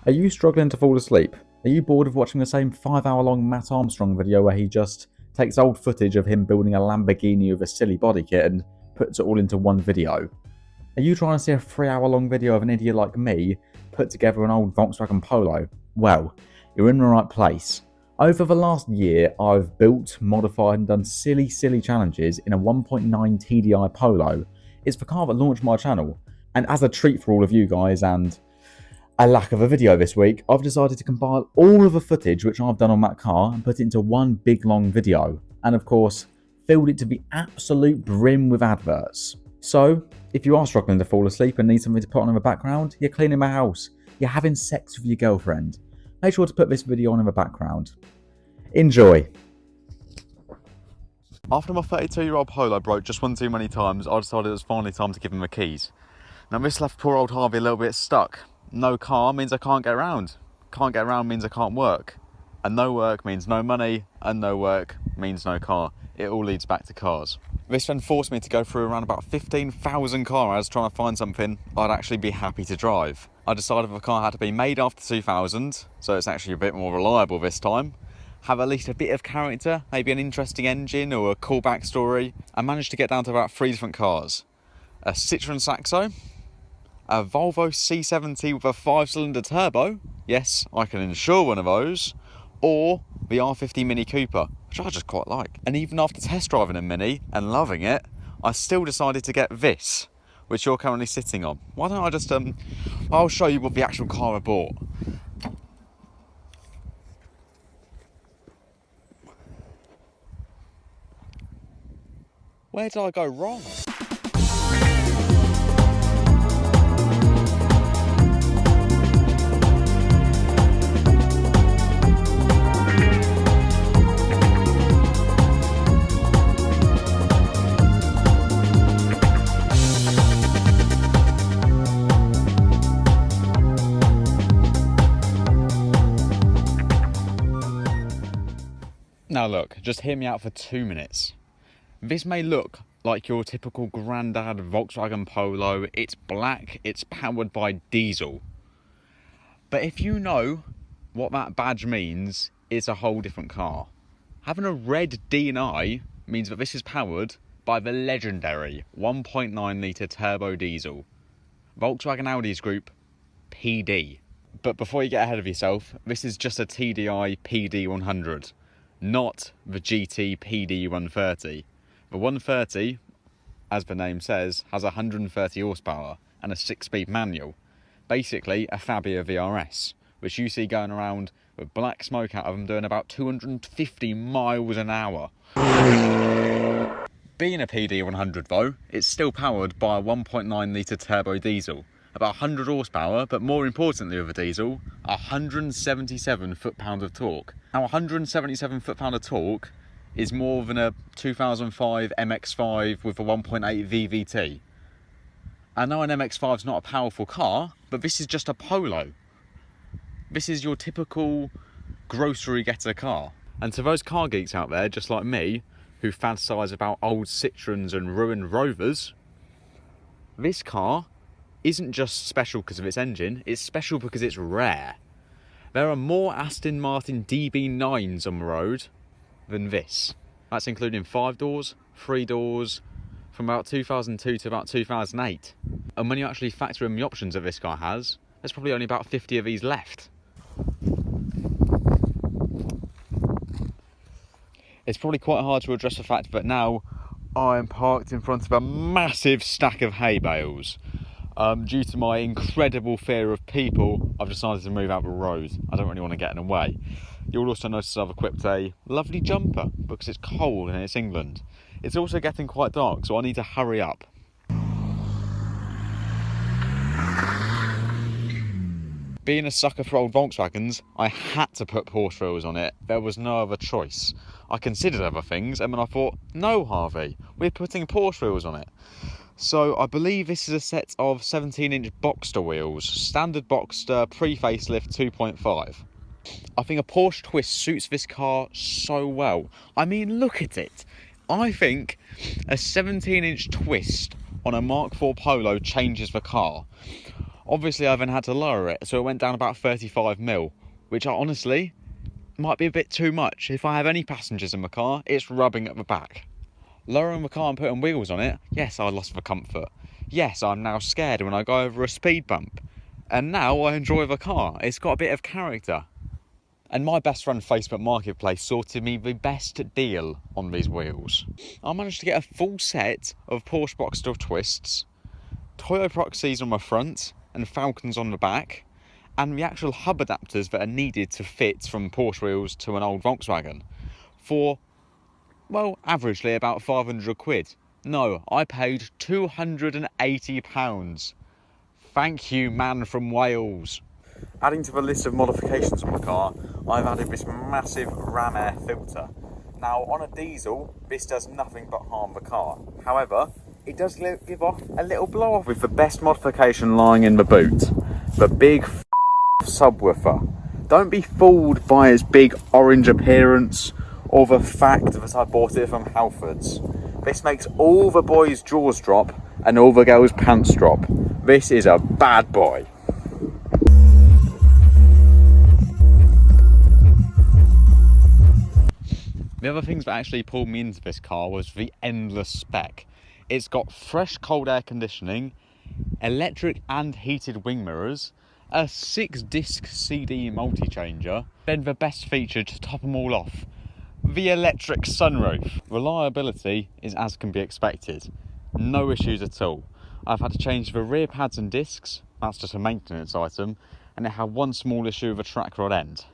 Are you struggling to fall asleep? Are you bored of watching the same 5-hour-long Matt Armstrong video where he just takes old footage of him building a Lamborghini with a silly body kit and puts it all into one video? Are you trying to see a 3-hour-long video of an idiot like me put together an old Volkswagen Polo? Well, you're in the right place. Over the last year, I've built, modified and done silly challenges in a 1.9 TDI Polo. It's the car that launched my channel, and as a treat for all of you guys and a lack of a video this week, I've decided to compile all of the footage which I've done on that car and put it into one big long video, and of course filled it to the absolute brim with adverts. So if you are struggling to fall asleep and need something to put on in the background, you're cleaning the house, you're having sex with your girlfriend, make sure to put this video on in the background. Enjoy. After my 32-year-old Polo broke just one too many times, I decided it was finally time to give him the keys. Now this left poor old Harvey a little bit stuck. No car means I can't get around. Can't get around means I can't work. And no work means no money, and no work means no car. It all leads back to cars. This then forced me to go through around about 15,000 car ads trying to find something I'd actually be happy to drive. I decided the car had to be made after 2000, so it's actually a bit more reliable this time. Have at least a bit of character, maybe an interesting engine or a cool backstory. I managed to get down to about 3 different cars. A Citroen Saxo, a Volvo C70 with a 5-cylinder turbo, yes, I can insure one of those, or the R50 Mini Cooper, which I just quite like. And even after test driving a Mini and loving it, I still decided to get this, which you're currently sitting on. Why don't I just, I'll show you what the actual car I bought. Where did I go wrong? Now look, just hear me out for 2 minutes. This may look like your typical grandad Volkswagen Polo. It's black, it's powered by diesel. But if you know what that badge means, it's a whole different car. Having a red D&I means that this is powered by the legendary 1.9 litre turbo diesel. Volkswagen Audi's group, PD. But before you get ahead of yourself, this is just a TDI PD100, not the GT PD130. The 130, as the name says, has 130 horsepower and a 6-speed manual. Basically a Fabia VRS, which you see going around with black smoke out of them doing about 250 miles an hour. Being a PD100 though, it's still powered by a 1.9 litre turbo diesel. About 100 horsepower, but more importantly with a diesel, 177 foot-pound of torque. Now 177 foot-pound of torque is more than a 2005 MX-5 with a 1.8 VVT. I know an MX-5 is not a powerful car, but this is just a Polo. This is your typical grocery getter car. And to those car geeks out there, just like me, who fantasise about old Citroens and ruined Rovers, this car isn't just special because of its engine, it's special because it's rare. There are more Aston Martin DB9s on the road than this. That's including 5 doors, 3 doors, from about 2002 to about 2008. And when you actually factor in the options that this car has, there's probably only about 50 of these left. It's probably quite hard to address the fact that now I'm parked in front of a massive stack of hay bales. Due to my incredible fear of people, I've decided to move out the road. I don't really want to get in the way. You'll also notice I've equipped a lovely jumper because it's cold and it's England. It's also getting quite dark, so I need to hurry up. Being a sucker for old Volkswagens, I had to put Porsche wheels on it. There was no other choice. I considered other things and then I thought, no Harvey, we're putting Porsche wheels on it. So I believe this is a set of 17-inch Boxster wheels, standard Boxster pre-facelift 2.5. I think a Porsche twist suits this car so well. I mean, look at it. I think a 17-inch twist on a Mark IV Polo changes the car. Obviously I then had to lower it, so it went down about 35mm, which honestly might be a bit too much. If I have any passengers in my car, it's rubbing at the back. Lowering the car and putting wheels on it, yes, I lost the comfort. Yes, I'm now scared when I go over a speed bump. And now I enjoy the car. It's got a bit of character. And my best friend Facebook Marketplace sorted me the best deal on these wheels. I managed to get a full set of Porsche Boxster twists, Toyo Proxies on the front and Falcons on the back, and the actual hub adapters that are needed to fit from Porsche wheels to an old Volkswagen for, well, averagely about 500 quid. No, I paid £280. Thank you, man from Wales. Adding to the list of modifications on my car, I've added this massive ram air filter. Now, on a diesel, this does nothing but harm the car. However, it does give off a little blow off with the best modification lying in the boot. The big subwoofer. Don't be fooled by its big orange appearance or the fact that I bought it from Halfords. This makes all the boys' jaws drop and all the girls' pants drop. This is a bad boy. The other things that actually pulled me into this car was the endless spec. It's got fresh cold air conditioning, electric and heated wing mirrors, a 6-disc CD multi-changer, then the best feature to top them all off, the electric sunroof. Reliability is as can be expected. No issues at all. I've had to change the rear pads and discs, that's just a maintenance item, and it had one small issue with a track rod end,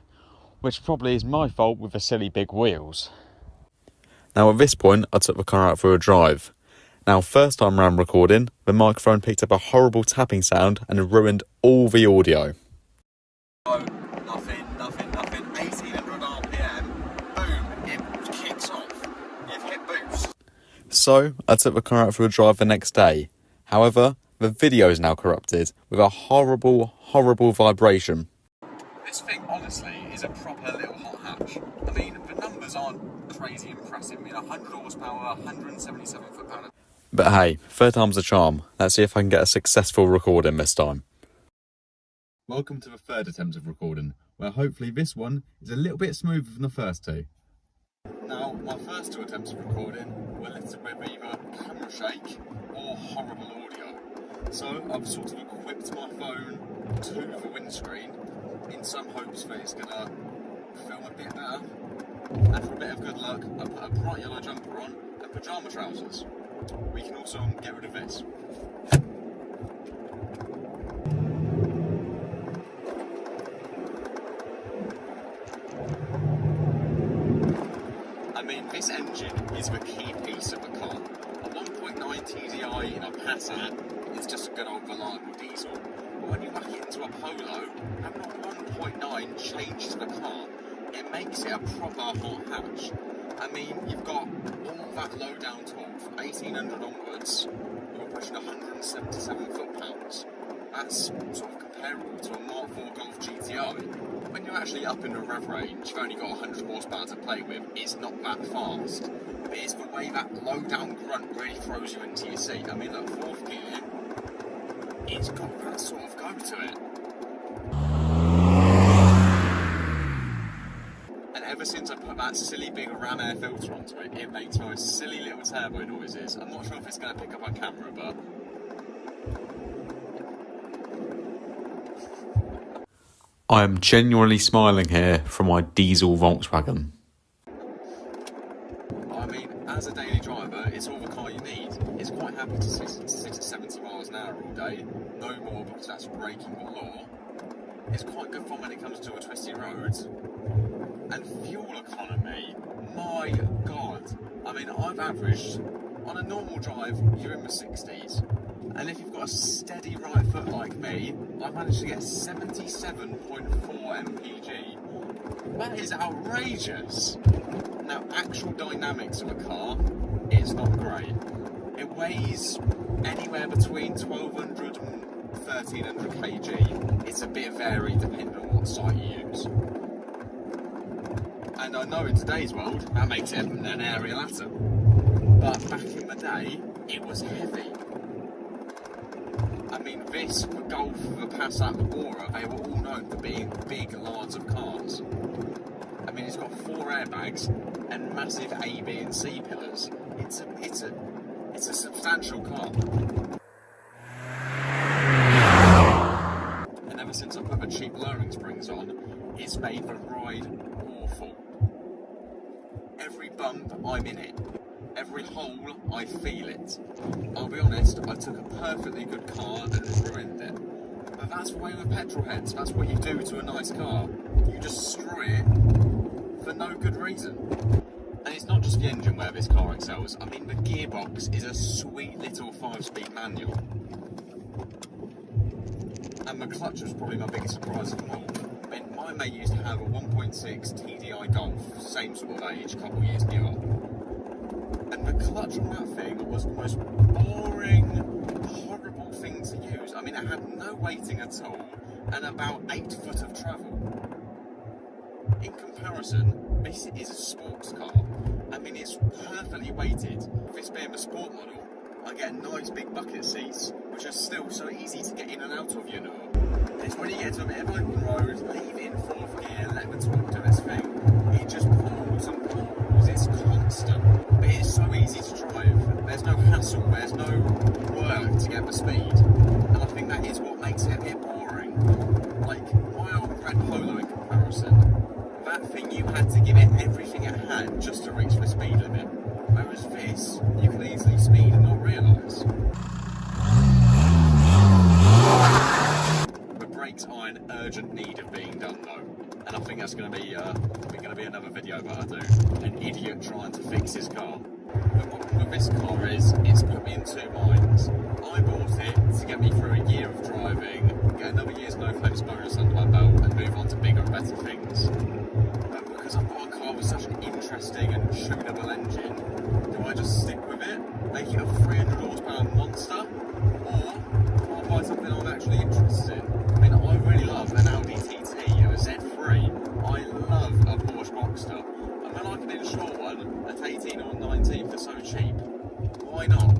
which probably is my fault with the silly big wheels. Now at this point, I took the car out for a drive. Now, first time round recording, the microphone picked up a horrible tapping sound and ruined all the audio. Nothing, 1800 RPM, boom, it kicks off, you've hit boost. So, I took the car out for a drive the next day. However, the video is now corrupted with a horrible vibration. This thing, honestly, is a proper little hot hatch. I mean, the numbers aren't crazy impressive. I mean, 100 horsepower, 177 foot-pound. But hey, third time's a charm. Let's see if I can get a successful recording this time. Welcome to the third attempt of recording, where hopefully this one is a little bit smoother than the first two. Now, my first two attempts of recording were littered with either camera shake or horrible audio. So I've sort of equipped my phone to the windscreen in some hopes that it's going to film a bit better. And for a bit of good luck, I put a bright yellow jumper on and pyjama trousers. We can also get rid of this. I mean, this engine is the key piece of the car. A 1.9 TDI in a Passat is just a good old reliable diesel. But when you whack it into a Polo, having a 1.9 changes the car. It makes it a proper hot hatch. I mean, you've got all that low down torque from 1800 onwards, you're pushing 177 foot-pounds. That's sort of comparable to a Mark IV Golf GTI. When you're actually up in the rev range, you've only got 100 horsepower to play with, it's not that fast. But it's the way that low down grunt really throws you into your seat. I mean, look, fourth gear, it's got that sort of go to it. Ever since I put that silly big ram air filter onto it, it makes those silly little turbo noises. I'm not sure if it's going to pick up on camera, but... I am genuinely smiling here from my diesel Volkswagen. I mean, as a daily driver, it's all the car you need. It's quite happy to sit at 70 miles an hour all day, no more because that's breaking the law. It's quite good fun when it comes to a twisty road. And fuel economy, my God. I mean, I've averaged, on a normal drive, you're in the 60s. And if you've got a steady right foot like me, I've managed to get 77.4 mpg. That is outrageous. Now, actual dynamics of a car, it's not great. It weighs anywhere between 1200 and 1300 kg. It's a bit varied depending on what site you use. And I know in today's world, that makes it an aerial atom. But back in the day, it was heavy. I mean, This, the Golf, the Passat, the Bora, they were all known for being big, large of cars. I mean, it's got 4 airbags and massive A, B and C pillars. It's a substantial car. And ever since I put the cheap lowering springs on, it's made the ride awful. Every bump, I'm in it. Every hole, I feel it. I'll be honest, I took a perfectly good car and ruined it. But that's the way with petrol heads. That's what you do to a nice car. You destroy it for no good reason. And it's not just the engine where this car excels. I mean, the gearbox is a sweet little 5-speed manual. And the clutch was probably my biggest surprise of all. I mean, my mate used to have a 1.6 TDI Golf, same sort of age, couple years newer. And the clutch on that thing was the most boring, horrible thing to use. I mean, it had no weighting at all and about 8 foot of travel. In comparison, this is a sports car. I mean, it's perfectly weighted. This being the sport model, I get nice big bucket seats, which are still so easy to get in and out of, you know. And it's when you get to a bit of open road, leave it in 4th gear, let the torque do its thing. It just pulls and pulls, it's constant. But it's so easy to drive. There's no hassle, there's no work to get the speed. And I think that is what makes it a bit boring. Like, my old red Polo in comparison, that thing you had to give it everything it had just to reach the speed limit. Whereas this, you can easily speed and not realise. The brakes are in urgent need of being done though. And I think that's going to be another video that I do. An idiot trying to fix his car. The problem with this car is, it's put me in 2 minds. I bought it to get me through a year of driving, get another year's no claims bonus under my belt and move on to bigger and better things. But because I've got a car with such an interesting and tunable engine, do I just stick with it, make it a 300 horsepower monster, or do I buy something I'm actually interested in? I mean, I really love an Audi TT, a Z3. I love a Porsche Boxster. And when I can insure one at 18 or 19 for so cheap, why not?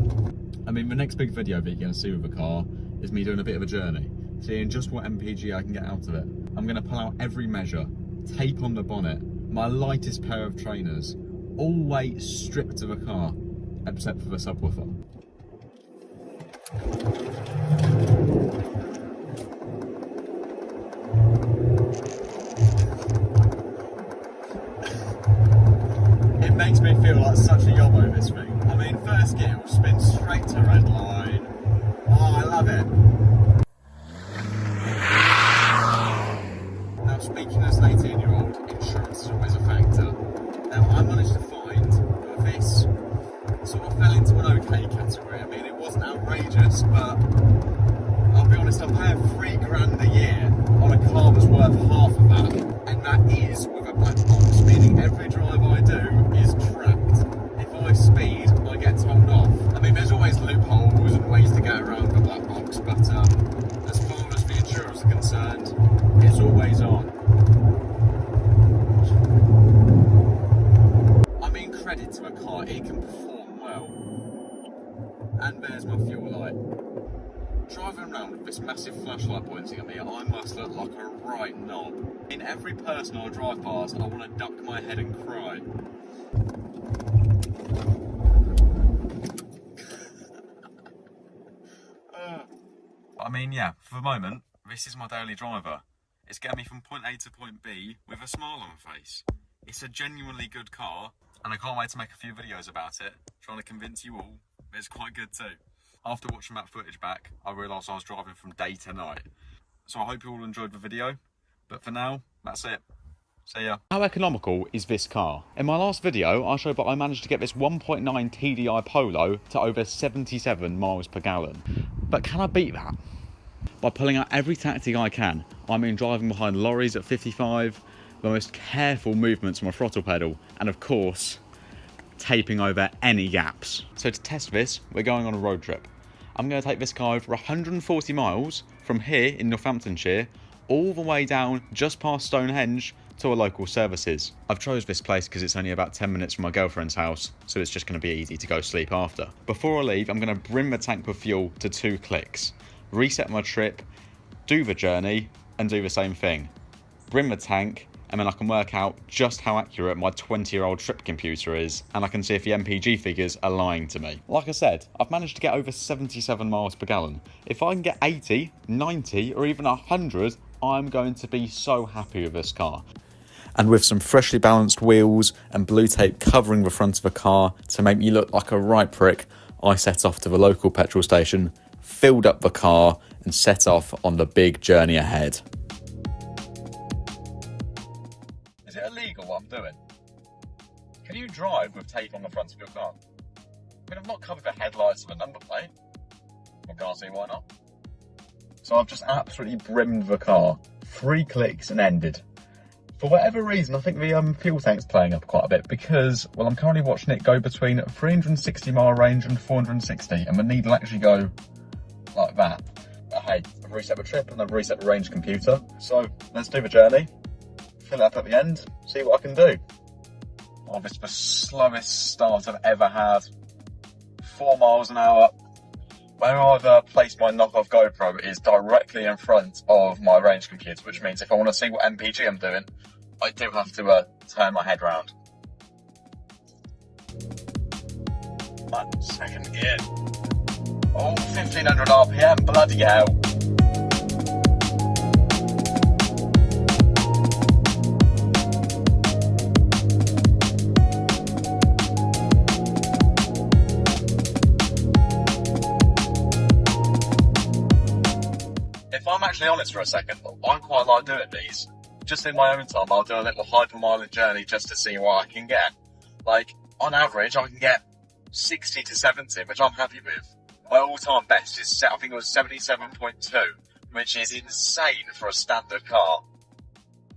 I mean, the next big video that you're going to see with the car is me doing a bit of a journey, seeing just what MPG I can get out of it. I'm going to pull out every measure, tape on the bonnet, my lightest pair of trainers, all weight stripped to the car, except for the subwoofer. It makes me feel like such a yobbo, this thing. I mean, first gear will spin straight to red line. Oh, I love it. Now, speaking as an 18-year-old, insurance is always a factor. Now, I managed to find that this sort of fell into an okay category. I mean, it wasn't outrageous, but I'll be honest, I'm paying £3 a year on a car that's worth half of that, and that is with a black box, meaning every drive I do is tracked. If I speed, I get told off. I mean, there's always loopholes and ways to get around the black box, but as far as the insurers are concerned, it's always on. I mean, credit to a car, it can perform well. And there's my fuel light. Driving around with this massive flashlight pointing at me, I must look like a right knob. In every person I drive past, I want to duck my head and cry. I mean, yeah, for the moment, this is my daily driver. It's getting me from point A to point B with a smile on my face. It's a genuinely good car, and I can't wait to make a few videos about it, trying to convince you all that it's quite good too. After watching that footage back, I realised I was driving from day to night. So I hope you all enjoyed the video, but for now, that's it. See ya. How economical is this car? In my last video, I showed that I managed to get this 1.9 TDI Polo to over 77 miles per gallon. But can I beat that? By pulling out every tactic I can. I mean driving behind lorries at 55, the most careful movements on my throttle pedal, and of course, taping over any gaps. So to test this, we're going on a road trip. I'm going to take this car over 140 miles from here in Northamptonshire, all the way down just past Stonehenge to our local services. I've chose this place because it's only about 10 minutes from my girlfriend's house, so it's just going to be easy to go sleep after. Before I leave, I'm going to brim the tank with fuel to 2 clicks. reset my trip, do the journey, and do the same thing. Bring the tank, and then I can work out just how accurate my 20-year-old trip computer is, and I can see if the MPG figures are lying to me. Like I said, I've managed to get over 77 miles per gallon. If I can get 80, 90, or even 100, I'm going to be so happy with this car. And with some freshly balanced wheels and blue tape covering the front of the car to make me look like a right prick, I set off to the local petrol station, filled up the car, and set off on the big journey ahead. Is it illegal what I'm doing? Can you drive with tape on the front of your car? I mean, I've not covered the headlights of a number plate. I can't see why not. So I've just absolutely brimmed the car. 3 clicks and ended. For whatever reason, I think the fuel tank's playing up quite a bit because, well, I'm currently watching it go between 360 mile range and 460, and the needle actually go like that. But hey, I've reset the trip and I've reset the range computer. So let's do the journey, fill it up at the end, see what I can do. Oh, this is the slowest start I've ever had. 4 miles an hour. Where I've placed my knockoff GoPro is directly in front of my range computer, which means if I want to see what MPG I'm doing, I do have to turn my head round. Second gear. Oh, 1500 RPM, bloody hell. If I'm actually honest for a second, I quite like doing these. Just in my own time, I'll do a little hyper-mileage journey just to see what I can get. Like, on average, I can get 60 to 70, which I'm happy with. My all-time best is set, I think it was 77.2, which is insane for a standard car.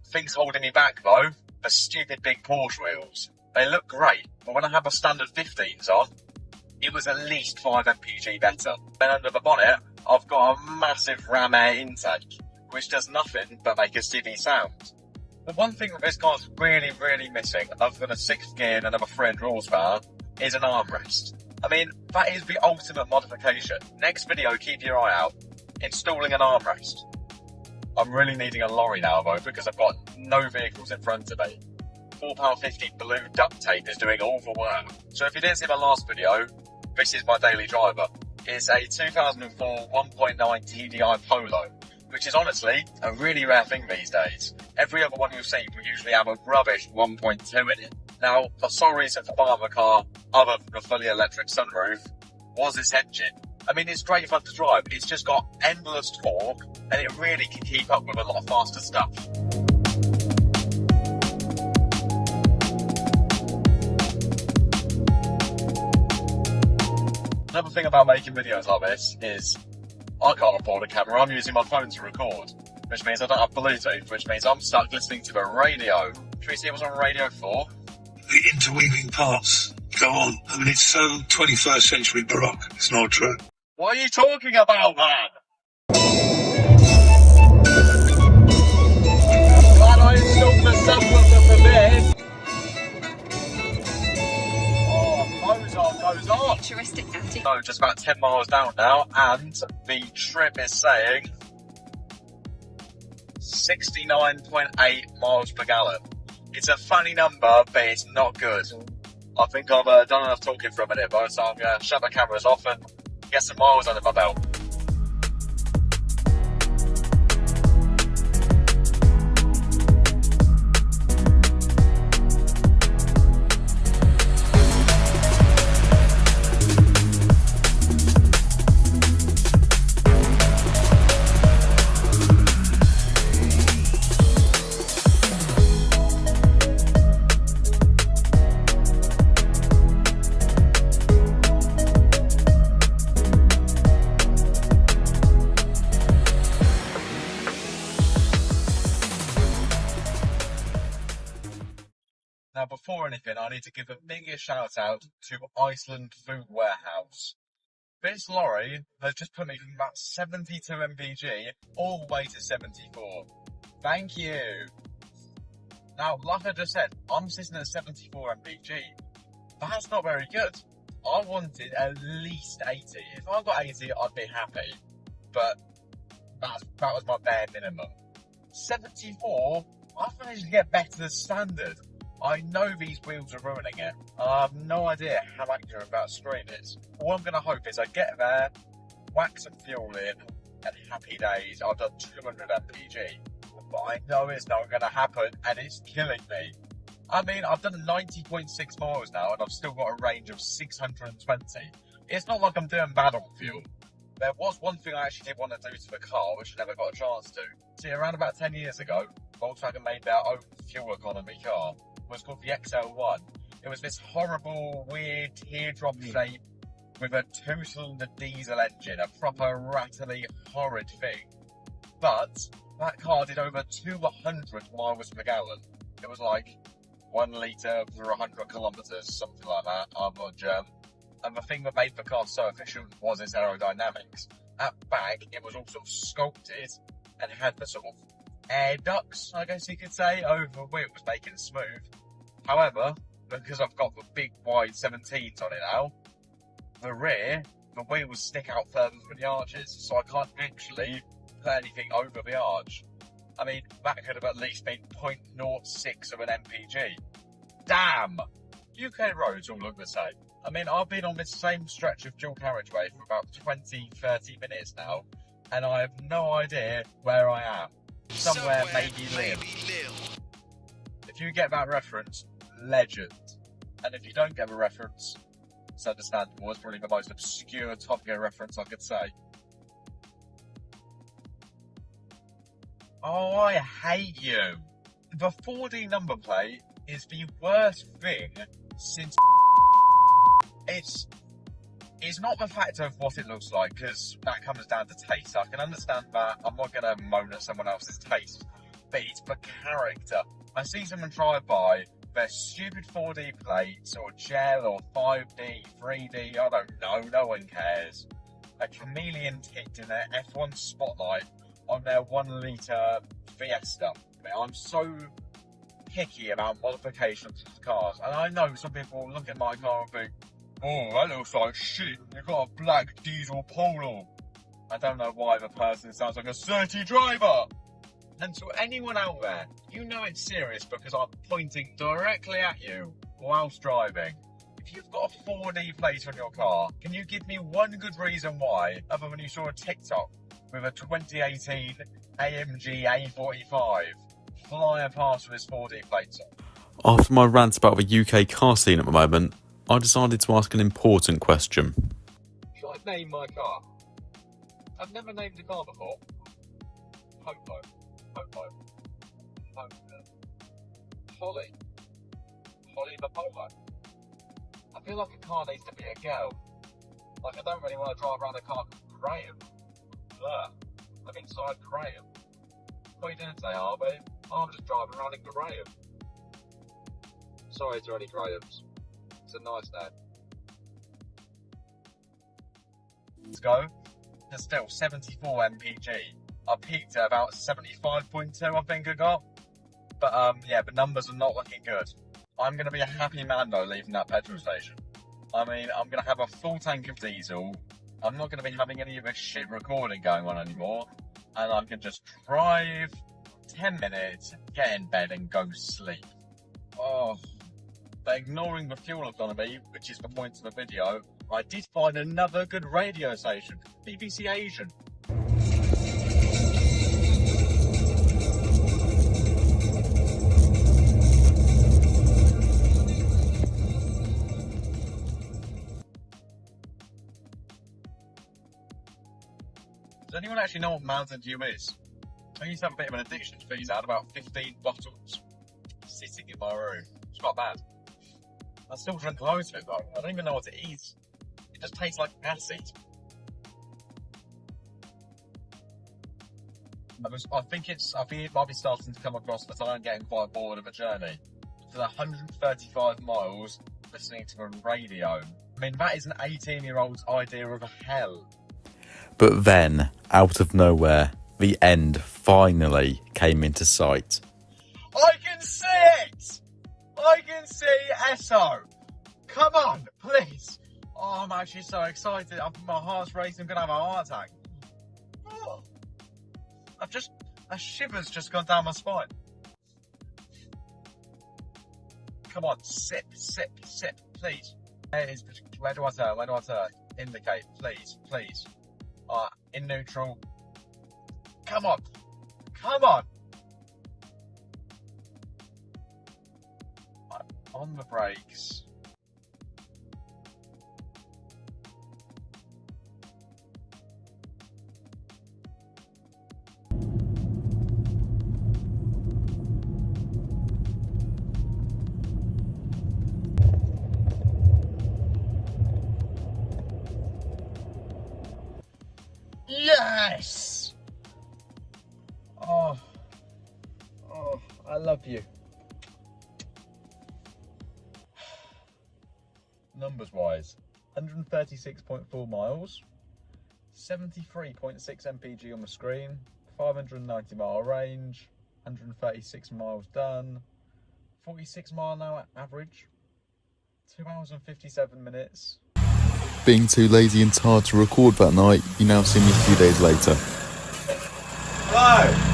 Things holding me back, though, the stupid big Porsche wheels. They look great, but when I have a standard 15s on, it was at least 5 mpg better. Then under the bonnet, I've got a massive ram air intake, which does nothing but make a CV sound. The one thing that this car's really missing, other than a 6th gear and another 300 horsepower, is an armrest. I mean, that is the ultimate modification. Next video, keep your eye out. Installing an armrest. I'm really needing a lorry now though, because I've got no vehicles in front of me. £4.50 blue duct tape is doing all the work. So if you didn't see my last video, this is my daily driver. It's a 2004 1.9 TDI Polo, which is honestly a really rare thing these days. Every other one you've seen will usually have a rubbish 1.2 in it. Now, the sole reason for buying the car, other than the fully electric sunroof, was this engine. I mean, it's great fun to drive. It's just got endless torque, and it really can keep up with a lot of faster stuff. Another thing about making videos like this is I can't afford a camera, I'm using my phone to record, which means I don't have Bluetooth, which means I'm stuck listening to the radio. Should we see what's on radio 4? The interweaving parts go on. I mean, it's so 21st century Baroque, it's not true. What are you talking about, man? Glad I installed the subwoofer for this. Goes on. Futuristic antique. So just about 10 miles down now, and the trip is saying 69.8 miles per gallon. It's a funny number, but it's not good. I think I've done enough talking for a minute, though, so I'm going to shut the cameras off and get some miles under my belt. Now, before anything, I need to give a biggest shout out to Iceland Food Warehouse. This lorry has just put me from about 72 mpg all the way to 74. Thank you. Now, like I just said, I'm sitting at 74 mpg. That's not very good. I wanted at least 80. If I got 80, I'd be happy. but that was my bare minimum. 74, I managed to get better than standard. I know these wheels are ruining it. I have no idea how accurate that screen is. All I'm going to hope is I get there, whack some fuel in, and happy days, I've done 200 mpg. But I know it's not going to happen, and it's killing me. I mean, I've done 90.6 miles now, and I've still got a range of 620. It's not like I'm doing bad on fuel. There was one thing I actually did want to do to the car, which I never got a chance to. See, around about 10 years ago, Volkswagen made their own fuel economy car. It was called the XL1. It was this horrible, weird teardrop shape with a 2-cylinder diesel engine, a proper rattly, horrid thing. But that car did over 200 miles per gallon. It was like 1 litre for 100 kilometres, something like that. I'm not German. And the thing that made the car so efficient was its aerodynamics. At back, it was also sculpted and had the sort of air ducts, I guess you could say, over the wheels, making it smooth. However, because I've got the big wide 17s on it now, the rear, the wheels stick out further from the arches, so I can't actually put anything over the arch. I mean, that could have at least been 0.06 of an MPG. Damn! UK roads all look the same. I mean, I've been on this same stretch of dual carriageway for about 20-30 minutes now, and I have no idea where I am. Somewhere maybe Lille. If you get that reference, legend. And if you don't get the reference, it's understandable. It's probably the most obscure Top Gear reference I could say. Oh, I hate you. The 4D number plate is the worst thing since It's not the fact of what it looks like, because that comes down to taste. I can understand that. I'm not going to moan at someone else's taste. But it's the character. I see someone drive by their stupid 4D plates, or gel, or 5D, 3D, I don't know, no one cares. A chameleon ticked in their F1 spotlight on their 1 litre Fiesta. I'm so picky about modifications of cars, and I know some people look at my car and think, oh, that looks like shit, you've got a black diesel Polo. I don't know why the person sounds like a dirty driver. And to anyone out there, you know it's serious because I'm pointing directly at you whilst driving. If you've got a 4D plate on your car, can you give me one good reason why, other than you saw a TikTok with a 2018 AMG A45 flying past with his 4D plates on? After my rant about the UK car scene at the moment, I decided to ask an important question. Should I name my car? I've never named a car before. Polo. Holly the Polo. I feel like a car needs to be a girl. Like, I don't really want to drive around a car called Graham. Blur. I'm inside Graham. What are you doing today, Harvey? I'm just driving around in Graham. Sorry to any Grahams. It's a nice name. Let's go. There's still 74 mpg. I peaked at about 75.2, I think I got. But yeah, the numbers are not looking good. I'm going to be a happy man though leaving that petrol station. I mean, I'm going to have a full tank of diesel. I'm not going to be having any of this shit recording going on anymore. And I can just drive 10 minutes, get in bed and go sleep. Oh, but ignoring the fuel economy, which is the point of the video, I did find another good radio station, BBC Asian. Does anyone actually know what Mountain Dew is? I used to have a bit of an addiction to these. I had about 15 bottles sitting in my room. It's not bad. I still drink loads of it though. I don't even know what it is. It just tastes like acid. I think it might be starting to come across that I'm getting quite bored of a journey. For 135 miles listening to a radio. I mean, that is an 18-year-old's idea of hell. But then, out of nowhere, the end finally came into sight. I can see it! I can see Esso! Come on, please! Oh, I'm actually so excited. My heart's racing. I'm going to have a heart attack. Oh, a shiver's just gone down my spine. Come on, sip, please. Where do I turn? Indicate, please. In neutral. Come on. On the brakes. Yes! Oh, I love you. Numbers wise, 136.4 miles, 73.6 mpg on the screen, 590 mile range, 136 miles done, 46 mile an hour average, 2 hours and 57 minutes. Being too lazy and tired to record that night, you now see me a few days later. Hello!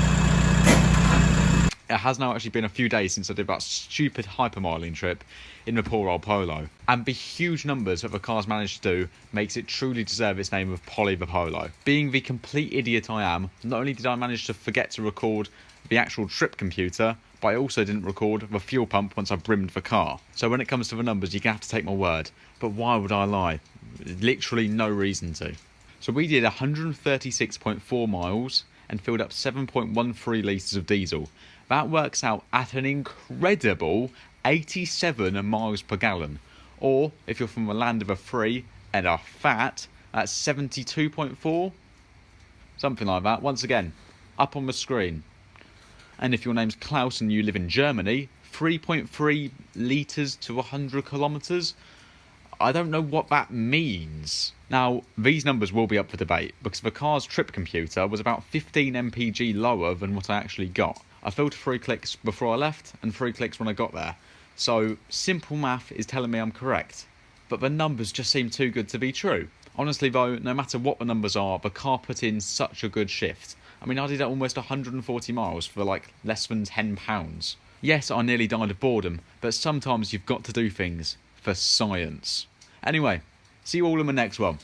It has now actually been a few days since I did that stupid hypermiling trip in the poor old Polo. And the huge numbers that the car's managed to do makes it truly deserve its name of Polly the Polo. Being the complete idiot I am, not only did I manage to forget to record the actual trip computer, but I also didn't record the fuel pump once I brimmed the car. So when it comes to the numbers, you're going to have to take my word. But why would I lie? Literally no reason to. So we did 136.4 miles and filled up 7.13 litres of diesel. That works out at an incredible 87 miles per gallon. Or, if you're from the land of a 3 and a fat, that's 72.4. Something like that. Once again, up on the screen. And if your name's Klaus and you live in Germany, 3.3 litres to 100 kilometres. I don't know what that means. Now, these numbers will be up for debate because the car's trip computer was about 15 mpg lower than what I actually got. I filled 3 clicks before I left and 3 clicks when I got there. So, simple math is telling me I'm correct. But the numbers just seem too good to be true. Honestly though, no matter what the numbers are, the car put in such a good shift. I mean, I did almost 140 miles for like less than £10. Yes, I nearly died of boredom, but sometimes you've got to do things for science. Anyway, see you all in the next one.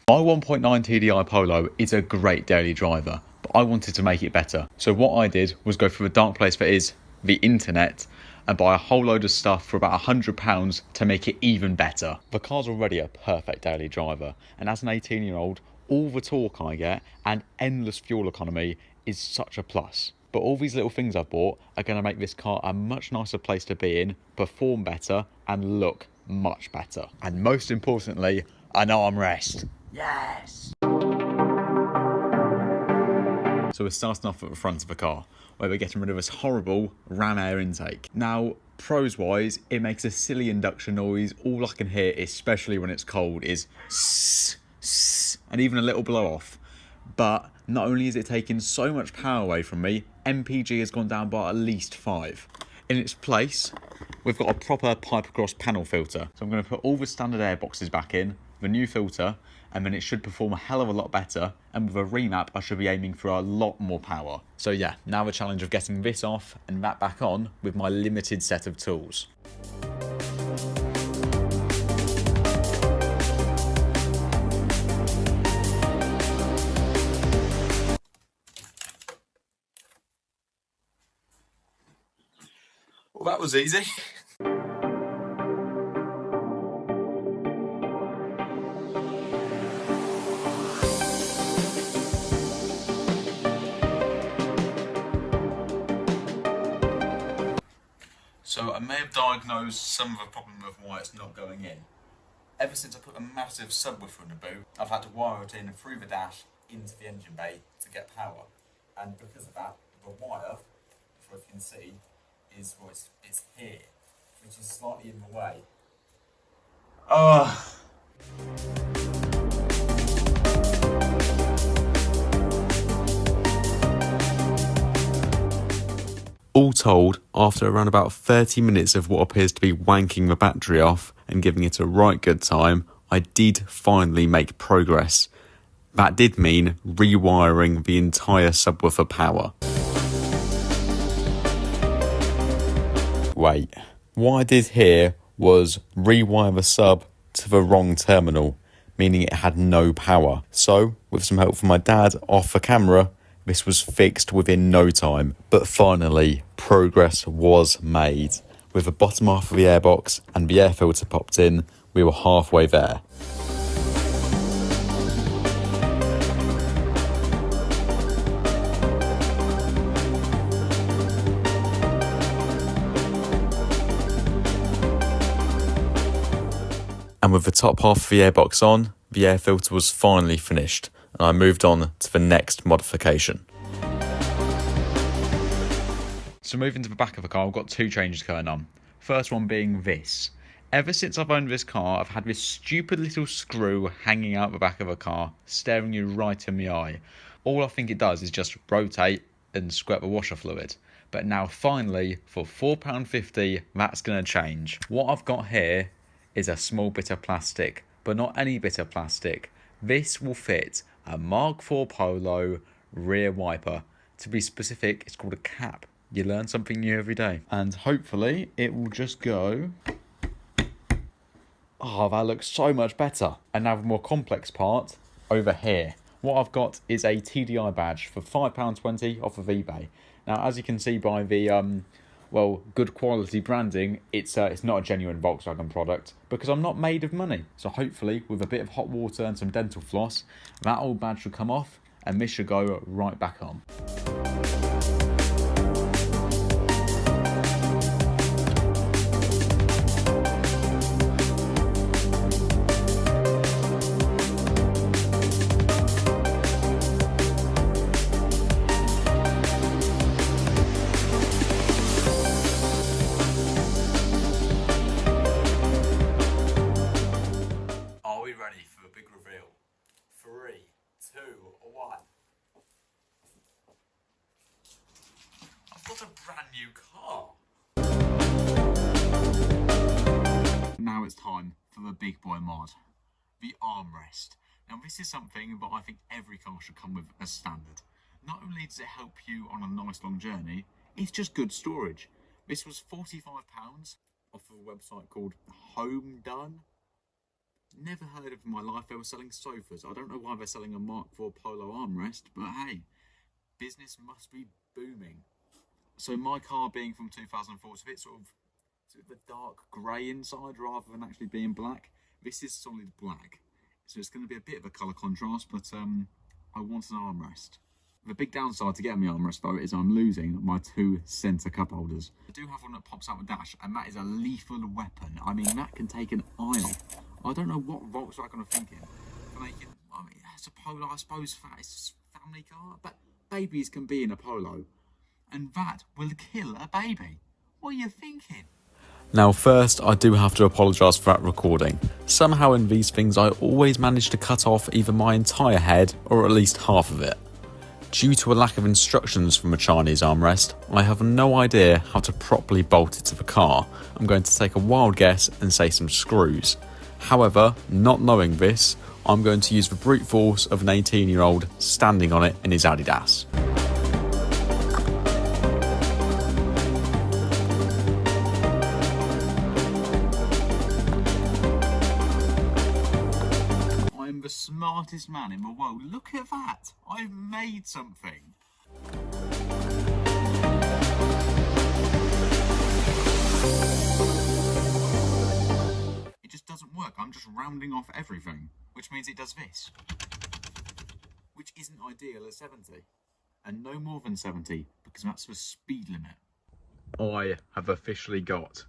My 1.9 TDI Polo is a great daily driver, but I wanted to make it better. So what I did was go through a dark place that is the internet and buy a whole load of stuff for about £100 to make it even better. The car's already a perfect daily driver, and as an 18-year-old, all the torque I get and endless fuel economy is such a plus. But all these little things I've bought are going to make this car a much nicer place to be in, perform better, and look much better. And most importantly, I know I'm rest. Yes! So we're starting off at the front of the car, where we're getting rid of this horrible ram air intake. Now, pros wise, it makes a silly induction noise. All I can hear, especially when it's cold, is sss, sss, and even a little blow off. But not only is it taking so much power away from me, MPG has gone down by at least 5. In its place, we've got a proper pipe across panel filter. So I'm going to put all the standard air boxes back in, the new filter, and then it should perform a hell of a lot better. And with a remap, I should be aiming for a lot more power. So yeah, now the challenge of getting this off and that back on with my limited set of tools. Well, that was easy. So I may have diagnosed some of the problem of why it's not going in. Ever since I put a massive subwoofer in the boot, I've had to wire it in through the dash into the engine bay to get power. And because of that, the wire, if you can see, is well, it's here, which is slightly in the way. Oh. All told, after around about 30 minutes of what appears to be wanking the battery off and giving it a right good time, I did finally make progress. that did mean rewiring the entire subwoofer power. Wait, what I did here was rewire the sub to the wrong terminal, meaning it had no power. So, with some help from my dad off the camera, this was fixed within no time. But finally, progress was made. With the bottom half of the airbox and the air filter popped in, we were halfway there. And with the top half of the airbox on, the air filter was finally finished, and I moved on to the next modification. So moving to the back of the car, I've got two changes going on. First one being this. Ever since I've owned this car, I've had this stupid little screw hanging out the back of the car, staring you right in the eye. All I think it does is just rotate and squirt the washer fluid. But now finally, for £4.50, that's going to change. What I've got here is a small bit of plastic, but not any bit of plastic. This will fit a Mark IV Polo rear wiper. To be specific, it's called a cap. You learn something new every day. And hopefully it will just go. Oh, that looks so much better. And now the more complex part over here. What I've got is a TDI badge for £5.20 off of eBay. Now, as you can see by the good quality branding, it's not a genuine Volkswagen product because I'm not made of money. So hopefully, with a bit of hot water and some dental floss, that old badge should come off and this should go right back on. Ready for the big reveal. 3, 2, 1. I've got a brand new car. Now it's time for the big boy mod, the armrest. Now this is something that I think every car should come with as standard. Not only does it help you on a nice long journey, it's just good storage. This was £45 off of a website called Home Done. Never heard of in my life they were selling sofas. I don't know why they're selling a Mark IV Polo armrest, but hey, business must be booming. So my car being from 2004, it's a bit sort of the dark grey inside rather than actually being black. This is solid black, so it's going to be a bit of a colour contrast, but I want an armrest. The big downside to getting the armrest though is I'm losing my 2 centre cup holders. I do have one that pops out the dash, and that is a lethal weapon. I mean, that can take an eye off. I don't know what Volkswagen are thinking for making. I mean, it's a Polo, I suppose. It's a family car, but babies can be in a Polo, and that will kill a baby. What are you thinking? Now first, I do have to apologise for that recording. Somehow in these things I always manage to cut off either my entire head or at least half of it. Due to a lack of instructions from a Chinese armrest, I have no idea how to properly bolt it to the car. I'm going to take a wild guess and say some screws. However, not knowing this, I'm going to use the brute force of an 18-year-old standing on it in his Adidas. I'm the smartest man in the world. Look at that. I've made something. It just doesn't work. I'm just rounding off everything, which means it does this, which isn't ideal at 70, and no more than 70 because that's the speed limit. I have officially got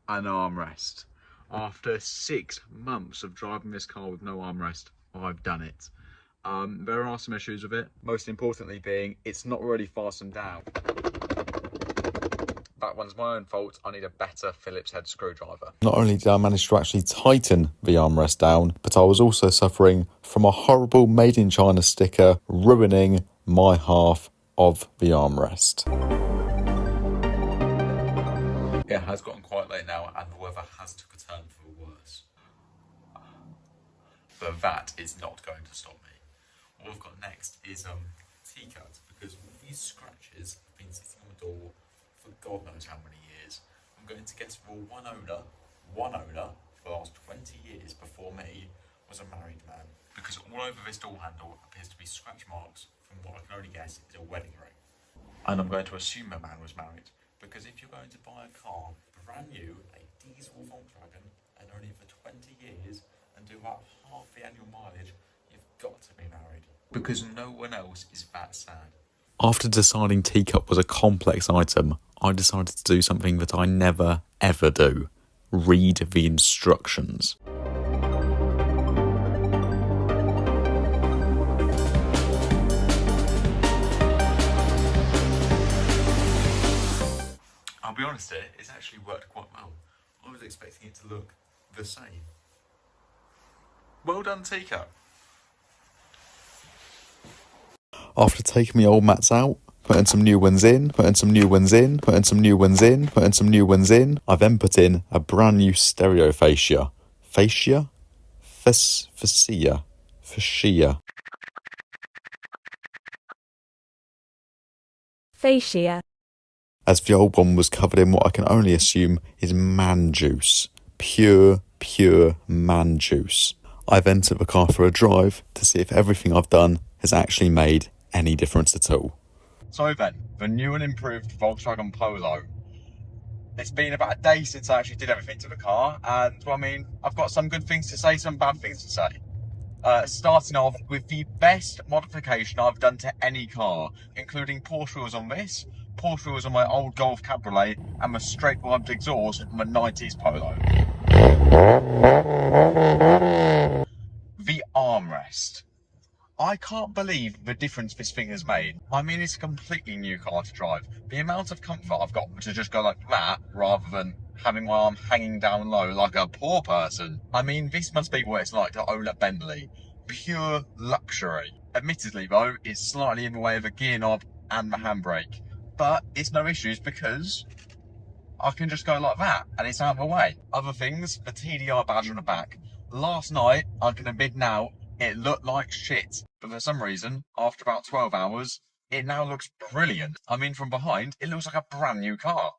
an armrest. After 6 months of driving this car with no armrest, I've done it. There are some issues with it, most importantly being it's not really fastened down. That one's my own fault. I need a better Phillips head screwdriver. Not only did I manage to actually tighten the armrest down, but I was also suffering from a horrible made in China sticker ruining my half of the armrest. It has gotten quite late now and the weather has took a turn for the worse. But that is not going to stop me. what I've got next is T-cut, because all these scratches have been sitting on the door for God knows how many years. I'm going to guess for one owner for the last 20 years before me was a married man, because all over this door handle appears to be scratch marks from what I can only guess is a wedding ring. And I'm going to assume the man was married, because if you're going to buy a car, brand new, a diesel Volkswagen, and only for 20 years, and do about half the annual mileage, you've got to be married. Because no one else is that sad. After deciding teacup was a complex item, I decided to do something that I never ever do. Read the instructions. I'll be honest here, it's actually worked quite well. I was expecting it to look the same. Well done, teacup. After taking my old mats out, putting some new ones in, putting some new ones in, putting some new ones in, putting some new ones in, I then put in a brand new stereo fascia. Fascia? Fascia. Fascia. Fascia. As the old one was covered in what I can only assume is man juice. Pure man juice. I then took the car for a drive to see if everything I've done has actually made any difference at all. So then, the new and improved Volkswagen Polo. It's been about a day since I actually did everything to the car, and well, I mean, I've got some good things to say, some bad things to say. Starting off with the best modification I've done to any car, including Porsche wheels on this, Porsche wheels on my old Golf Cabriolet, and the straight wiped exhaust on my 90s Polo. The armrest. I can't believe the difference this thing has made. I mean, it's a completely new car to drive. The amount of comfort I've got to just go like that, rather than having my arm hanging down low like a poor person. I mean, this must be what it's like to own a Bentley. Pure luxury. Admittedly though, it's slightly in the way of the gear knob and the handbrake. But it's no issues because I can just go like that and it's out of the way. Other things, the TDI badge on the back. Last night, I can admit now, it looked like shit. But for some reason, after about 12 hours, it now looks brilliant. I mean, from behind, it looks like a brand new car.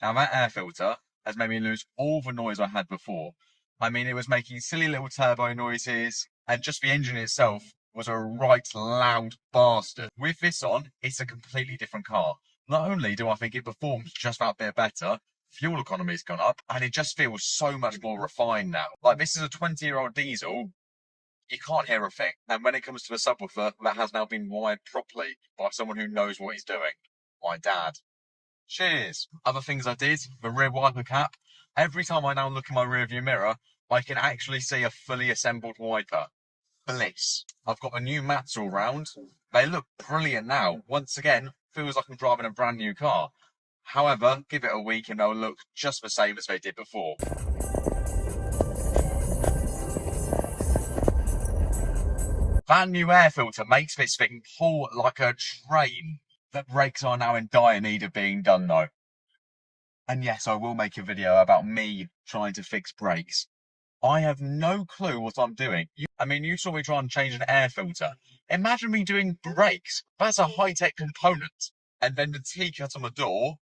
Now that air filter has made me lose all the noise I had before. I mean, it was making silly little turbo noises, and just the engine itself was a right loud bastard. With this on, it's a completely different car. Not only do I think it performs just that bit better, fuel economy's gone up, and it just feels so much more refined now. Like, this is a 20-year-old diesel, you can't hear a thing. And when it comes to the subwoofer, that has now been wired properly by someone who knows what he's doing. My dad. Cheers. Other things I did, the rear wiper cap. Every time I now look in my rearview mirror, I can actually see a fully assembled wiper. Bliss. I've got the new mats all round. They look brilliant now. Once again, feels like I'm driving a brand new car. However, give it a week and they'll look just the same as they did before. That new air filter makes this thing pull like a train. The brakes are now in dire need of being done though. And yes, I will make a video about me trying to fix brakes. I have no clue what I'm doing. You saw me try and change an air filter. Imagine me doing brakes. That's a high-tech component. And then the T-cut on the door,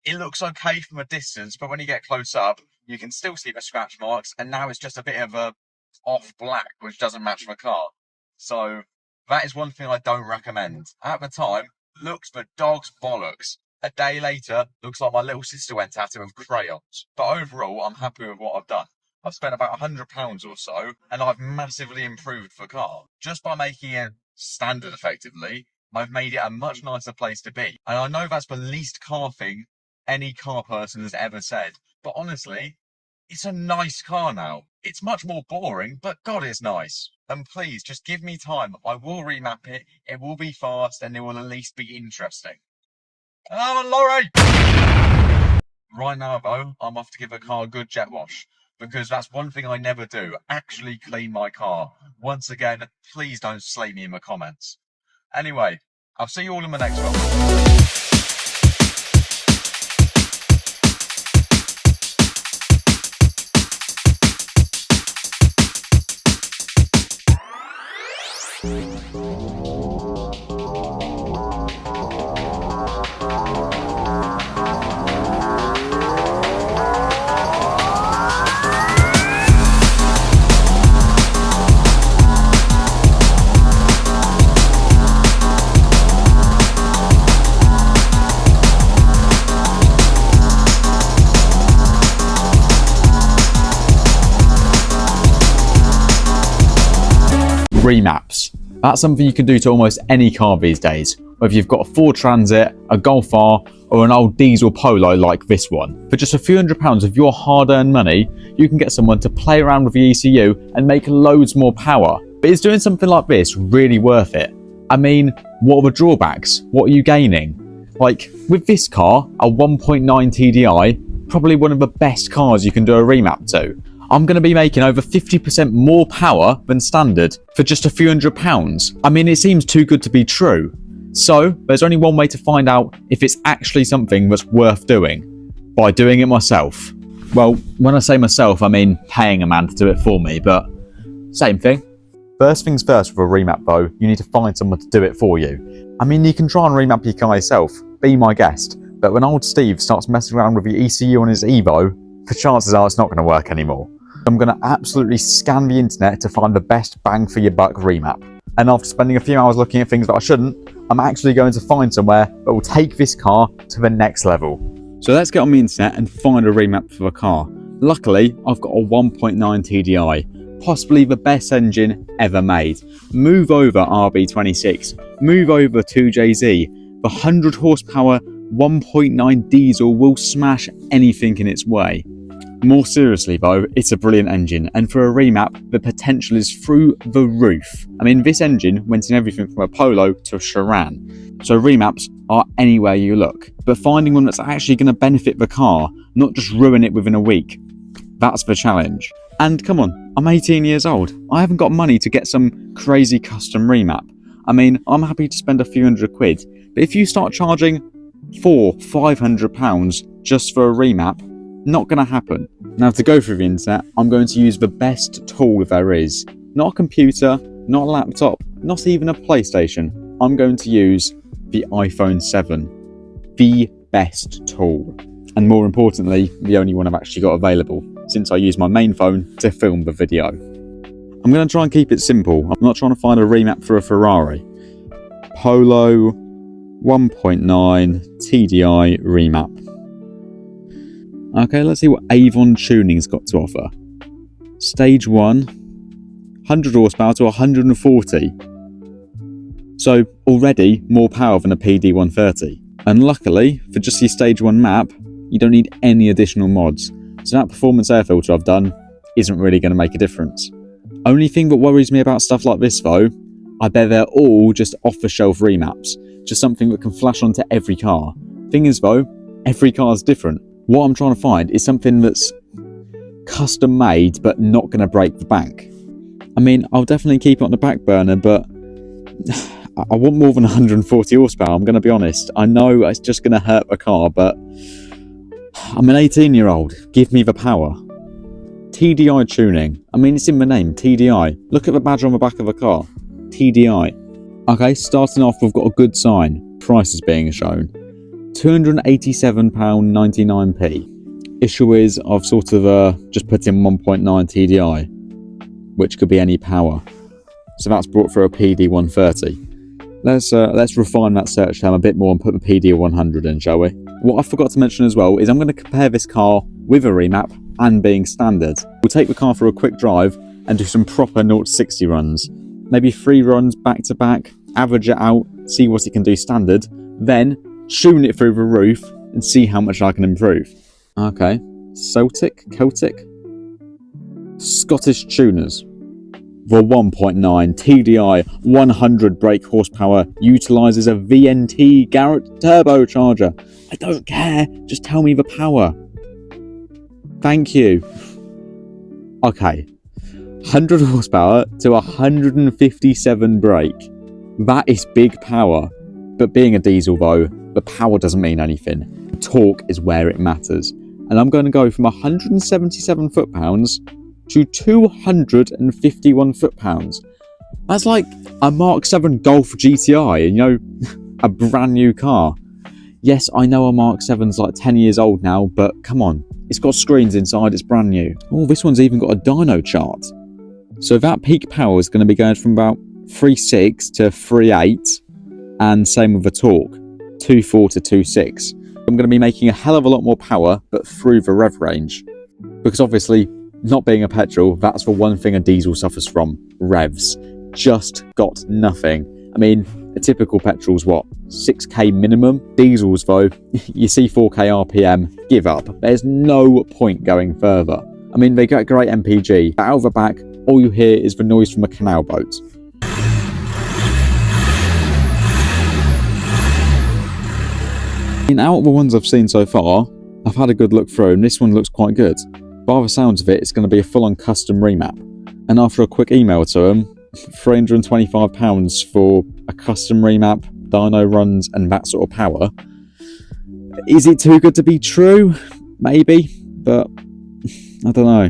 it looks okay from a distance, but when you get close up, you can still see the scratch marks, and now it's just a bit of a off black, which doesn't match the car. So that is one thing I don't recommend. At the time, looks the dog's bollocks. A day later, looks like my little sister went at it with crayons. But overall, I'm happy with what I've done. I've spent about £100 or so, and I've massively improved the car. Just by making it standard, effectively, I've made it a much nicer place to be. And I know that's the least car thing any car person has ever said. But honestly, it's a nice car now. It's much more boring, but God, it's nice. And please, just give me time. I will remap it. It will be fast, and it will at least be interesting. Oh, Laurie! Right now, though, I'm off to give the car a good jet wash. Because that's one thing I never do. Actually clean my car. Once again, please don't slate me in the comments. Anyway, I'll see you all in the next one. Remaps. That's something you can do to almost any car these days, whether you've got a Ford Transit, a Golf R, or an old diesel Polo like this one. For just a few £100s of your hard-earned money, you can get someone to play around with the ECU and make loads more power. But is doing something like this really worth it? I mean, what are the drawbacks? What are you gaining? Like, with this car, a 1.9 TDI, probably one of the best cars you can do a remap to. I'm going to be making over 50% more power than standard for just a few £100. I mean, it seems too good to be true. So, there's only one way to find out if it's actually something that's worth doing. By doing it myself. Well, when I say myself, I mean paying a man to do it for me, but same thing. First things first with a remap though, you need to find someone to do it for you. I mean, you can try and remap your car yourself, be my guest, but when old Steve starts messing around with the ECU on his Evo, the chances are it's not going to work anymore. I'm going to absolutely scan the internet to find the best bang for your buck remap. And after spending a few hours looking at things that I shouldn't, I'm actually going to find somewhere that will take this car to the next level. So let's get on the internet and find a remap for the car. Luckily, I've got a 1.9 TDI, possibly the best engine ever made. Move over RB26, move over 2JZ. The 100 horsepower 1.9 diesel will smash anything in its way. More seriously though, it's a brilliant engine, and for a remap, the potential is through the roof. I mean, this engine went in everything from a Polo to a Charan, so remaps are anywhere you look. But finding one that's actually going to benefit the car, not just ruin it within a week, that's the challenge. And come on, I'm 18 years old. I haven't got money to get some crazy custom remap. I mean, I'm happy to spend a few £100, but if you start charging £400-500 just for a remap, not going to happen. Now, to go through the internet, I'm going to use the best tool there is. Not a computer, not a laptop, not even a PlayStation. I'm going to use the iPhone 7. The best tool. And more importantly, the only one I've actually got available, since I use my main phone to film the video. I'm going to try and keep it simple. I'm not trying to find a remap for a Ferrari. Polo 1.9 TDI remap. Okay, let's see what Avon Tuning's got to offer. Stage 1, 100 horsepower to 140. So already more power than a PD130. And luckily, for just your stage 1 map, you don't need any additional mods. So that performance air filter I've done isn't really going to make a difference. Only thing that worries me about stuff like this though, I bet they're all just off-the-shelf remaps. Just something that can flash onto every car. Thing is though, every car is different. What I'm trying to find is something that's custom made but not going to break the bank. I mean, I'll definitely keep it on the back burner, but I want more than 140 horsepower, I'm going to be honest. I know it's just going to hurt the car, but I'm an 18-year-old. Give me the power. TDI tuning. I mean, it's in the name, TDI. Look at the badge on the back of the car. TDI. Okay, starting off, we've got a good sign. Price is being shown. £287.99p. Issue is, I've sort of just put in 1.9 TDI, which could be any power. So that's brought for a PD130. Let's refine that search term a bit more and put the PD100 in, shall we? What I forgot to mention as well is I'm going to compare this car with a remap and being standard. We'll take the car for a quick drive and do some proper 0 to 60 runs. Maybe 3 runs back to back, average it out, see what it can do standard, then tune it through the roof and see how much I can improve. Okay, Celtic, Scottish tuners. The 1.9 TDI 100 brake horsepower utilises a VNT Garrett turbocharger. I don't care, just tell me the power. Thank you. Okay, 100 horsepower to 157 brake. That is big power. But being a diesel though, the power doesn't mean anything. The torque is where it matters. And I'm going to go from 177 foot-pounds to 251 foot-pounds. That's like a Mark 7 Golf GTI, you know, a brand new car. Yes, I know a Mark 7's like 10 years old now, but come on, it's got screens inside, it's brand new. Oh, this one's even got a dyno chart. So that peak power is going to be going from about 3.6 to 3.8, and same with the torque, 2.4 to 2.6. I'm going to be making a hell of a lot more power, but through the rev range. Because obviously, not being a petrol, that's the one thing a diesel suffers from, revs. just got nothing. I mean, a typical petrol's what, 6k minimum? Diesels though, you see 4k RPM, give up. There's no point going further. I mean, they got great MPG, but out of the back, all you hear is the noise from a canal boat. Out of the ones I've seen so far, I've had a good look through and this one looks quite good. By the sounds of it, it's going to be a full-on custom remap. And after a quick email to them, £325 for a custom remap, dyno runs and that sort of power. Is it too good to be true? Maybe, but I don't know.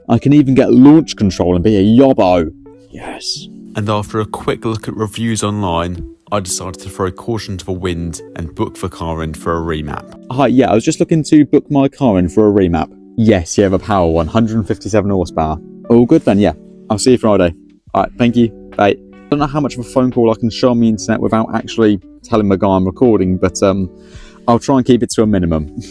I can even get launch control and be a yobbo. Yes. And after a quick look at reviews online, I decided to throw caution to the wind and book the car in for a remap. Hi, yeah, I was just looking to book my car in for a remap. Yes, yeah, the power one, 157 horsepower. All good then, yeah. I'll see you Friday. Alright, thank you. Bye. I don't know how much of a phone call I can show on the internet without actually telling the guy I'm recording, but I'll try and keep it to a minimum.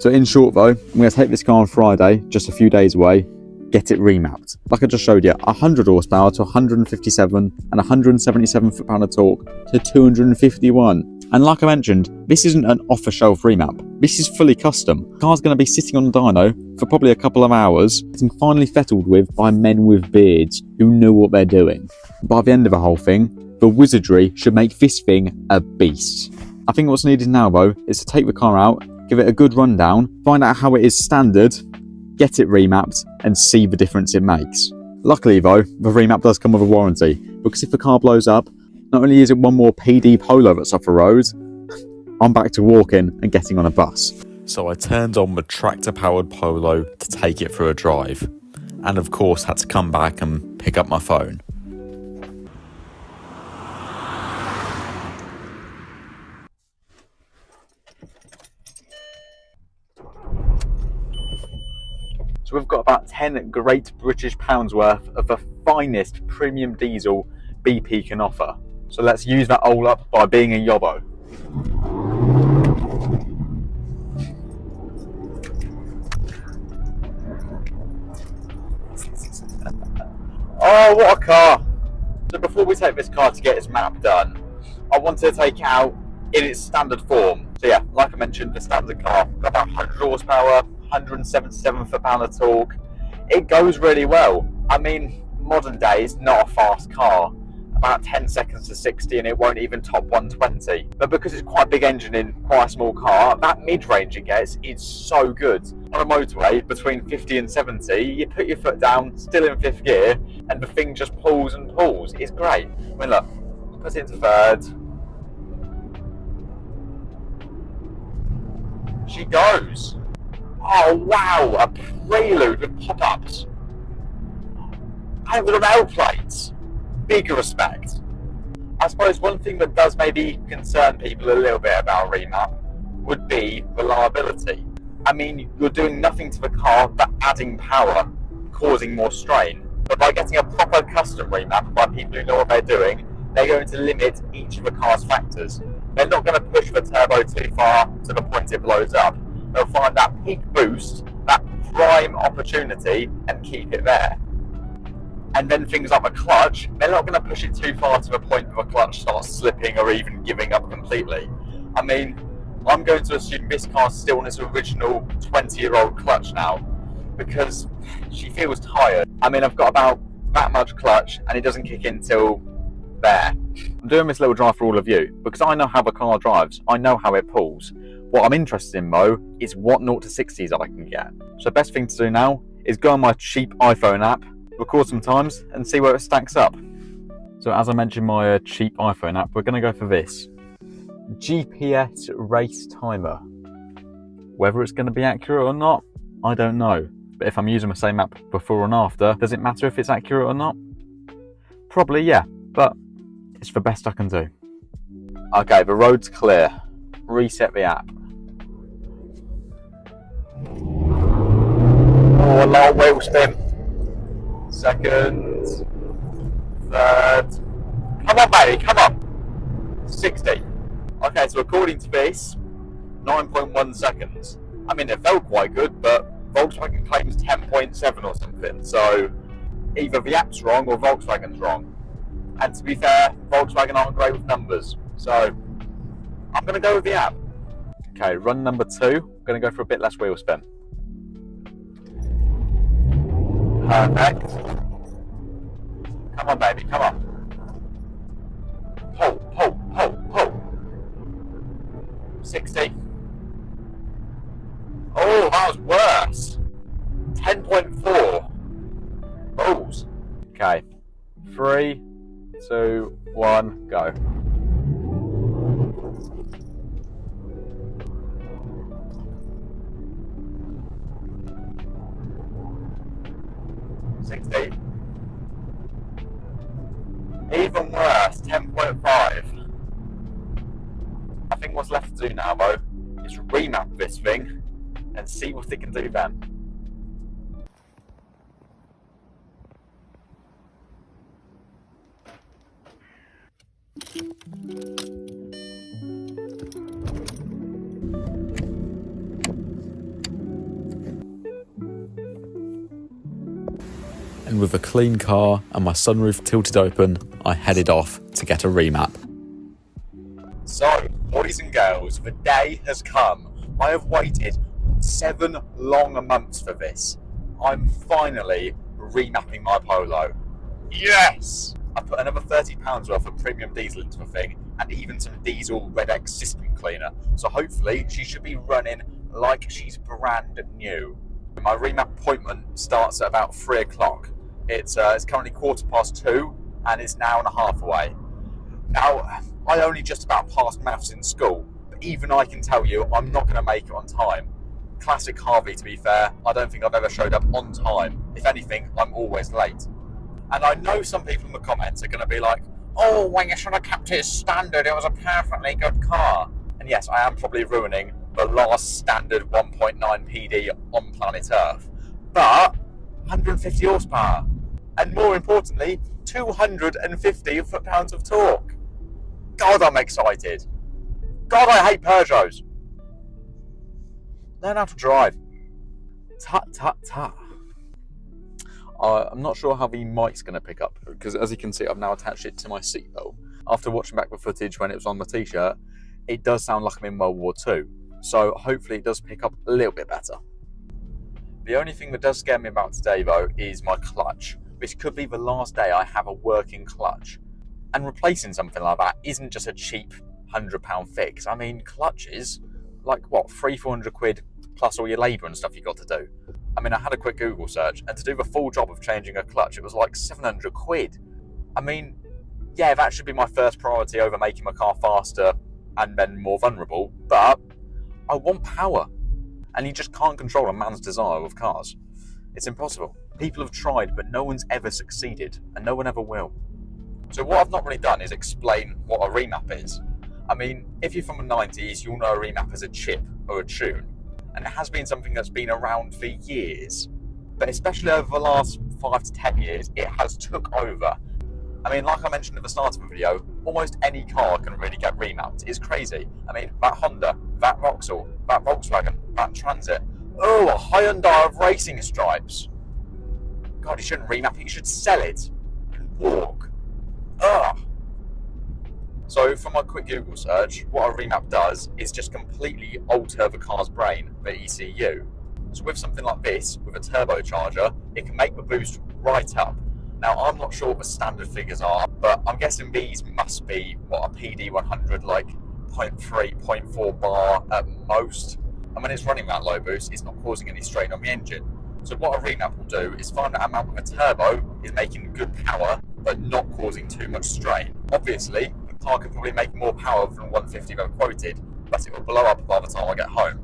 So in short though, I'm going to take this car on Friday, just a few days away, get it remapped. Like I just showed you, 100 horsepower to 157 and 177 foot-pound of torque to 251. And like I mentioned, this isn't an off-the-shelf remap. This is fully custom. The car's going to be sitting on the dyno for probably a couple of hours, getting finally fettled with by men with beards who know what they're doing. By the end of the whole thing, the wizardry should make this thing a beast. I think what's needed now though is to take the car out, give it a good rundown, find out how it is standard, get it remapped and see the difference it makes. Luckily though, the remap does come with a warranty, because if the car blows up, not only is it one more PD Polo that's off the road, I'm back to walking and getting on a bus. So I turned on the tractor-powered Polo to take it for a drive, and of course had to come back and pick up my phone. So we've got about 10 great British pounds worth of the finest premium diesel BP can offer. So let's use that all up by being a yobbo. Oh, what a car! So before we take this car to get its map done, I wanted to take it out in its standard form. So yeah, like I mentioned, the standard car, got about 100 horsepower, 177 foot-pound of torque. It goes really well. I mean, modern days, not a fast car. About 10 seconds to 60 and it won't even top 120. But because it's quite a big engine in quite a small car, that mid-range it gets is so good. On a motorway, between 50 and 70, you put your foot down, still in 5th gear, and the thing just pulls and pulls. It's great. I mean, look, put it into 3rd. She goes. Oh wow, a Prelude with pop-ups. And with rail plates. Big respect. I suppose one thing that does maybe concern people a little bit about a remap would be reliability. I mean, you're doing nothing to the car but adding power, causing more strain. But by getting a proper custom remap by people who know what they're doing, they're going to limit each of the car's factors. They're not going to push the turbo too far to the point it blows up. They'll find that peak boost, that prime opportunity, and keep it there. And then things like the clutch, they're not going to push it too far to the point that the clutch starts slipping or even giving up completely. I mean, I'm going to assume this car's still on its original 20-year-old clutch now, because she feels tired. I mean, I've got about that much clutch and it doesn't kick in till there. I'm doing this little drive for all of you because I know how the car drives, I know how it pulls. What I'm interested in though is what 0 to 60s I can get. So best thing to do now is go on my cheap iPhone app, record some times and see where it stacks up. So as I mentioned my cheap iPhone app, we're going to go for this. GPS race timer. Whether it's going to be accurate or not, I don't know. But if I'm using the same app before and after, does it matter if it's accurate or not? Probably yeah, but it's the best I can do. Okay, the road's clear. Reset the app. Oh, a long wheel spin. 2nd, 3rd. Come on, baby, come on. 60. Okay, so according to this, 9.1 seconds. I mean, it felt quite good, but Volkswagen claims 10.7 or something. So either the app's wrong or Volkswagen's wrong. And to be fair, Volkswagen aren't great with numbers, so I'm going to go with the app. Okay, run number 2. I'm going to go for a bit less wheel spin. Perfect. Come on, baby, come on. Pull, pull, pull, pull. 60. Oh, that was worse. 10.4. Balls. Okay. 3, 2, 1, go. 60. Even worse, 10.5. I think what's left to do now, though, is remap this thing and see what it can do then. And with a clean car and my sunroof tilted open, I headed off to get a remap. So, boys and girls, the day has come. I have waited 7 long months for this. I'm finally remapping my Polo. Yes! I put another £30 worth of premium diesel into the thing, and even some diesel Red X system cleaner. So hopefully she should be running like she's brand new. My remap appointment starts at about 3 o'clock. It's currently 2:15 and it's an hour and a half away. Now, I only just about passed maths in school, but even I can tell you I'm not going to make it on time. Classic Harvey, to be fair. I don't think I've ever showed up on time. If anything, I'm always late. And I know some people in the comments are going to be like, oh, well, you should have kept it standard. It was a perfectly good car. And yes, I am probably ruining the last standard 1.9 PD on planet Earth. But 150 horsepower. And more importantly, 250 foot-pounds of torque. God, I'm excited. God, I hate Peugeots. Learn how to drive. Tut, tut, tut. I'm not sure how the mic's going to pick up, because as you can see, I've now attached it to my seatbelt. After watching back the footage when it was on the t-shirt, it does sound like I'm in World War II. So hopefully it does pick up a little bit better. The only thing that does scare me about today, though, is my clutch. This could be the last day I have a working clutch. And replacing something like that isn't just a cheap £100 fix. I mean, clutches, like what, 300-400 quid plus all your labour and stuff you got to do. I mean, I had a quick Google search, and to do the full job of changing a clutch, it was like 700 quid. I mean, yeah, that should be my first priority over making my car faster and then more vulnerable, but I want power. And you just can't control a man's desire with cars. It's impossible. People have tried, but no one's ever succeeded, and no one ever will. So what I've not really done is explain what a remap is. I mean, if you're from the 90s, you'll know a remap as a chip or a tune. And it has been something that's been around for years. But especially over the last 5 to 10 years, it has took over. I mean, like I mentioned at the start of the video, almost any car can really get remapped. It's crazy. I mean, that Honda, that Vauxhall, that Volkswagen, that Transit. Oh, a Hyundai of racing stripes. God, you shouldn't remap it, you should sell it and walk. Ugh. So from my quick Google search, what a remap does is just completely alter the car's brain, the ECU. So with something like this, with a turbocharger, it can make the boost right up. Now, I'm not sure what the standard figures are, but I'm guessing these must be, what, a PD100, like 0.3, 0.4 bar at most. And when it's running that low boost, it's not causing any strain on the engine. So what a remap will do is find that amount with a turbo is making good power, but not causing too much strain. Obviously, the car can probably make more power than 150 that I've quoted, but it will blow up by the time I get home.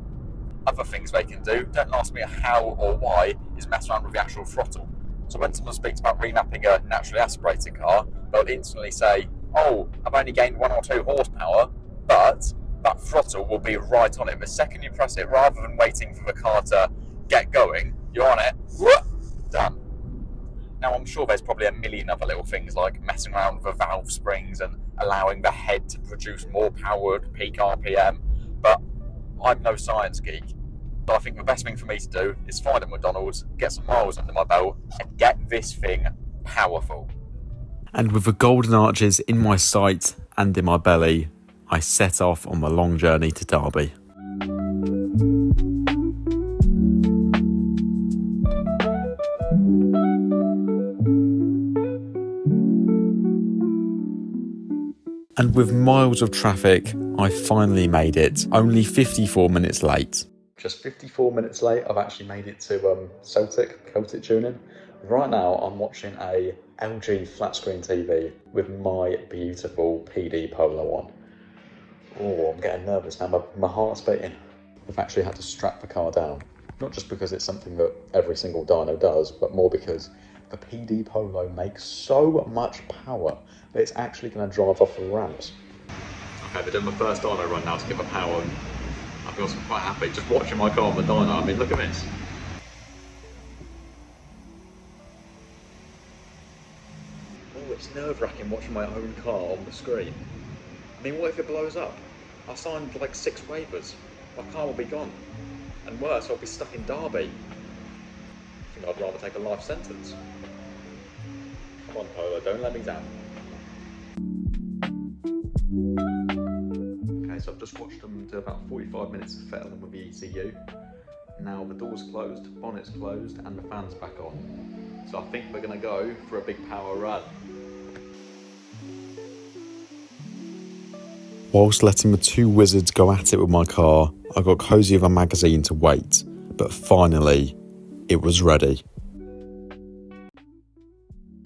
Other things they can do, don't ask me how or why, is mess around with the actual throttle. So when someone speaks about remapping a naturally aspirated car, they'll instantly say, oh, I've only gained 1 or 2 horsepower, but that throttle will be right on it. The second you press it, rather than waiting for the car to get going, you're on it, whoop, done. Now, I'm sure there's probably a million other little things like messing around with the valve springs and allowing the head to produce more power at peak RPM, but I'm no science geek. So I think the best thing for me to do is find a McDonald's, get some miles under my belt, and get this thing powerful. And with the golden arches in my sight and in my belly, I set off on the long journey to Derby. And with miles of traffic, I finally made it, only 54 minutes late. Just 54 minutes late, I've actually made it to Celtic tuning. Right now, I'm watching a LG flat screen TV with my beautiful PD Polo on. Oh, I'm getting nervous now, my heart's beating. I've actually had to strap the car down. Not just because it's something that every single dyno does, but more because the PD Polo makes so much power that it's actually going to drive off the ramps. Okay, we're doing my first dyno run now to get my power, and I feel quite happy just watching my car on the dyno. I mean, look at this. Oh, it's nerve-wracking watching my own car on the screen. I mean, what if it blows up? I signed like 6 waivers. My car will be gone. And worse, I'll be stuck in Derby. I think I'd rather take a life sentence. Come on, Polo, don't let me down. Okay, so I've just watched them do about 45 minutes of fettling with the ECU. Now the door's closed, bonnet's closed, and the fan's back on. So I think we're going to go for a big power run. Whilst letting the two wizards go at it with my car, I got cosy with a magazine to wait, but finally, it was ready.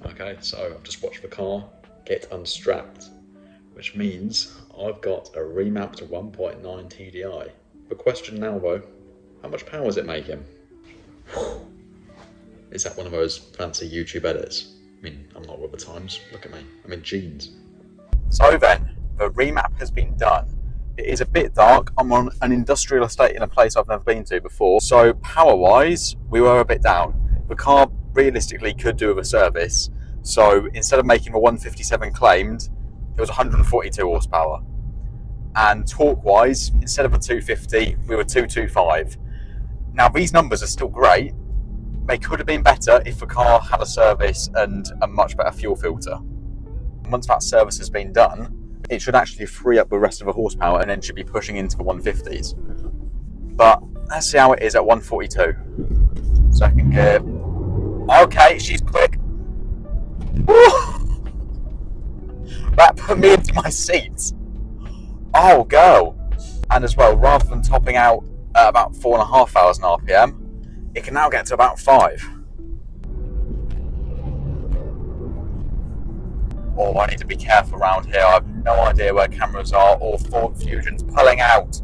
Okay, so I've just watched the car get unstrapped, which means I've got a remapped 1.9 TDI. The question now though, how much power is it making? Is that one of those fancy YouTube edits? I mean, I'm not with the times, look at me, I'm in jeans. So then, the remap has been done. It is a bit dark. I'm on an industrial estate in a place I've never been to before. So power-wise, we were a bit down. The car realistically could do with a service. So instead of making a 157 claimed, it was 142 horsepower. And torque-wise, instead of a 250, we were 225. Now these numbers are still great. They could have been better if the car had a service and a much better fuel filter. Once that service has been done, it should actually free up the rest of the horsepower and then should be pushing into the 150s. But let's see how it is at 142. Second gear. Okay, she's quick. That put me into my seat. Oh, girl. And as well, rather than topping out at about 4,500 RPM, it can now get to about 5. Oh, I need to be careful around here. I have no idea where cameras are or Ford Fusion's pulling out.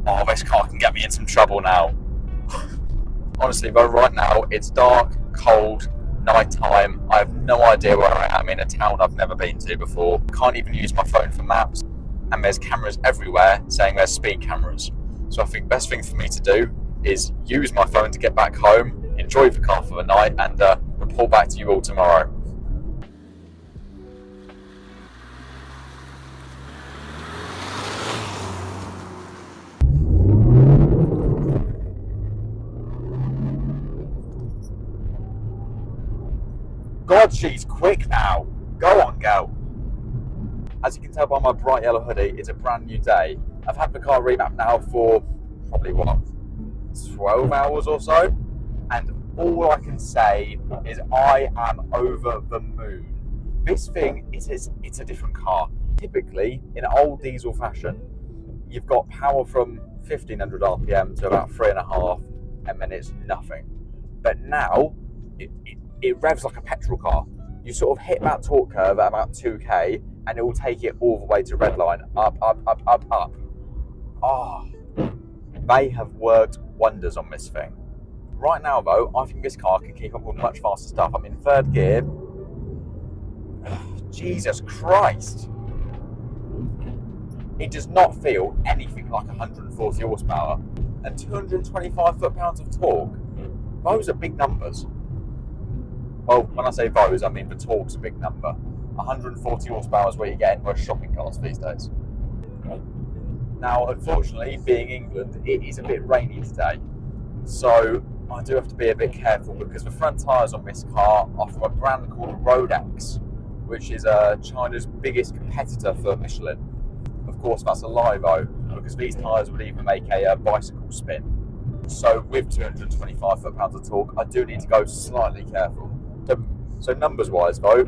Oh, this car can get me in some trouble now. Honestly, though, right now it's dark, cold, night time. I have no idea where I am in a town I've never been to before. Can't even use my phone for maps. And there's cameras everywhere saying there's speed cameras. So I think the best thing for me to do is use my phone to get back home, enjoy the car for the night, and report back to you all tomorrow. God, she's quick now. Go on, girl. As you can tell by my bright yellow hoodie, it's a brand new day. I've had the car remapped now for probably, 12 hours or so. And all I can say is I am over the moon. This thing, it's a different car. Typically, in old diesel fashion, you've got power from 1500 RPM to about 3.5, and then it's nothing. But now, it revs like a petrol car. You sort of hit that torque curve at about 2k and it will take it all the way to redline. Up, up, up, up, up. Oh, they have worked wonders on this thing. Right now though, I think this car can keep up with much faster stuff. I'm in 3rd gear. Jesus Christ. It does not feel anything like 140 horsepower and 225 foot-pounds of torque. Those are big numbers. Well, when I say those, I mean the torque's a big number. 140 horsepower is where you get in most shopping cars these days. Now, unfortunately, being England, it is a bit rainy today. So I do have to be a bit careful because the front tyres on this car are from a brand called Roadtrip, which is China's biggest competitor for Michelin. Of course, that's a lie though, because these tyres would even make a bicycle spin. So with 225 foot-pounds of torque, I do need to go slightly careful. So numbers-wise though,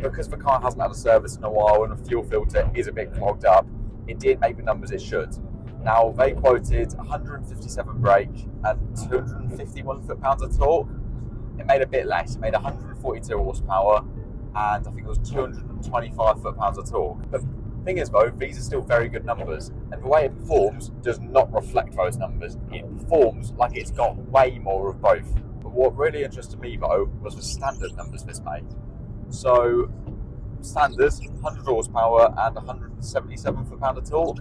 because the car hasn't had a service in a while and the fuel filter is a bit clogged up, it didn't make the numbers it should. Now, they quoted 157 brake and 251 foot-pounds of torque. It made a bit less. It made 142 horsepower and I think it was 225 foot-pounds of torque. But the thing is though, these are still very good numbers, and the way it performs does not reflect those numbers. It performs like it's got way more of both. But what really interested me though was the standard numbers this made. So standards, 100 horsepower and 177 foot-pound of torque.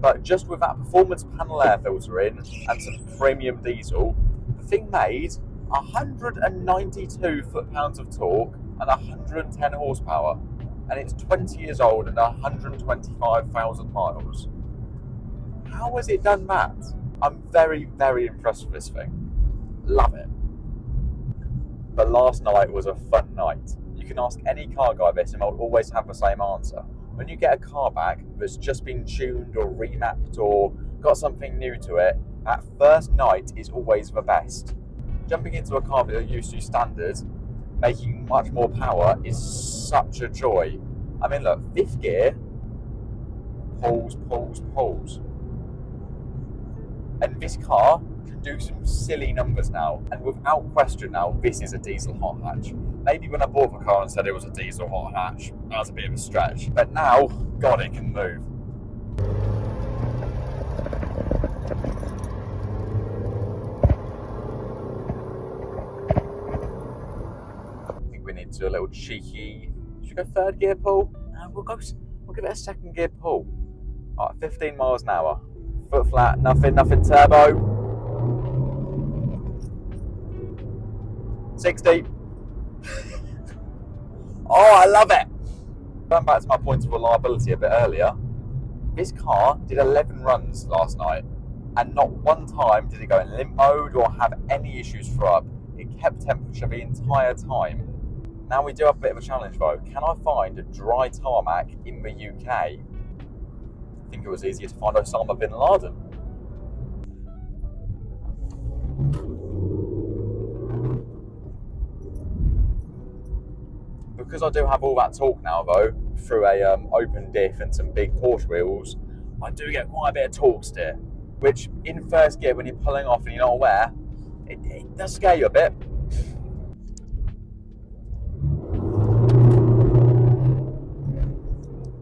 But just with that performance panel air filter in and some premium diesel, the thing made 192 foot-pounds of torque and 110 horsepower. And it's 20 years old and 125,000 miles. How has it done that? I'm very, very impressed with this thing. Love it. But last night was a fun night. You can ask any car guy this and they'll always have the same answer. When you get a car back that's just been tuned or remapped or got something new to it, that first night is always the best. Jumping into a car that you're used to standard, making much more power is such a joy. I mean look, fifth gear, pulls. And this car can do some silly numbers now, and without question now, this is a diesel hot hatch. Maybe when I bought the car and said it was a diesel hot hatch, that was a bit of a stretch. But now, God, it can move. I think we need to do a little cheeky. Should we go third gear pull? We'll give it a second gear pull. Alright, 15 miles an hour. Foot flat, nothing turbo. 60. Oh, I love it. Going back to my point of reliability a bit earlier, this car did 11 runs last night and not one time did it go in limp mode or have any issues throughout. It kept temperature the entire time. Now we do have a bit of a challenge though. Can I find a dry tarmac in the UK? I think it was easier to find Osama bin Laden. Because I do have all that torque now though, through a open diff and some big Porsche wheels, I do get quite a bit of torque steer, which in first gear when you're pulling off and you're not aware, it does scare you a bit.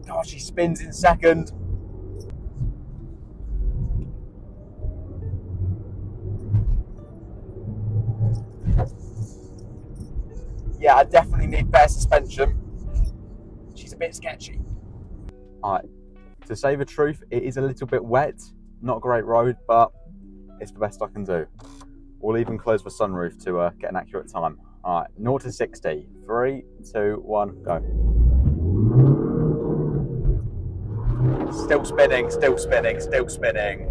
Gosh, she spins in second. Yeah, I definitely need better suspension. She's a bit sketchy. Alright, to say the truth, it is a little bit wet. Not a great road, but it's the best I can do. We'll even close the sunroof to get an accurate time. Alright, 0 to 60. 3, 2, 1, go. Still spinning, still spinning, still spinning.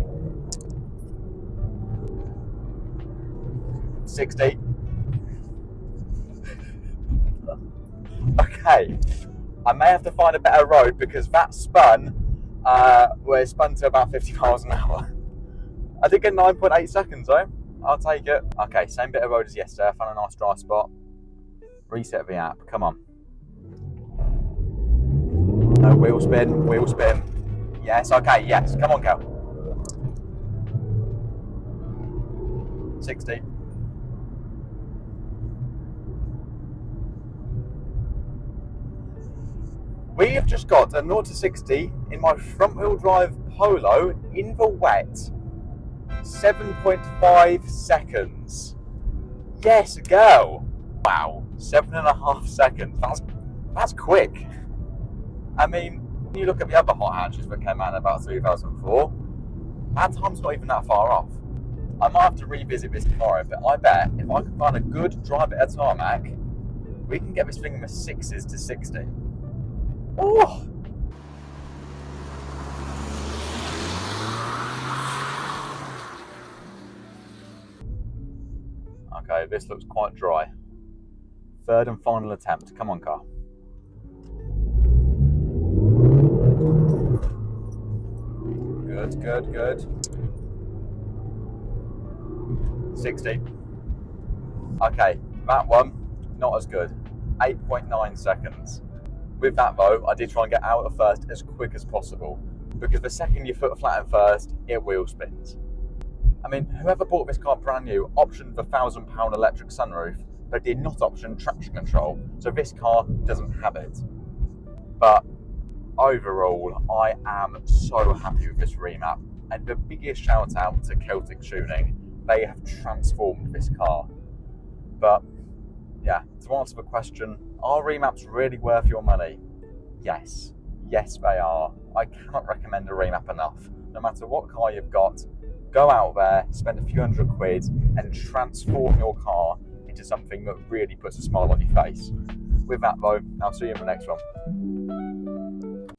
60. Okay, I may have to find a better road because that spun, we're spun to about 50 miles an hour. I did get 9.8 seconds though, I'll take it. Okay, same bit of road as yesterday, I found a nice dry spot. Reset the app, come on. No, wheel spin, wheel spin. Yes, okay, yes, come on, go. 60. We have just got a 0 to 60 in my front wheel drive Polo in the wet. 7.5 seconds. Yes, go. Wow, 7.5 seconds. That's quick. I mean, when you look at the other hot hatches that came out in about 2004, that time's not even that far off. I might have to revisit this tomorrow, but I bet if I can find a good dry bit of tarmac, we can get this thing in the 6s to 60. Oh! Okay, this looks quite dry. Third and final attempt. Come on, car. Good, good, good. 60. Okay, that one, not as good. 8.9 seconds. With that though, I did try and get out of first as quick as possible, because the second your foot flat in first, it wheel spins. I mean, whoever bought this car brand new optioned the £1,000 electric sunroof, but did not option traction control, so this car doesn't have it. But overall, I am so happy with this remap, and the biggest shout out to Celtic Tuning. They have transformed this car. But yeah, to answer the question, are remaps really worth your money? Yes. Yes, they are. I cannot recommend a remap enough. No matter what car you've got, go out there, spend a few £100 and transform your car into something that really puts a smile on your face. With that though, I'll see you in the next one.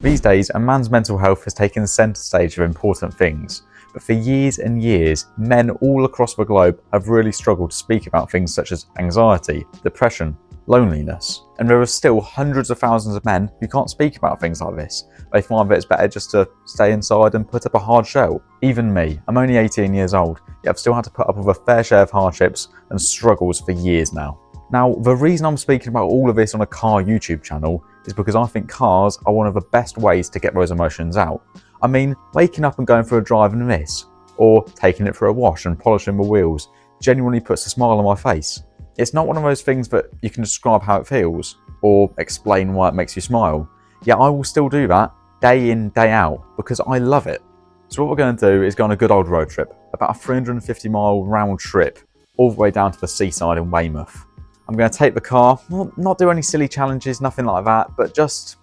These days, a man's mental health has taken the centre stage of important things. But for years and years, men all across the globe have really struggled to speak about things such as anxiety, depression, loneliness. And there are still hundreds of thousands of men who can't speak about things like this. They find that it's better just to stay inside and put up a hard shell. Even me, I'm only 18 years old, yet I've still had to put up with a fair share of hardships and struggles for years now. Now, the reason I'm speaking about all of this on a car YouTube channel is because I think cars are one of the best ways to get those emotions out. I mean, waking up and going for a drive in this, or taking it for a wash and polishing the wheels, genuinely puts a smile on my face. It's not one of those things that you can describe how it feels, or explain why it makes you smile. Yet I will still do that, day in, day out, because I love it. So what we're going to do is go on a good old road trip, about a 350-mile round trip, all the way down to the seaside in Weymouth. I'm going to take the car, not do any silly challenges, nothing like that, but just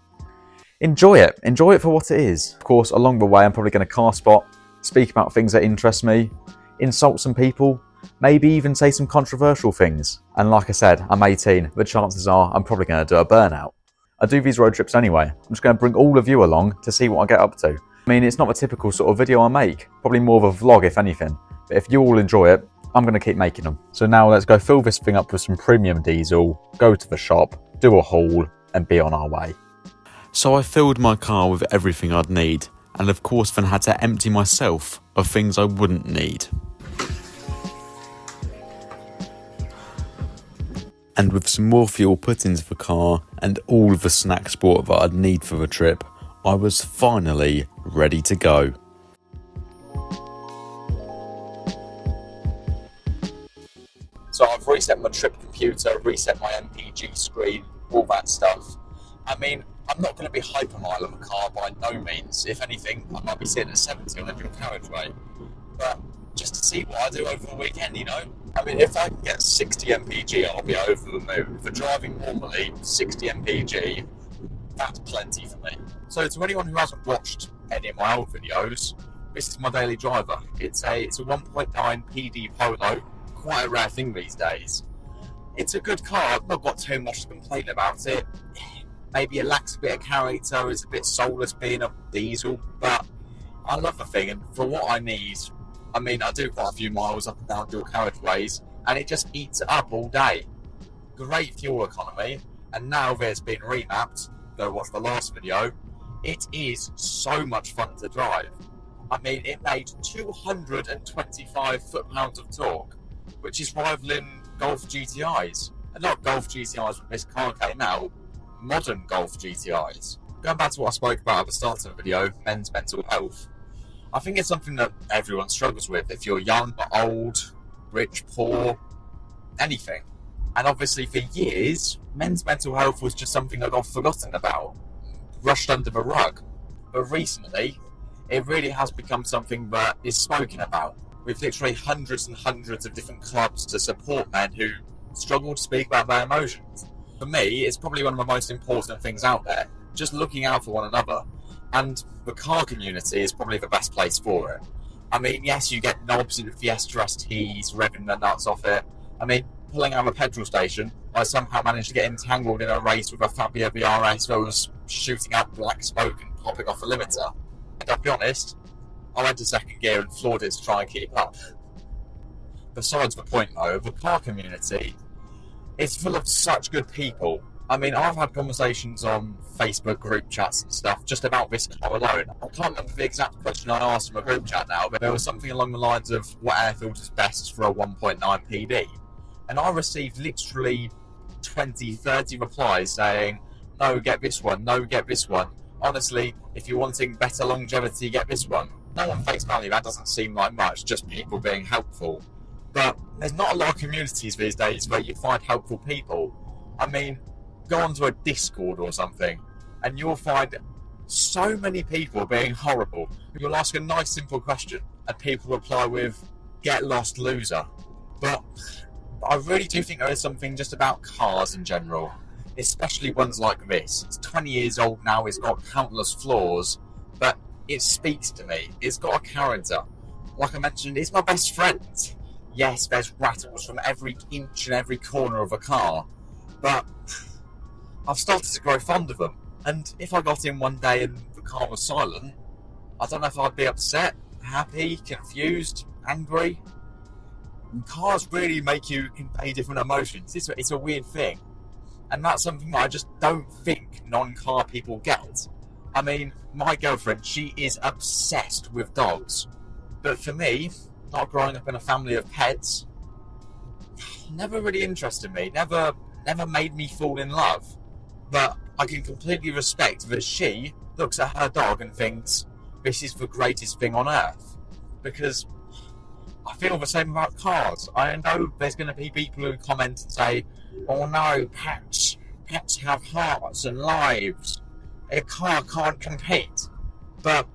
enjoy it for what it is. Of course, along the way, I'm probably going to car spot, speak about things that interest me, insult some people, maybe even say some controversial things. And like I said, I'm 18, the chances are I'm probably going to do a burnout. I do these road trips anyway. I'm just going to bring all of you along to see what I get up to. I mean, it's not the typical sort of video I make, probably more of a vlog if anything. But if you all enjoy it, I'm going to keep making them. So now let's go fill this thing up with some premium diesel, go to the shop, do a haul, and be on our way. So I filled my car with everything I'd need, and of course then had to empty myself of things I wouldn't need. And with some more fuel put into the car and all of the snacks bought that I'd need for the trip, I was finally ready to go. So I've reset my trip computer, reset my MPG screen, all that stuff. I mean, I'm not going to be hypermile on the car by no means. If anything, I might be sitting at 70 on a dual carriageway. But just to see what I do over the weekend, you know? I mean, if I can get 60 MPG, I'll be over the moon. For driving normally, 60 MPG, that's plenty for me. So to anyone who hasn't watched any of my old videos, this is my daily driver. It's a 1.9 PD Polo, quite a rare thing these days. It's a good car, I've not got too much to complain about it. Maybe it lacks a bit of character, it's a bit soulless being a diesel, but I love the thing, and for what I need, I mean, I do quite a few miles up and down dual carriageways, and it just eats it up all day. Great fuel economy, and now that it's been remapped, go watch the last video, it is so much fun to drive. I mean, it made 225 foot-pounds of torque, which is rivaling Golf GTIs. And not Golf GTIs when this car came out, modern Golf GTIs. Going back to what I spoke about at the start of the video, men's mental health. I think it's something that everyone struggles with, if you're young, old, rich, poor, anything. And obviously for years, men's mental health was just something that got forgotten about, rushed under the rug. But recently, it really has become something that is spoken about, with literally hundreds and hundreds of different clubs to support men who struggle to speak about their emotions. For me, it's probably one of the most important things out there, just looking out for one another. And the car community is probably the best place for it. I mean, yes, you get knobs in Fiesta STs, revving the nuts off it. I mean, pulling out of a petrol station, I somehow managed to get entangled in a race with a Fabia VRS that was shooting out black smoke and popping off a limiter. And I'll be honest, I went to second gear and floored it to try and keep up. besides the point though, the car community is full of such good people. I mean, I've had conversations on Facebook group chats and stuff just about this car alone. I can't remember the exact question I asked from a group chat now, but there was something along the lines of what air filter's best for a 1.9 TDI. And I received literally 20, 30 replies saying, no, get this one, no, get this one. Honestly, if you're wanting better longevity, get this one. No, on face value, that doesn't seem like much, just people being helpful. But there's not a lot of communities these days where you find helpful people. I mean, go onto a Discord or something, and you'll find so many people being horrible. You'll ask a nice, simple question, and people reply with, get lost, loser. But I really do think there is something just about cars in general, especially ones like this. It's 20 years old now, it's got countless flaws, but it speaks to me. It's got a character. Like I mentioned, it's my best friend. Yes, there's rattles from every inch and every corner of a car, but I've started to grow fond of them. And if I got in one day and the car was silent, I don't know if I'd be upset, happy, confused, angry. And cars really make you convey different emotions. It's a weird thing. And that's something that I just don't think non-car people get. I mean, my girlfriend, she is obsessed with dogs. But for me, not growing up in a family of pets, never really interested me, never made me fall in love. But I can completely respect that she looks at her dog and thinks, this is the greatest thing on earth. Because I feel the same about cars. I know there's going to be people who comment and say, oh no, pets have hearts and lives. A car can't compete. But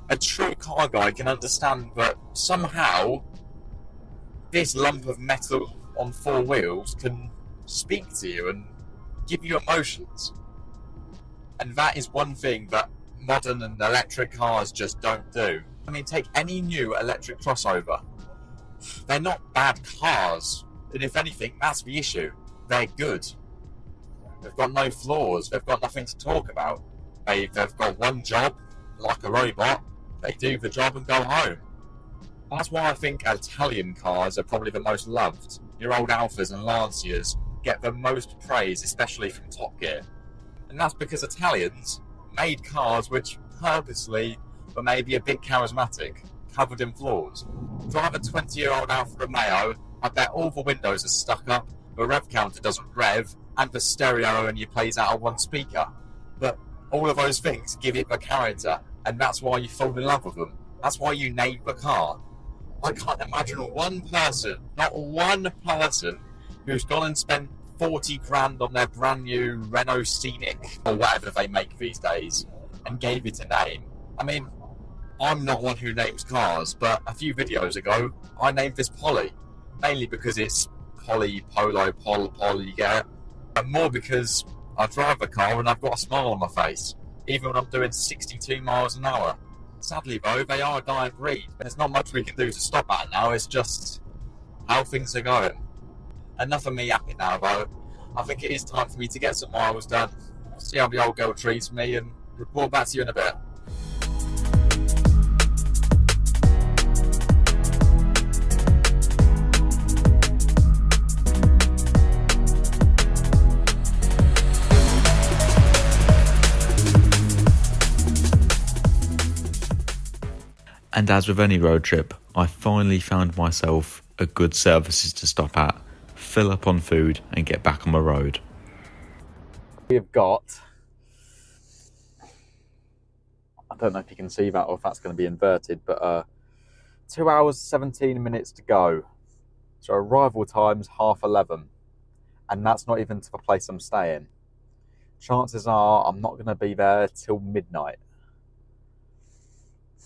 a true car guy can understand that somehow this lump of metal on four wheels can speak to you and give you emotions. And that is one thing that modern and electric cars just don't do. I mean, take any new electric crossover. They're not bad cars. And if anything, that's the issue. They're good. They've got no flaws. They've got nothing to talk about. They've got one job, like a robot. They do the job and go home. That's why I think Italian cars are probably the most loved. Your old Alfas and Lancias get the most praise, especially from Top Gear. And that's because Italians made cars which purposely were maybe a bit charismatic, covered in flaws. Drive a 20-year-old Alfa Romeo, I bet all the windows are stuck up, the rev counter doesn't rev, and the stereo only plays out of one speaker. But all of those things give it the character, and that's why you fall in love with them. That's why you name the car. I can't imagine one person, not one person, who's gone and spent 40 grand on their brand new Renault Scenic, or whatever they make these days, and gave it a name. I mean, I'm not one who names cars, but a few videos ago, I named this Polly. Mainly because it's Polly, Polo, Pol, you get it? And more because I drive the car and I've got a smile on my face, even when I'm doing 62 miles an hour. Sadly though, they are a dying breed. There's not much we can do to stop that now, it's just how things are going. Enough of me yapping now though. I think it is time for me to get some miles done, see how the old girl treats me, and report back to you in a bit. And as with any road trip, I finally found myself a good services to stop at, fill up on food and get back on the road. We have got, I don't know if you can see that or if that's going to be inverted, but 2 hours 17 minutes to go. So arrival time's 11:30, and that's not even to the place I'm staying. Chances are I'm not going to be there till midnight.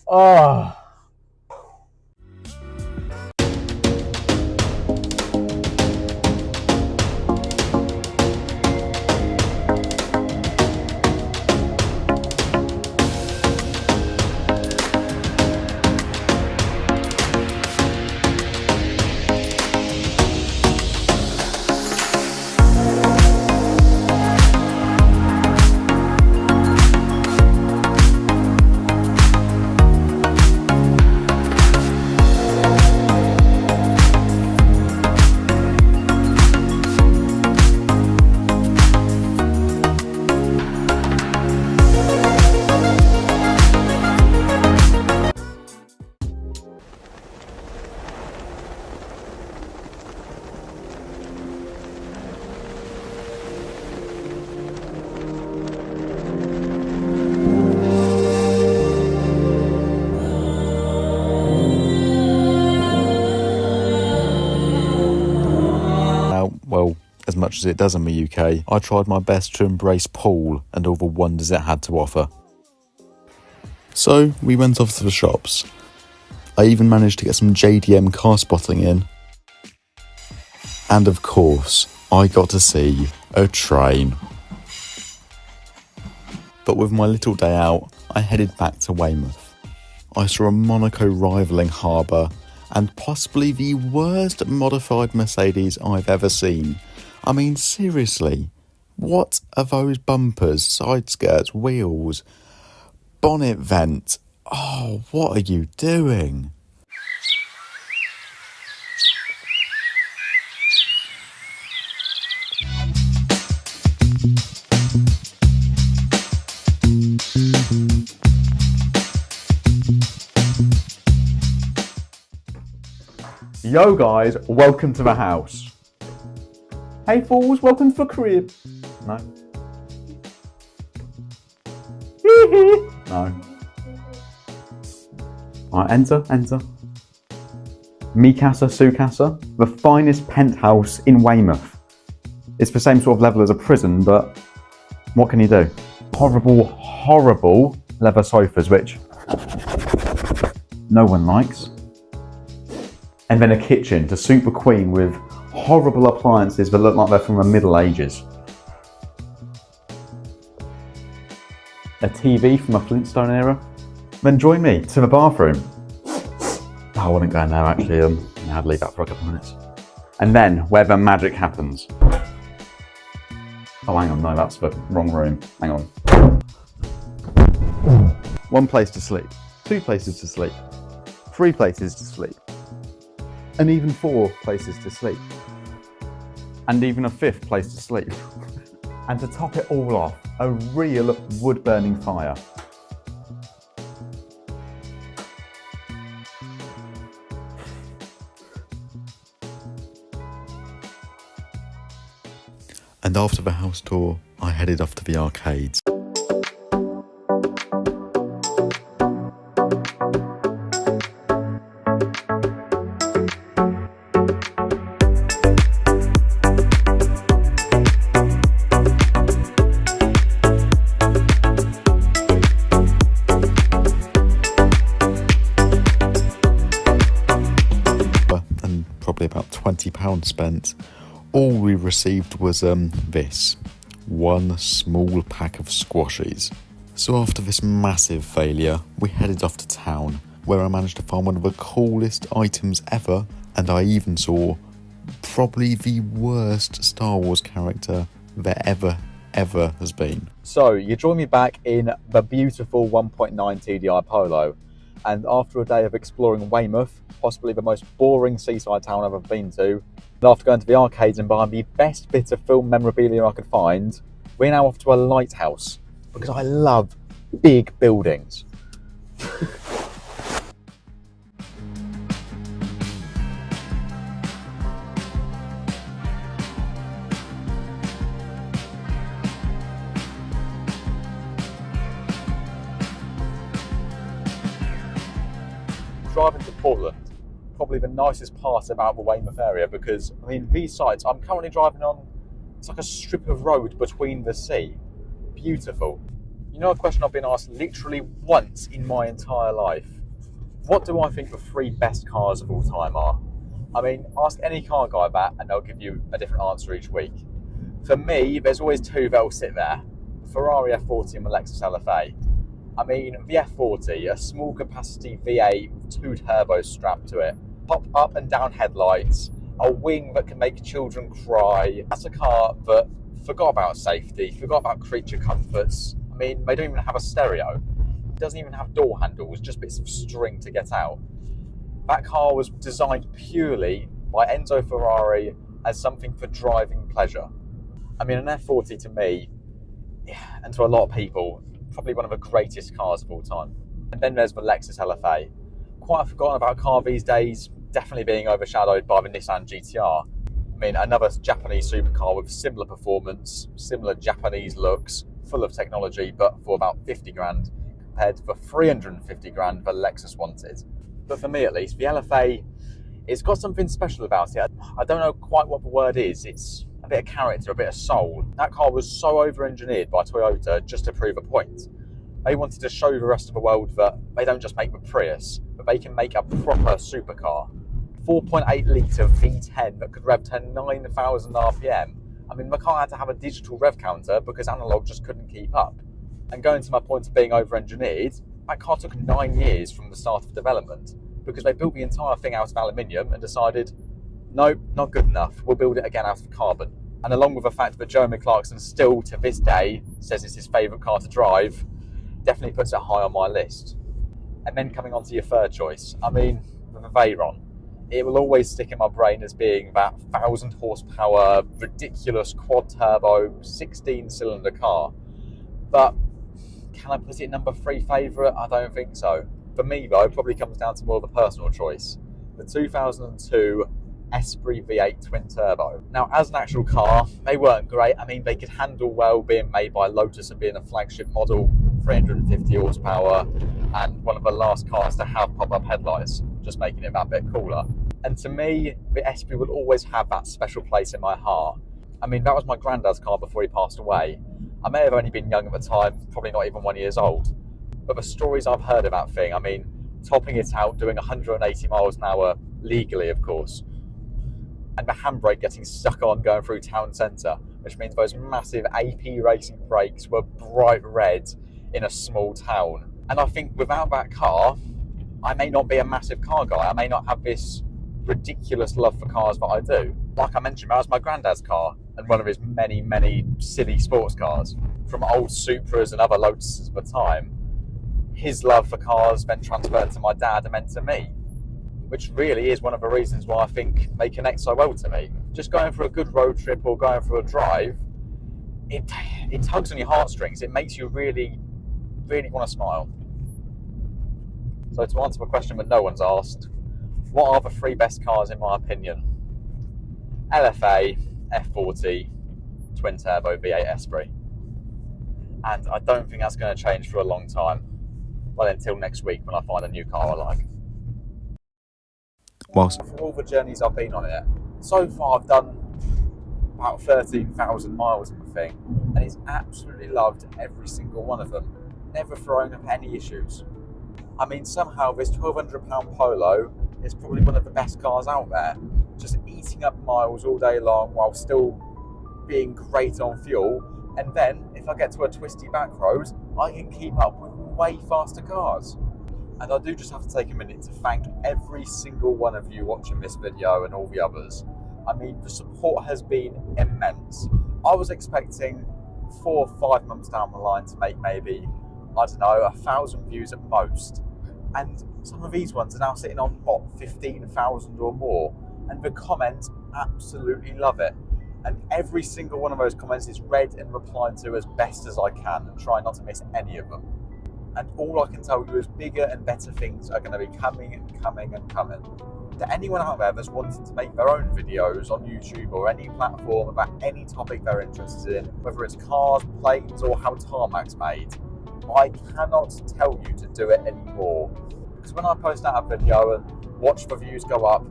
Oh. much as it does in the UK, I tried my best to embrace Poole and all the wonders it had to offer. So we went off to the shops. I even managed to get some JDM car spotting in. And of course, I got to see a train. But with my little day out, I headed back to Weymouth. I saw a Monaco rivalling harbour and possibly the worst modified Mercedes I've ever seen. I mean, seriously, what are those bumpers, side skirts, wheels, bonnet vent? Oh, what are you doing? Yo guys, welcome to the house. Hey fools, welcome to the crib. No. No. Alright, enter. Mikasa Sukasa, the finest penthouse in Weymouth. It's the same sort of level as a prison, but what can you do? Horrible leather sofas, which no one likes. And then a kitchen to suit the Queen with horrible appliances that look like they're from the Middle Ages. A TV from a Flintstone era. Then join me to the bathroom. Oh, I wouldn't go in there actually, I'd leave that for a couple of minutes. And then, where the magic happens. Oh, hang on, no, that's the wrong room. Hang on. 1 place to sleep, 2 places to sleep, 3 places to sleep. And even 4 places to sleep. And even a 5th place to sleep. And to top it all off, a real wood-burning fire. And after the house tour, I headed off to the arcades. And probably about £20 spent. All we received was this, one small pack of squashies. So after this massive failure, we headed off to town, where I managed to find one of the coolest items ever, and I even saw probably the worst Star Wars character there ever has been. So, you join me back in the beautiful 1.9 TDI Polo, and after a day of exploring Weymouth, possibly the most boring seaside town I've ever been to, and after going to the arcades and buying the best bit of film memorabilia I could find, we're now off to a lighthouse, because I love big buildings. Driving to Portland, probably the nicest part about the Weymouth area, because I mean these sites I'm currently driving on, it's like a strip of road between the sea. Beautiful. You know, a question I've been asked literally once in my entire life: what do I think the 3 best cars of all time are? I mean, ask any car guy that and they'll give you a different answer each week. For me, there's always 2 that'll sit there: Ferrari F40 and the Lexus LFA. I mean, the F40, a small capacity V8 with 2 turbos strapped to it, pop up and down headlights, a wing that can make children cry. That's a car that forgot about safety, forgot about creature comforts. I mean, they don't even have a stereo. It doesn't even have door handles, just bits of string to get out. That car was designed purely by Enzo Ferrari as something for driving pleasure. I mean, an F40 to me, and to a lot of people, probably one of the greatest cars of all time. And then there's the Lexus LFA. Quite forgotten about car these days, definitely being overshadowed by the Nissan GTR. I mean, another Japanese supercar with similar performance, similar Japanese looks, full of technology, but for about 50 grand, compared to the 350 grand the Lexus wanted. But for me at least, the LFA, it's got something special about it. I don't know quite what the word is. It's a bit of character, a bit of soul. That car was so over-engineered by Toyota just to prove a point. They wanted to show the rest of the world that they don't just make the Prius, but they can make a proper supercar. 4.8 litre V10 that could rev to 9,000 RPM. I mean, the car had to have a digital rev counter because analog just couldn't keep up. And going to my point of being over-engineered, that car took 9 years from the start of development because they built the entire thing out of aluminium and decided, nope, not good enough, we'll build it again out of carbon. And along with the fact that Jeremy Clarkson still, to this day, says it's his favourite car to drive, definitely puts it high on my list. And then coming on to your third choice, I mean, the Veyron. It will always stick in my brain as being that 1,000 horsepower, ridiculous quad turbo, 16-cylinder car. But can I put it number 3 favourite? I don't think so. For me though, it probably comes down to more of a personal choice. The 2002 Esprit V8 twin turbo. Now, as an actual car, they weren't great. I mean, they could handle well being made by Lotus and being a flagship model, 350 horsepower, and one of the last cars to have pop-up headlights, just making it that bit cooler. And to me, the Esprit will always have that special place in my heart. I mean, that was my granddad's car before he passed away. I may have only been young at the time, probably not even 1 year old. But the stories I've heard of that thing, I mean, topping it out, doing 180 miles an hour, legally of course, and the handbrake getting stuck on going through town centre, which means those massive AP racing brakes were bright red in a small town. And I think without that car, I may not be a massive car guy. I may not have this ridiculous love for cars that I do. Like I mentioned, that was my granddad's car and one of his many, many silly sports cars. From old Supras and other Lotuses of the time, his love for cars then transferred to my dad and meant to me, which really is one of the reasons why I think they connect so well to me. Just going for a good road trip or going for a drive, it tugs on your heartstrings. It makes you really, really want to smile. So to answer a question that no one's asked, what are the 3 best cars in my opinion? LFA, F40, twin turbo V8 Esprit. And I don't think that's going to change for a long time. Well, until next week when I find a new car I like. Whilst For all the journeys I've been on it, so far I've done about 13,000 miles in the thing, and it's absolutely loved every single one of them, never throwing up any issues. I mean, somehow this £1,200 Polo is probably one of the best cars out there, just eating up miles all day long while still being great on fuel. And then if I get to a twisty back road, I can keep up with way faster cars. And I do just have to take a minute to thank every single one of you watching this video and all the others. I mean, the support has been immense. I was expecting 4 or 5 months down the line to make maybe, I don't know, 1,000 views at most. And some of these ones are now sitting on, what, 15,000 or more. And the comments absolutely love it. And every single one of those comments is read and replied to as best as I can and try not to miss any of them. And all I can tell you is bigger and better things are going to be coming and coming and coming. To anyone out there that's wanting to make their own videos on YouTube or any platform about any topic they're interested in, whether it's cars, planes, or how tarmac's made, I cannot tell you to do it anymore. Because when I post out a video and watch the views go up,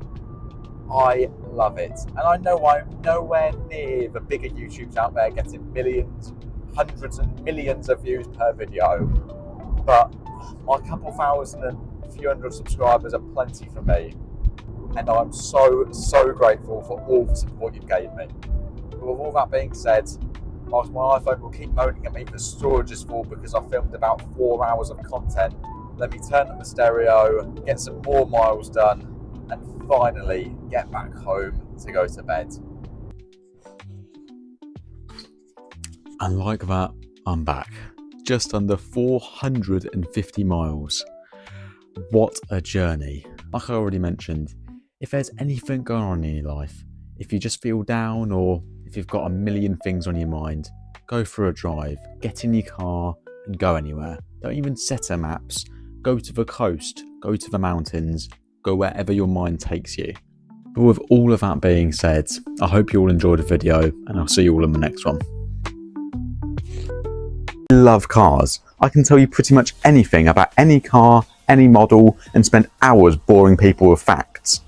I love it. And I know I'm nowhere near the bigger YouTubes out there getting millions, hundreds and millions of views per video. But my couple thousand and a few hundred subscribers are plenty for me. And I'm so grateful for all the support you've gave me. But with all that being said, whilst my iPhone will keep moaning at me the storage is full because I filmed about 4 hours of content, let me turn up the stereo, get some more miles done, and finally get back home to go to bed. And like that, I'm back. Just under 450 miles. What a journey. Like I already mentioned, if there's anything going on in your life, if you just feel down or if you've got a million things on your mind, go for a drive, get in your car and go anywhere. Don't even set maps. Go to the coast, go to the mountains, go wherever your mind takes you. But with all of that being said, I hope you all enjoyed the video and I'll see you all in the next one. I love cars. I can tell you pretty much anything about any car, any model, and spend hours boring people with facts.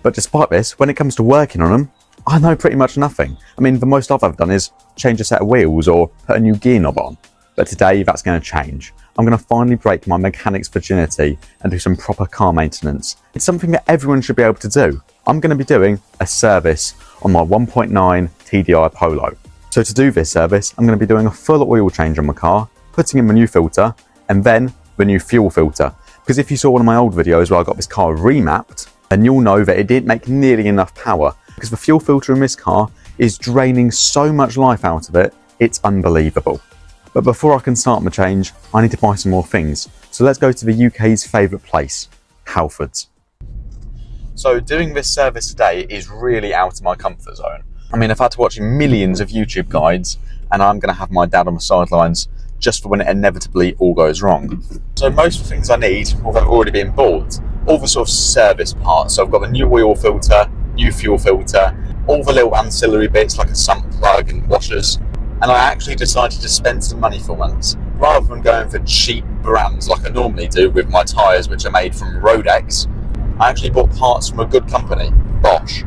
But despite this, when it comes to working on them, I know pretty much nothing. I mean, the most I've ever done is change a set of wheels or put a new gear knob on. But today, that's going to change. I'm going to finally break my mechanic's virginity and do some proper car maintenance. It's something that everyone should be able to do. I'm going to be doing a service on my 1.9 TDI Polo. So to do this service, I'm going to be doing a full oil change on my car, putting in my new filter, and then the new fuel filter. Because if you saw one of my old videos where I got this car remapped, then you'll know that it didn't make nearly enough power, because the fuel filter in this car is draining so much life out of it, it's unbelievable. But before I can start my change, I need to buy some more things. So let's go to the UK's favourite place, Halfords. So doing this service today is really out of my comfort zone. I mean, I've had to watch millions of YouTube guides, and I'm going to have my dad on the sidelines just for when it inevitably all goes wrong. So most of the things I need have already been bought. All the sort of service parts. So I've got the new oil filter, new fuel filter, all the little ancillary bits like a sump plug and washers. And I actually decided to spend some money for once, rather than going for cheap brands like I normally do with my tyres, which are made from Rodex. I actually bought parts from a good company, Bosch.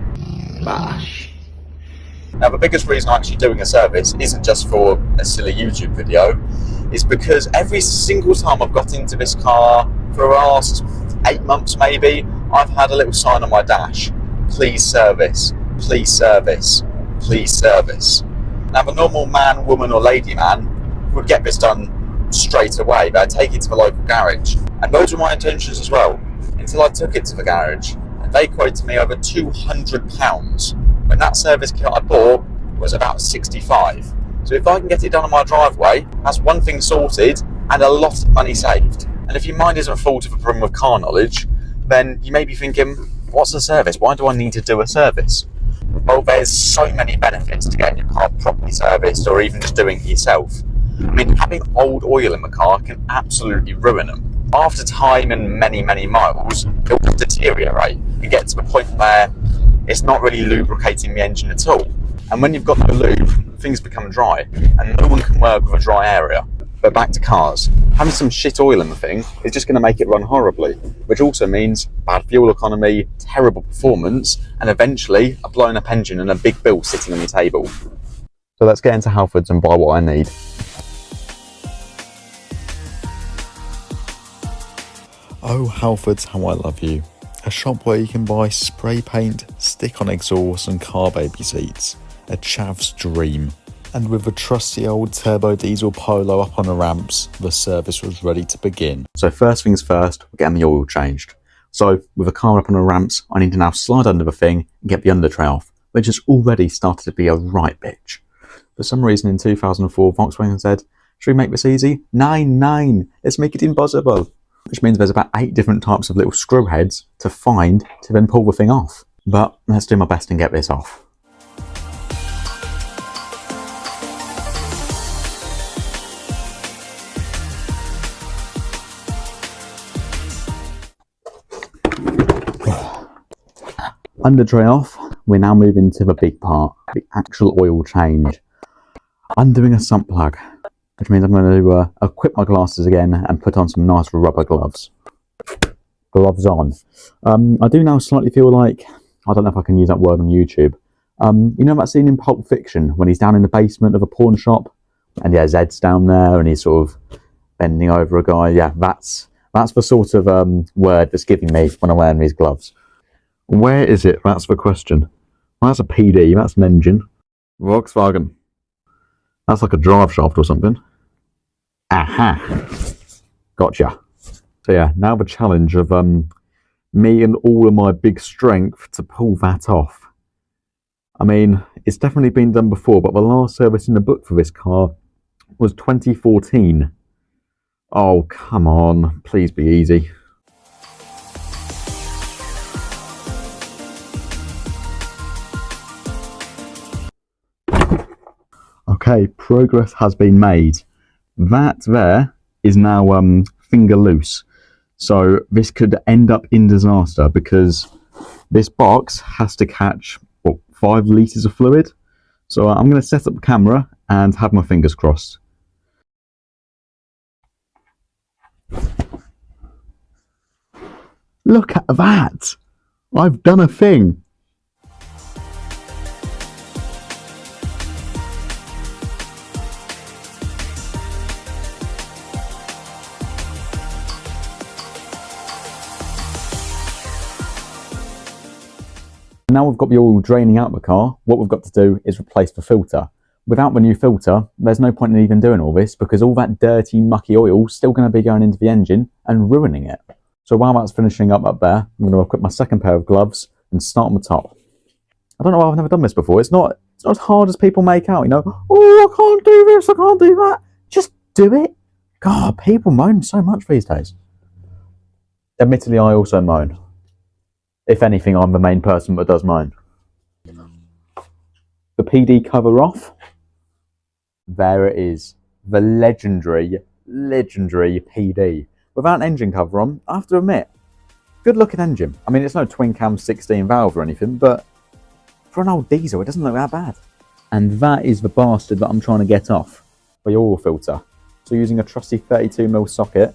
Now, the biggest reason I'm actually doing a service isn't just for a silly YouTube video, it's because every single time I've got into this car for the last 8 months maybe, I've had a little sign on my dash, please service, please service, please service. Now, the normal man, woman or lady man would get this done straight away. They'd take it to the local garage. And those were my intentions as well, until I took it to the garage. And they quoted me over £200 when that service kit I bought was about 65. So if I can get it done on my driveway, that's one thing sorted and a lot of money saved. And if your mind isn't full of a problem with car knowledge, then you may be thinking, what's a service? Why do I need to do a service? Well, there's so many benefits to getting your car properly serviced or even just doing it yourself. I mean, having old oil in the car can absolutely ruin them. After time and many, many miles, it will deteriorate and get to the point where it's not really lubricating the engine at all. And when you've got no lube, things become dry and no one can work with a dry area. But back to cars. Having some shit oil in the thing is just going to make it run horribly, which also means bad fuel economy, terrible performance, and eventually a blown up engine and a big bill sitting on your table. So let's get into Halfords and buy what I need. Oh, Halfords, how I love you. A shop where you can buy spray paint, stick-on exhaust and car baby seats. A chav's dream. And with a trusty old turbo diesel Polo up on the ramps, the service was ready to begin. So first things first, we're getting the oil changed. So with a car up on the ramps, I need to now slide under the thing and get the under tray off, which has already started to be a right bitch. For some reason in 2004, Volkswagen said, should we make this easy? Nine, let's make it impossible. Which means there's about 8 different types of little screw heads to find to then pull the thing off. But let's do my best and get this off. Under tray off, we're now moving to the big part, the actual oil change. Undoing a sump plug, which means I'm going to equip my glasses again and put on some nice rubber gloves. Gloves on. I do now slightly feel like, I don't know if I can use that word on YouTube. You know that scene in Pulp Fiction when he's down in the basement of a pawn shop and yeah, Zed's down there and he's sort of bending over a guy. Yeah, that's the sort of word that's giving me when I'm wearing these gloves. Where is it? That's the question. Well, that's a PD, that's an engine. Volkswagen. That's like a drive shaft or something. Aha! Gotcha. So yeah, now the challenge of me and all of my big strength to pull that off. I mean, it's definitely been done before, but the last service in the book for this car was 2014. Oh, come on. Please be easy. Okay, progress has been made. That there is now finger loose. So this could end up in disaster because this box has to catch, what, 5 litres of fluid. So I'm going to set up the camera and have my fingers crossed. Look at that! I've done a thing! Now we've got the oil draining out the car, what we've got to do is replace the filter. Without the new filter, there's no point in even doing all this because all that dirty, mucky oil is still going to be going into the engine and ruining it. So while that's finishing up there, I'm going to equip my second pair of gloves and start on the top. I don't know why I've never done this before. It's not as hard as people make out, you know. Oh, I can't do this, I can't do that. Just do it. God, people moan so much these days. Admittedly, I also moan. If anything, I'm the main person that does moan. The PD cover off. There it is. The legendary PD. Without an engine cover on, I have to admit, good looking engine. I mean, it's no twin cam 16 valve or anything, but for an old diesel, it doesn't look that bad. And that is the bastard that I'm trying to get off, the oil filter. So using a trusty 32mm socket,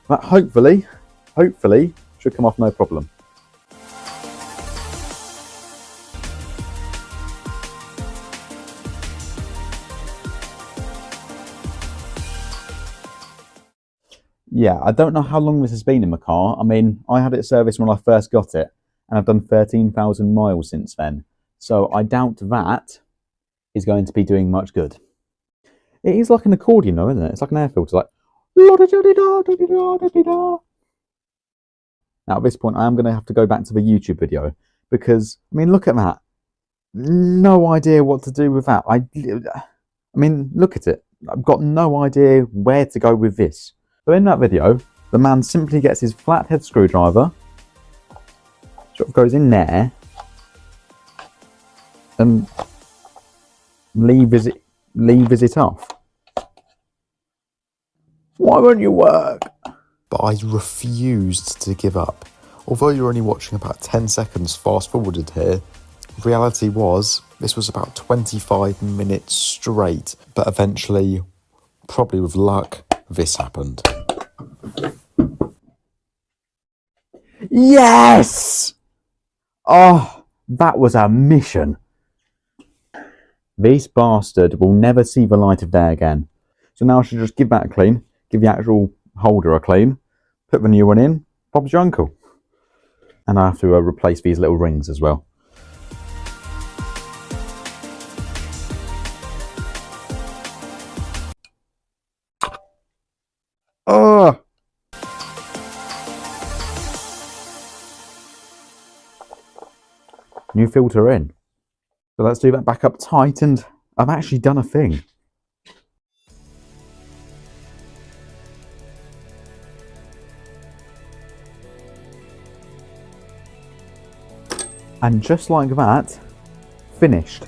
that hopefully, should come off no problem. Yeah, I don't know how long this has been in my car. I mean, I had it serviced when I first got it, and I've done 13,000 miles since then. So I doubt that is going to be doing much good. It is like an accordion though, isn't it? It's like an air filter, like la-da-da-da-da-da-da-da-da. Now at this point I am going to have to go back to the YouTube video because, I mean, look at that. No idea what to do with that. I mean, look at it. I've got no idea where to go with this. So in that video, the man simply gets his flathead screwdriver, sort of goes in there, and levers it off. Why won't you work? But I refused to give up. Although you're only watching about 10 seconds fast forwarded here, reality was this was about 25 minutes straight, but eventually, probably with luck, this happened. Yes! Oh, that was a mission. This bastard will never see the light of day again. So now I should just give that a clean, give the actual holder a clean, put the new one in, Bob's your uncle. And I have to replace these little rings as well. Oh! New filter in. So let's do that back up tight, and I've actually done a thing. And just like that, finished.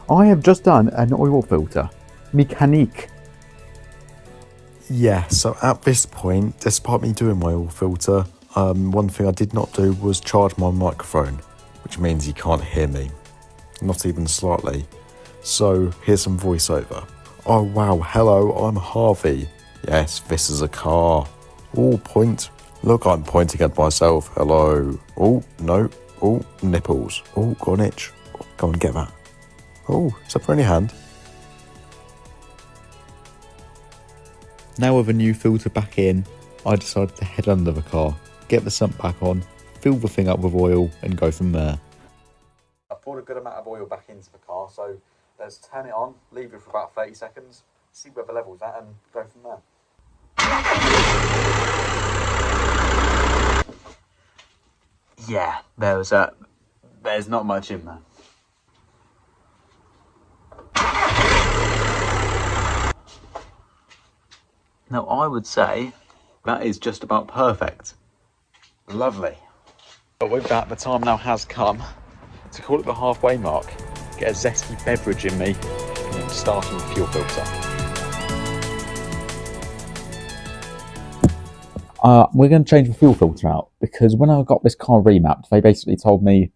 I have just done an oil filter. Mécanique. Yeah, so at this point, despite me doing my oil filter, one thing I did not do was charge my microphone, which means you can't hear me. Not even slightly. So here's some voiceover. Oh wow, hello, I'm Harvey. Yes, this is a car. Oh, point. Look, I'm pointing at myself. Hello. Oh, no. Oh, nipples. Oh, got an itch. Go on, get that. Oh, is that for any hand? Now with a new filter back in, I decided to head under the car, get the sump back on, fill the thing up with oil and go from there. I poured a good amount of oil back into the car, so let's turn it on, leave it for about 30 seconds, see where the level's at and go from there. Yeah, there's not much in there. Now I would say that is just about perfect. Lovely. But with that, the time now has come to call it the halfway mark, get a zesty beverage in me, and then start on the fuel filter. We're going to change the fuel filter out because when I got this car remapped, they basically told me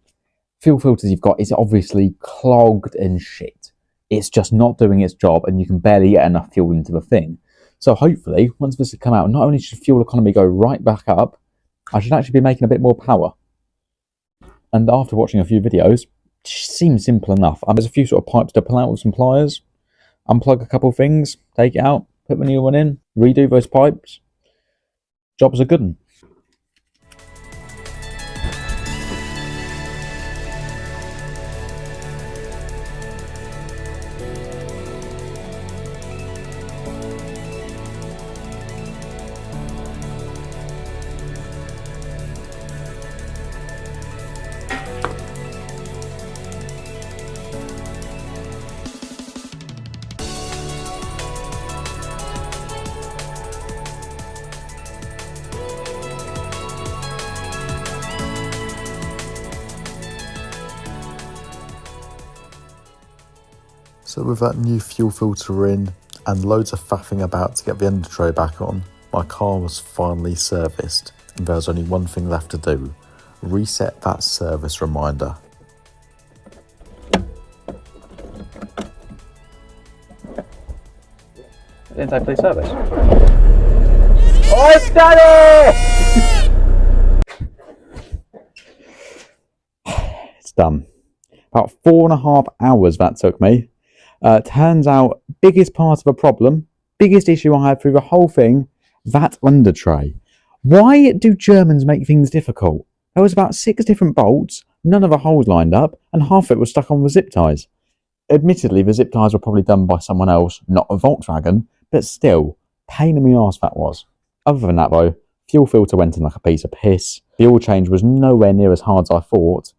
fuel filters you've got is obviously clogged and shit. It's just not doing its job and you can barely get enough fuel into the thing. So hopefully, once this has come out, not only should fuel economy go right back up, I should actually be making a bit more power. And after watching a few videos, it seems simple enough. There's a few sort of pipes to pull out with some pliers, unplug a couple of things, take it out, put the new one in, redo those pipes. Job's a good one. So with that new fuel filter in and loads of faffing about to get the under tray back on, my car was finally serviced and there was only one thing left to do: reset that service reminder. Didn't say please service. Oh, it's done it! It's done. About 4.5 hours that took me. Turns out, biggest part of a problem, biggest issue I had through the whole thing, that under tray. Why do Germans make things difficult? There was about 6 different bolts, none of the holes lined up, and half of it was stuck on the zip ties. Admittedly, the zip ties were probably done by someone else, not a Volkswagen, but still, pain in the arse that was. Other than that though, fuel filter went in like a piece of piss, the oil change was nowhere near as hard as I thought,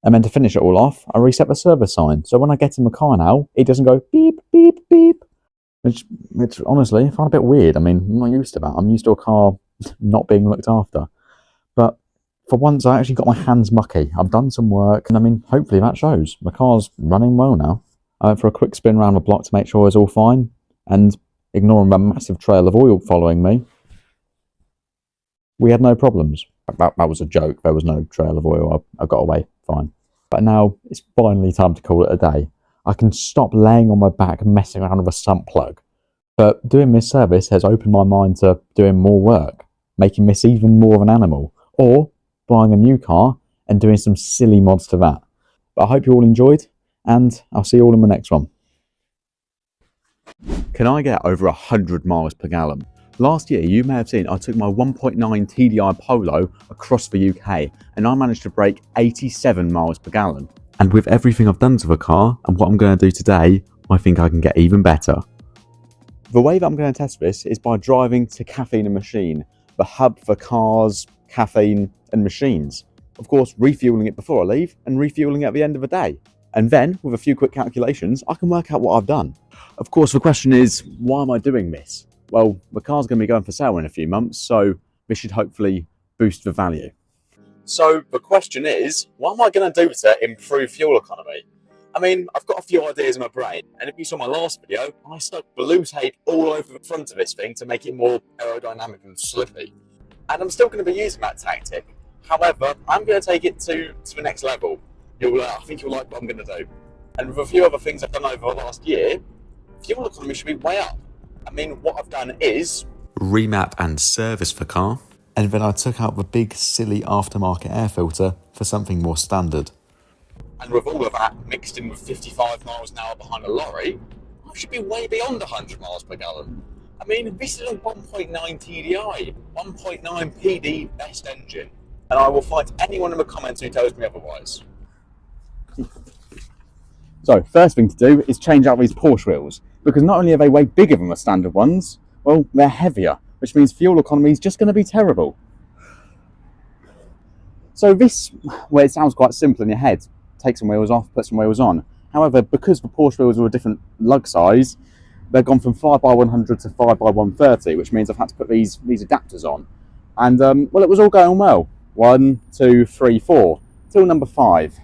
and then to finish it all off, I reset the service sign, so when I get in the car now, it doesn't go beep, beep, beep. Which honestly, I find a bit weird. I mean, I'm not used to that. I'm used to a car not being looked after. But for once, I actually got my hands mucky. I've done some work, and I mean, hopefully that shows. The car's running well now. I went for a quick spin around the block to make sure it was all fine, and ignoring the massive trail of oil following me, we had no problems. That was a joke. There was no trail of oil. I got away fine. But now it's finally time to call it a day. I can stop laying on my back messing around with a sump plug. But doing this service has opened my mind to doing more work, making this even more of an animal, or buying a new car and doing some silly mods to that. But I hope you all enjoyed, and I'll see you all in the next one. Can I get over 100 miles per gallon? Last year, you may have seen I took my 1.9 TDI Polo across the UK and I managed to break 87 miles per gallon. And with everything I've done to the car and what I'm going to do today, I think I can get even better. The way that I'm going to test this is by driving to Caffeine and Machine, the hub for cars, caffeine and machines. Of course, refueling it before I leave and refueling it at the end of the day. And then, with a few quick calculations, I can work out what I've done. Of course, the question is, why am I doing this? Well, the car's going to be going for sale in a few months, so this should hopefully boost the value. So the question is, what am I going to do to improve fuel economy? I mean, I've got a few ideas in my brain, and if you saw my last video, I stuck blue tape all over the front of this thing to make it more aerodynamic and slippy. And I'm still going to be using that tactic. However, I'm going to take it to the next level. I think you'll like what I'm going to do. And with a few other things I've done over the last year, fuel economy should be way up. I mean, what I've done is remap and service the car, and then I took out the big silly aftermarket air filter for something more standard. And with all of that mixed in with 55 miles an hour behind a lorry, I should be way beyond 100 miles per gallon. I mean, this is a 1.9 TDI, 1.9 PD best engine, and I will fight anyone in the comments who tells me otherwise. So, first thing to do is change out these Porsche wheels, because not only are they way bigger than the standard ones, well, they're heavier, which means fuel economy is just going to be terrible. So this, well, it sounds quite simple in your head. Take some wheels off, put some wheels on. However, because the Porsche wheels are a different lug size, they've gone from 5x100 to 5x130, which means I've had to put these adapters on. And, well, it was all going well. 1, 2, 3, 4, till number 5.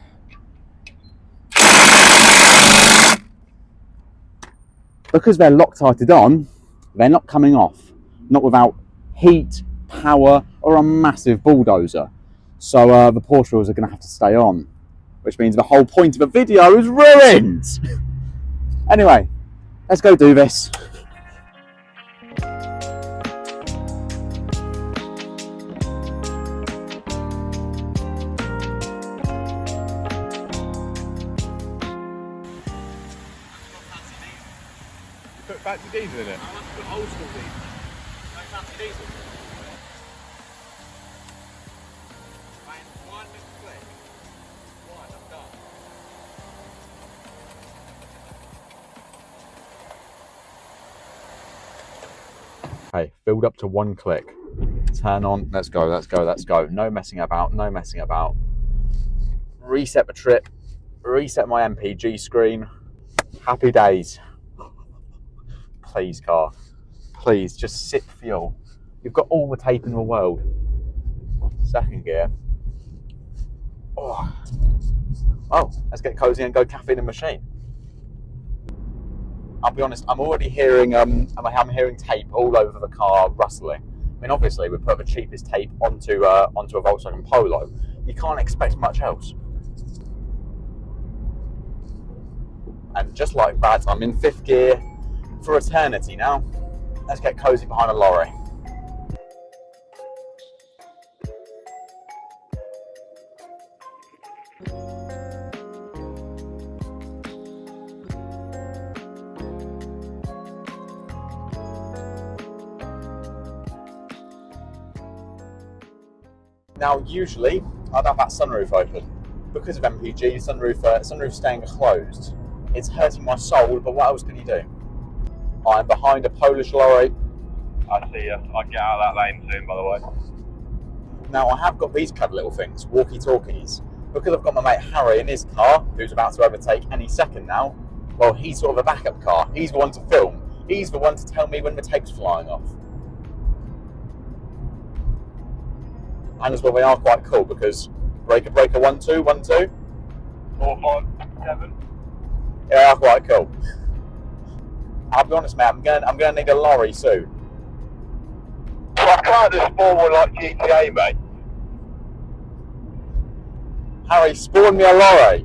Because they're Loctited on, they're not coming off. Not without heat, power, or a massive bulldozer. So the Porsche wheels are going to have to stay on, which means the whole point of the video is ruined. Anyway, let's go do this. Put fancy diesel in it? I want to put old school diesel. No fancy diesel. One Mr. Flick. Right, I'm done. Okay, build up to 1 click. Turn on, let's go, let's go, let's go. No messing about, no messing about. Reset the trip, reset my MPG screen. Happy days. Please, car. Please, just sip fuel. You've got all the tape in the world. Second gear. Oh, let's get cozy and go Caffeine and Machine. I'll be honest, I'm already hearing I'm hearing tape all over the car rustling. I mean, obviously, we put the cheapest tape onto a Volkswagen Polo. You can't expect much else. And just like that, I'm in 5th gear for eternity now. Let's get cozy behind a lorry. Now, usually, I'd have that sunroof open. Because of MPG, sunroof staying closed. It's hurting my soul, but what else can you do? I'm behind a Polish lorry. I see you. I'll get out of that lane soon, by the way. Now, I have got these clever little things, walkie-talkies. Because I've got my mate Harry in his car, who's about to overtake any second now, well, he's sort of a backup car. He's the one to film. He's the one to tell me when the tape's flying off. And as well, they are quite cool because breaker, 1, 2, 1, 2. 4, 5, 7. Yeah, they are quite cool. I'll be honest, mate, I'm gonna need a lorry soon. I can't just spawn one like GTA, mate. Harry, spawn me a lorry.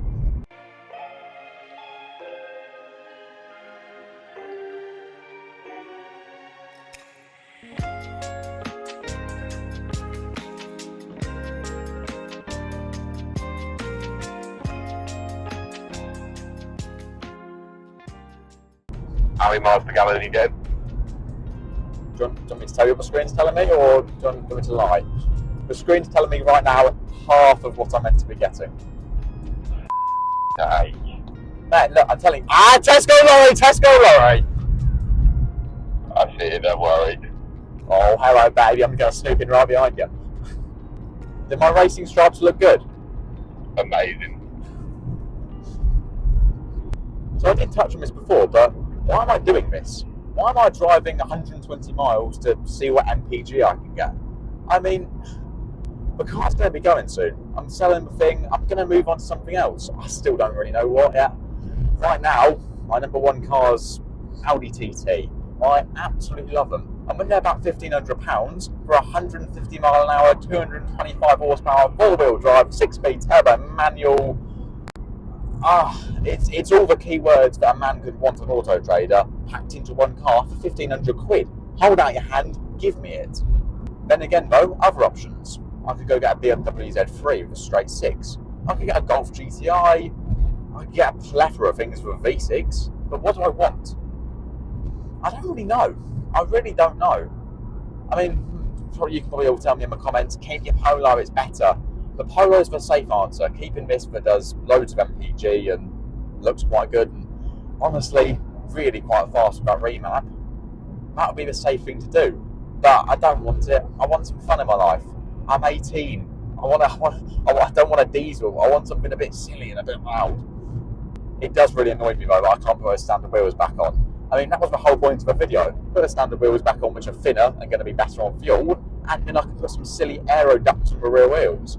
How many miles per gallon are you getting? Do you want me to tell you what the screen's telling me, or do you want me to lie? The screen's telling me right now half of what I'm meant to be getting. Hey. Man, look, I'm telling you. Tesco lorry! I see you, don't worry. Oh, hello, baby, I'm going to snoop in right behind you. Did my racing stripes look good? Amazing. So I did touch on this before, but why am I doing this? Why am I driving 120 miles to see what MPG I can get? I mean, the car's going to be going soon. I'm selling the thing. I'm going to move on to something else. I still don't really know what yet. Right now, my number one car's Audi TT. I absolutely love them. I'm in there about £1,500 for 150 mile an hour, 225 horsepower, four-wheel drive, 6-speed turbo manual. It's all the key words that a man could want an Auto Trader packed into one car for 1,500 quid. Hold out your hand, give me it. Then again though, other options. I could go get a BMW Z3 with a straight 6. I could get a Golf GTI. I could get a plethora of things with a V6. But what do I want? I don't really know. I really don't know. I mean, you can probably all tell me in the comments, keep your Polo, it's better. The Polo is the safe answer. Keeping this that does loads of MPG and looks quite good and honestly really quite fast with that remap. That would be the safe thing to do. But I don't want it. I want some fun in my life. I'm 18. I don't want a diesel. I want something a bit silly and a bit loud. It does really annoy me though that I can't put those standard wheels back on. I mean, that was the whole point of the video. Put the standard wheels back on, which are thinner and going to be better on fuel, and then I can put some silly aero ducts on the rear wheels.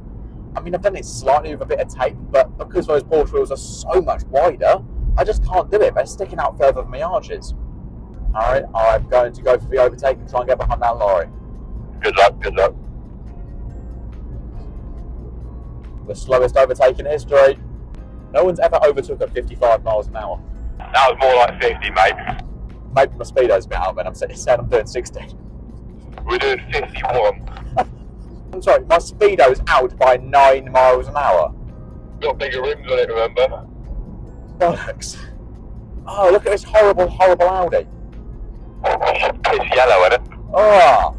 I mean, I've done it slightly with a bit of tape, but because those Porsche wheels are so much wider, I just can't do it. They're sticking out further than my arches. Alright, I'm going to go for the overtake and try and get behind that lorry. Good luck, good luck. The slowest overtake in history. No one's ever overtook at 55 miles an hour. That was more like 50, mate. Maybe my speedo's a bit out, man. I'm saying I'm doing 60. We're doing 51. I'm sorry, my speedo's out by 9 miles an hour. Got bigger rims on it, remember? Bollocks. Oh, look at this horrible, horrible Audi. It's yellow, isn't it? Oh.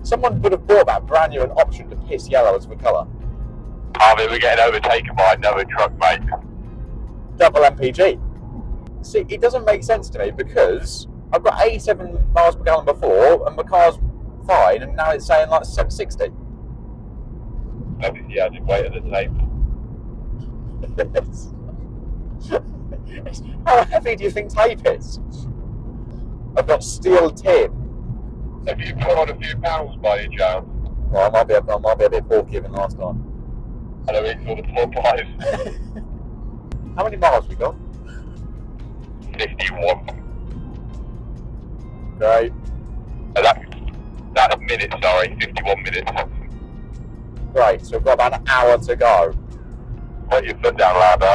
Someone would have bought that brand new an option to piss yellow as the colour. I mean, we're getting overtaken by another truck, mate. Double MPG. See, it doesn't make sense to me because I've got 87 miles per gallon before and the car's fine and now it's saying like 60. Maybe the added weight of the tape. How heavy do you think tape is? I've got steel tip. Have you put on a few pounds by any chance? Well, I might be a bit bulkier than last time. I know it's sort of 4 pies. How many miles we got? 50. 51. Great. That's minutes, sorry, 51 minutes. Great, so we've got about an hour to go. Put your foot down, louder.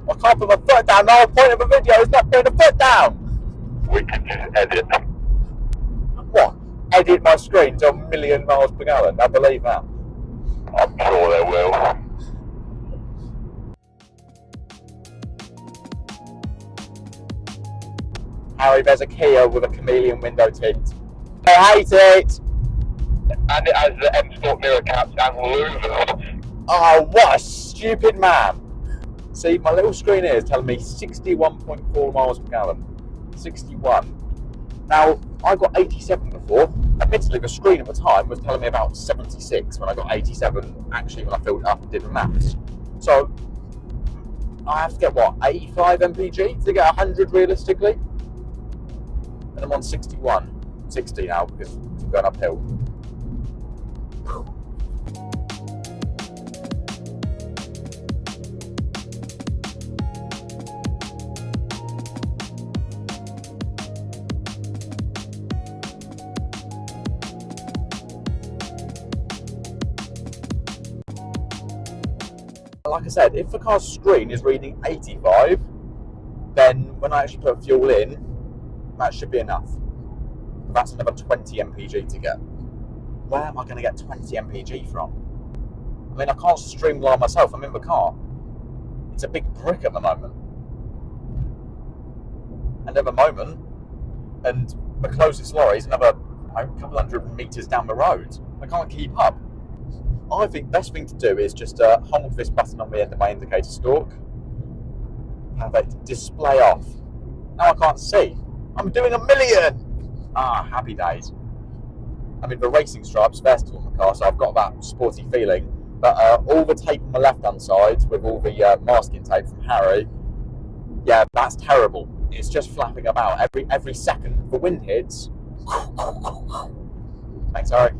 I can't put my foot down. The whole point of a video is not putting a foot down. We can just edit. What? Edit my screen to 1,000,000 miles per gallon. I believe that. I'm sure they will. Harry, there's a Kia with a chameleon window tint. I hate it. And it has the M Sport mirror caps and louvers. Oh, what a stupid man. See, my little screen here is telling me 61.4 miles per gallon. 61. Now, I got 87 before. Admittedly, the screen at the time was telling me about 76 when I got 87, actually, when I filled it up and did the maths. So, I have to get, what, 85 mpg to get 100 realistically? And I'm on 61. 60 now because I'm going uphill. Like I said, if the car's screen is reading 85, then when I actually put fuel in, that should be enough. That's another 20 mpg to get. Where am I going to get 20 mpg from? I mean, I can't streamline myself. I'm in the car. It's a big brick at the moment. And at the moment, and the closest lorry is another couple hundred metres down the road. I can't keep up. I think the best thing to do is just hold this button on the end of my indicator stalk. Have it display off. Now I can't see. I'm doing 1,000,000! Ah, happy days. I mean, the racing stripes, they're still on the car, so I've got that sporty feeling. But all the tape on the left-hand side, with all the masking tape from Harry, yeah, that's terrible. It's just flapping about. Every second the wind hits. Thanks, Harry.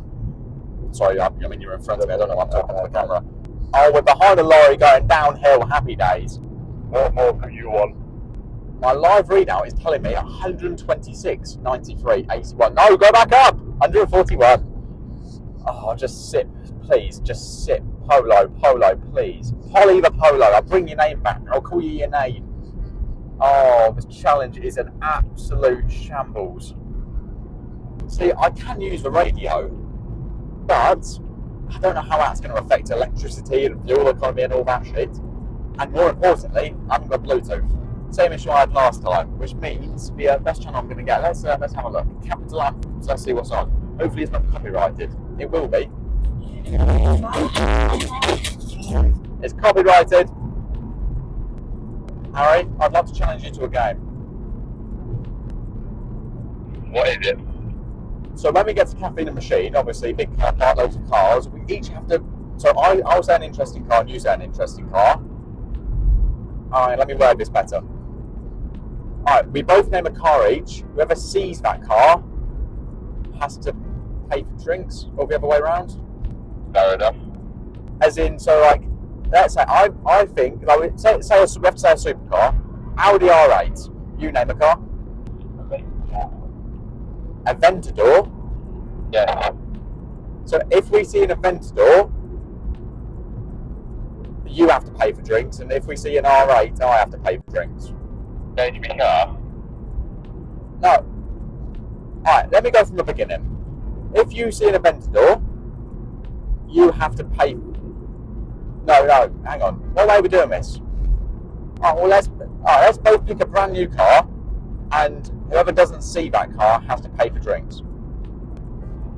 Sorry, I mean, you're in front of me. I don't know why I'm talking to the camera. Oh, we're behind a lorry going downhill. Happy days. What more could you want? My live readout is telling me 126, 93, 81. No, go back up! 141. Oh, just sip, please. Just sip. Polo, please. Polly the Polo. I'll bring your name back. I'll call you your name. Oh, this challenge is an absolute shambles. See, I can use the radio, but I don't know how that's going to affect electricity and fuel economy and all that shit. And more importantly, I haven't got Bluetooth. Same issue I had last time, which means the best channel I'm going to get. Let's have a look. Capital Anthems. Let's see what's on. Hopefully it's not copyrighted. It will be. It's copyrighted. Harry, I'd love to challenge you to a game. What is it? So when we get to Caffeine and Machine, obviously big car park, loads of cars, we each have to. So I'll say an interesting car and you say an interesting car. Alright, let me word this better. Alright, we both name a car each. Whoever sees that car has to pay for drinks, or the other way around. Fair enough. As in, so like, let's say I think, like, we have to say a supercar, Audi R8. You name a car. Aventador. Yeah. So if we see an Aventador, you have to pay for drinks, and if we see an R8, I have to pay for drinks. Change me car. No. Alright, let me go from the beginning. If you see an Aventador, you have to pay. No, hang on. What way are we doing this? Alright, well let's both pick a brand new car, and whoever doesn't see that car has to pay for drinks.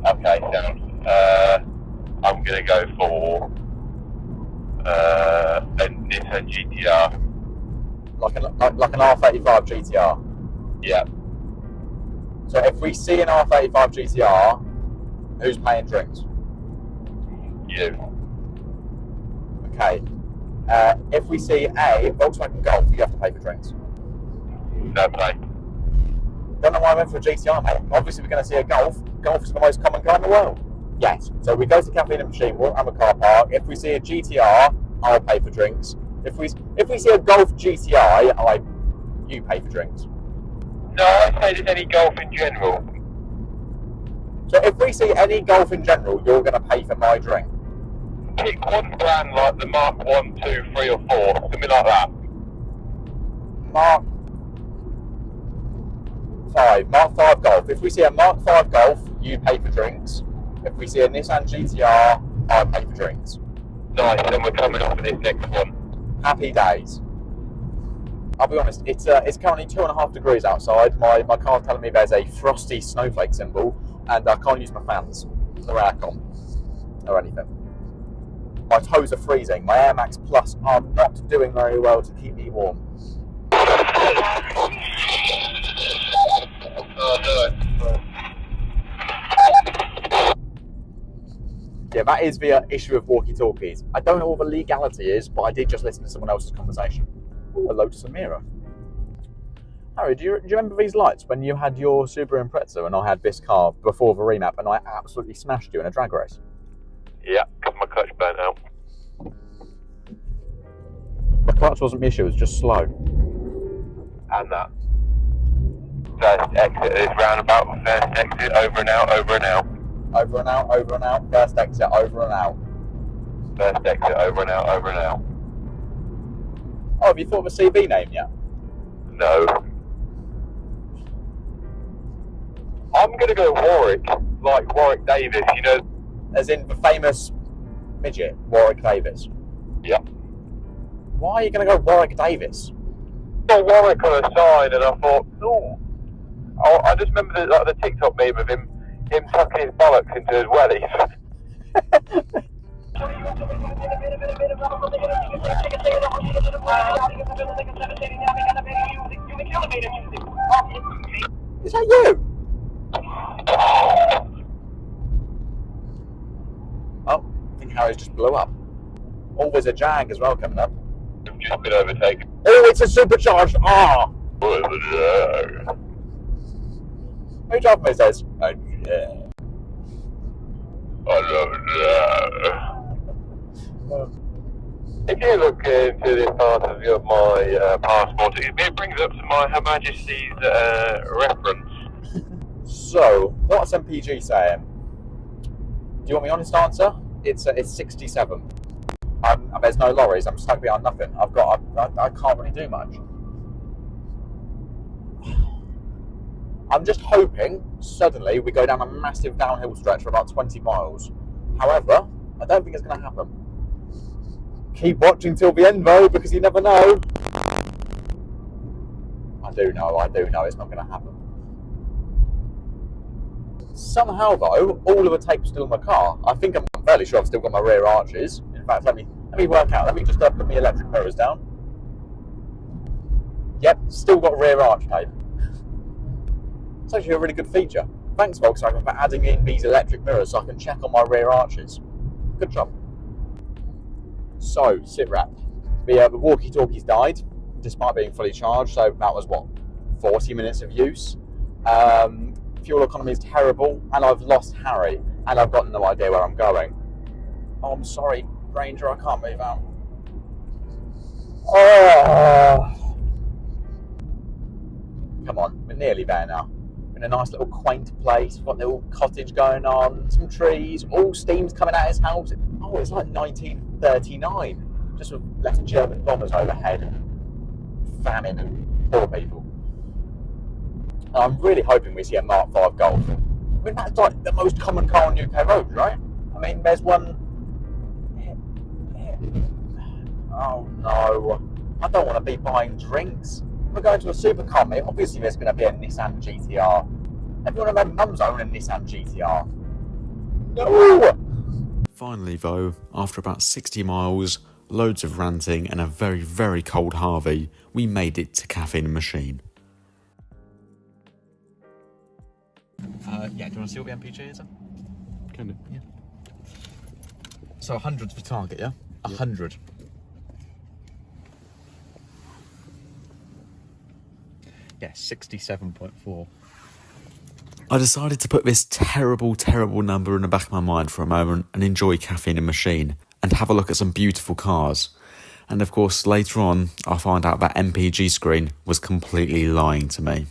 Okay, sound. I'm gonna go for a Nissan GTR. Like an R35 GTR. Yeah. So if we see an R35 GTR, who's paying drinks? You. Okay. If we see a Volkswagen Golf, you have to pay for drinks. No play. Don't know why I went for a GTR, mate. Obviously, we're going to see a Golf. Golf is the most common car in the world. Yes. So we go to Caffeine and Machine, we'll have a car park. If we see a GTR, I'll pay for drinks. If we see a Golf GTI, you pay for drinks. No, I say just any golf in general. So if we see any golf in general, you're going to pay for my drink. Pick one brand like the Mark 1, 2, 3 or 4, something like that. Mark 5 Golf. If we see a Mark 5 Golf, you pay for drinks. If we see a Nissan GTR, I pay for drinks. Nice, then we're coming up for this next one. Happy days. I'll be honest, it's currently 2.5 degrees outside. My car's telling me there's a frosty snowflake symbol, and I can't use my fans or aircon or anything. My toes are freezing. My Air Max Plus are not doing very well to keep me warm. Yeah, that is the issue of walkie-talkies. I don't know what the legality is, but I did just listen to someone else's conversation. Ooh, hello to Samira. Harry, do you remember these lights when you had your Subaru Impreza and I had this car before the remap and I absolutely smashed you in a drag race? Yeah, because my clutch burnt out. The clutch wasn't the issue, it was just slow. And that. First exit is roundabout, first exit, over and out, over and out. Over and out, over and out, first exit, over and out. First exit, over and out, over and out. Oh, have you thought of a CV name yet? No. I'm going to go Warwick, like Warwick Davis, you know. As in the famous midget, Warwick Davis. Yep. Why are you going to go Warwick Davis? Saw Warwick on a sign and I thought, oh. I just remember the TikTok meme of him tucking his bollocks into his wellies. Is that you? Oh, I think Harry's just blew up. Oh, there's a Jag as well coming up. We've just been overtaken. Oh, it's a supercharged R! Who drove me says? Oh, yeah. If you look into this part of my passport, it brings up to my Her Majesty's reference. So, what's MPG saying? Do you want my honest answer? It's 67. There's no lorries. I'm stuck behind nothing. I can't really do much. I'm just hoping suddenly we go down a massive downhill stretch for about 20 miles. However, I don't think it's going to happen. Keep watching till the end though, because you never know. I do know it's not going to happen. Somehow though, all of the tape's still on the car. I'm fairly sure I've still got my rear arches. In fact, let me work out. Let me just put my electric mirrors down. Yep, still got rear arch tape. It's actually a really good feature. Thanks Volkswagen for adding in these electric mirrors so I can check on my rear arches. Good job. So, sit rep. The walkie-talkies died, despite being fully charged, so that was what, 40 minutes of use. Fuel economy is terrible, and I've lost Harry, and I've got no idea where I'm going. Oh, I'm sorry, Ranger, I can't move out. Oh. Come on, we're nearly there now. In a nice little quaint place, we've got a little cottage going on, some trees, all steam's coming out of his house. Oh, it's like 1939, just with left German bombers overhead, famine and poor people. And I'm really hoping we see a Mark 5 Golf. I mean, that's like the most common car on UK roads, right? I mean, there's one... Oh no, I don't want to be buying drinks. We're going to a supercar meet. Obviously there's going to be a Nissan GTR. Everyone of my mum's own a Nissan GTR. No! Finally though, after about 60 miles, loads of ranting and a very, very cold Harvey, we made it to Caffeine Machine. Yeah, do you want to see what the MPG is? Kind of, yeah. So 100's the target, yeah? 100. Yeah, 67.4. I decided to put this terrible, terrible number in the back of my mind for a moment and enjoy Caffeine and Machine and have a look at some beautiful cars. And of course, later on, I find out that MPG screen was completely lying to me.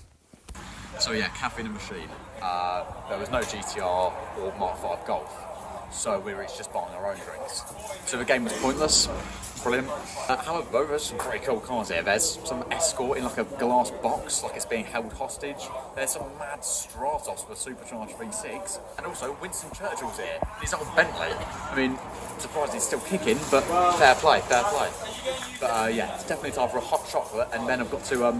So yeah, caffeine and machine. There was no GTR or Mark 5 Golf, so we were each just buying our own drinks. So the game was pointless. Brilliant. However, there's some pretty cool cars here. There's some Escort in like a glass box, like it's being held hostage. There's some mad Stratos with a supercharged V6, and also Winston Churchill's here. His old Bentley. I mean, surprised he's still kicking, but fair play, fair play. But yeah, it's definitely time for a hot chocolate, and then I've got to, I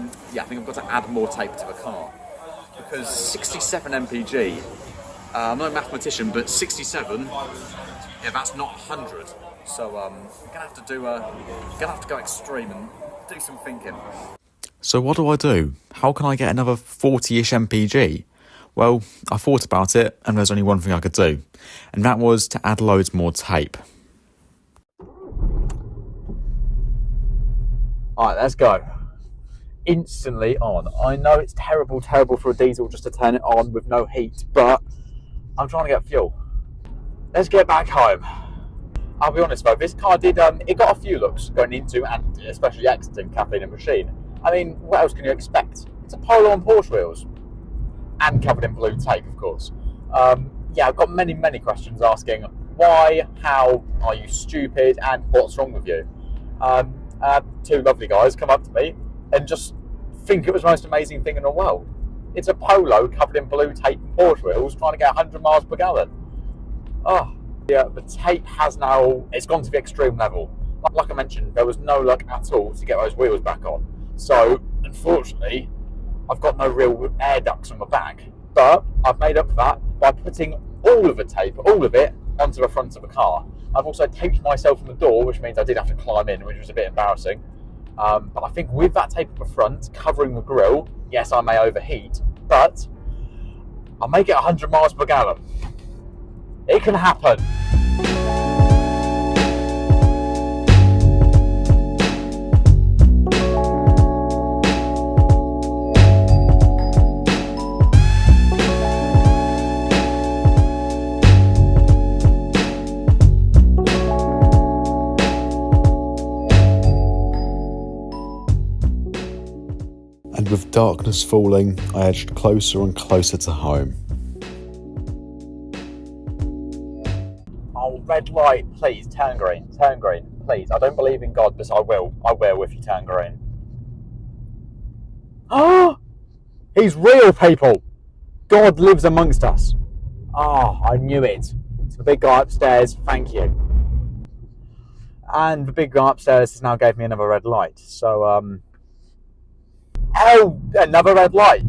think I've got to add more tape to the car. Because 67 mpg, I'm not a mathematician, but 67, yeah, that's not 100. So I'm gonna have to go extreme and do some thinking. So what do? How can I get another 40-ish mpg? Well, I thought about it, and there's only one thing I could do, and that was to add loads more tape. Alright, let's go. Instantly on. I know it's terrible for a diesel just to turn it on with no heat, but I'm trying to get fuel. Let's get back home. I'll be honest though, this car did, it got a few looks going into and especially exiting caffeine and machine. I mean, what else can you expect? It's a Polo on Porsche wheels. And covered in blue tape, of course. Yeah, I've got many questions asking why, how, are you stupid, and what's wrong with you? Two lovely guys come up to me and just think it was the most amazing thing in the world. It's a Polo covered in blue tape and Porsche wheels trying to get 100 miles per gallon. Oh, yeah, the tape has now, it's gone to the extreme level. Like I mentioned, there was no luck at all to get those wheels back on. So, unfortunately, I've got no real air ducts on the back. But I've made up for that by putting all of the tape, all of it, onto the front of the car. I've also taped myself on the door, which means I did have to climb in, which was a bit embarrassing. But I think with that tape at the front, covering the grille, yes, I may overheat, but I'll make it 100 miles per gallon. It can happen. And with darkness falling, I edged closer and closer to home. Oh, red light, please, turn green, please. I don't believe in God, but I will if you turn green. Oh, he's real, people. God lives amongst us. Oh, I knew it. It's the big guy upstairs, thank you. And the big guy upstairs has now gave me another red light, so, oh, another red light.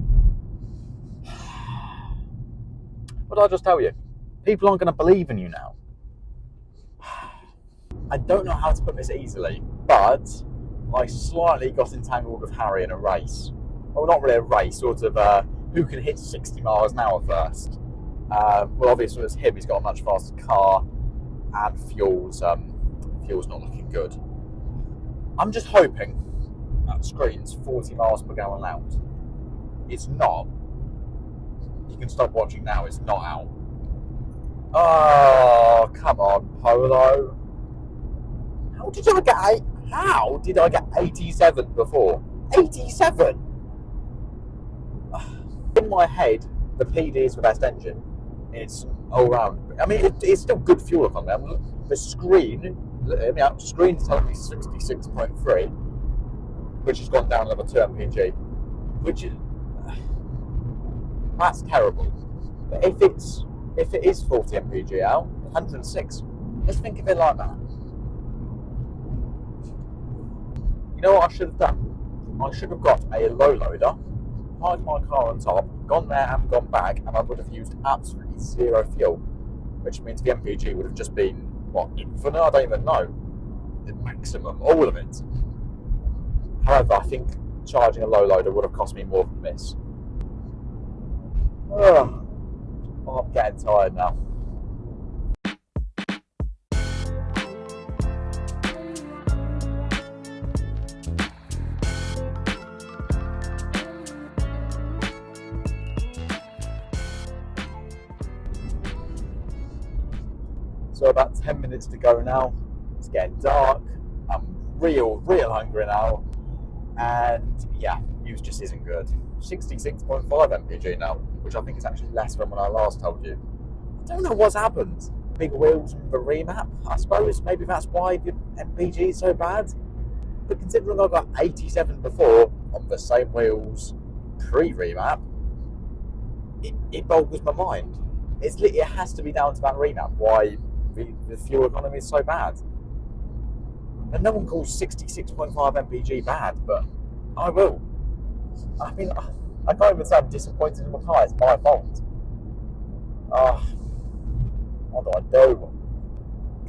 What did I just tell you? People aren't going to believe in you now. I don't know how to put this easily, but I slightly got entangled with Harry in a race. Well, not really a race, sort of who can hit 60 miles an hour first. Well, obviously it's him, he's got a much faster car, and fuel's not looking good. I'm just hoping that screen's 40 miles per gallon out. It's not. You can stop watching now, it's not out. Oh, come on, Polo. How did I get 87 before? 87? In my head, the PD is the best engine. It's all round. I mean, it's still good fuel economy. The screen, screen's telling me 66.3, which has gone down another 2 mpg, which is that's terrible. But if it is 40 mpg out, 106, let's think of it like that. You know what I should have done? I should have got a low loader, parked my car on top, gone there and gone back, and I would have used absolutely zero fuel, which means the MPG would have just been, what, infinite? I don't even know. The maximum, all of it. However, I think charging a low loader would have cost me more than this. Oh, I'm getting tired now. So about 10 minutes to go now. It's getting dark. I'm real hungry now. And yeah, news just isn't good. 66.5 mpg now, which I think is actually less than when I last told you. I don't know what's happened. Big wheels and the remap, I suppose. Maybe that's why the mpg is so bad. But considering I got 87 before on the same wheels pre-remap, it boggles my mind. It has to be down to that remap why the fuel economy is so bad. And no one calls 66.5 mpg bad, but I will. I mean, I can't even say I'm disappointed in my car. It's my fault. What do I do?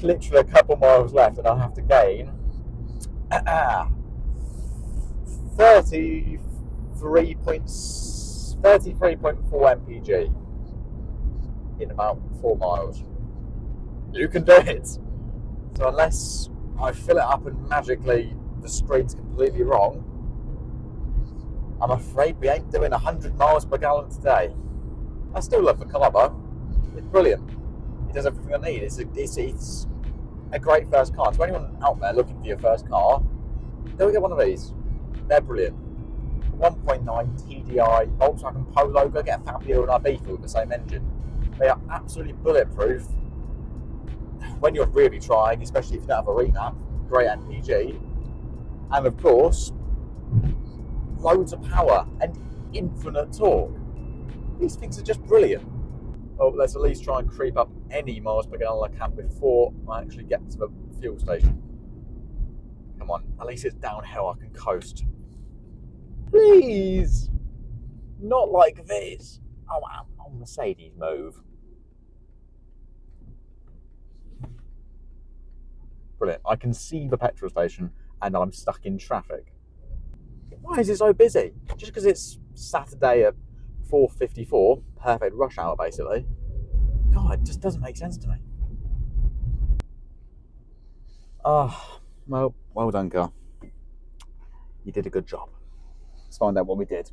Literally a couple miles left, and I have to gain 33.4 mpg in about 4 miles. You can do it. So unless I fill it up and magically the screen's completely wrong, I'm afraid we ain't doing 100 miles per gallon today. I still love the car though. It's brilliant. It does everything I need. It's a great first car. To anyone out there looking for your first car, go get one of these. They're brilliant. 1.9 TDI Volkswagen Polo. Go get a Fabio and Ibiza with the same engine. They are absolutely bulletproof. When you're really trying, especially if you don't have a remap, great MPG, and of course, loads of power and infinite torque. These things are just brilliant. Well, let's at least try and creep up any miles per gallon I can before I actually get to the fuel station. Come on, at least it's downhill, I can coast. Please! Not like this. Oh, Mercedes, move. Brilliant. I can see the petrol station and I'm stuck in traffic. Why is it so busy? Just because it's Saturday at 4:54, perfect rush hour basically. God, it just doesn't make sense to me. Well done, car. You did a good job. Let's find out what we did.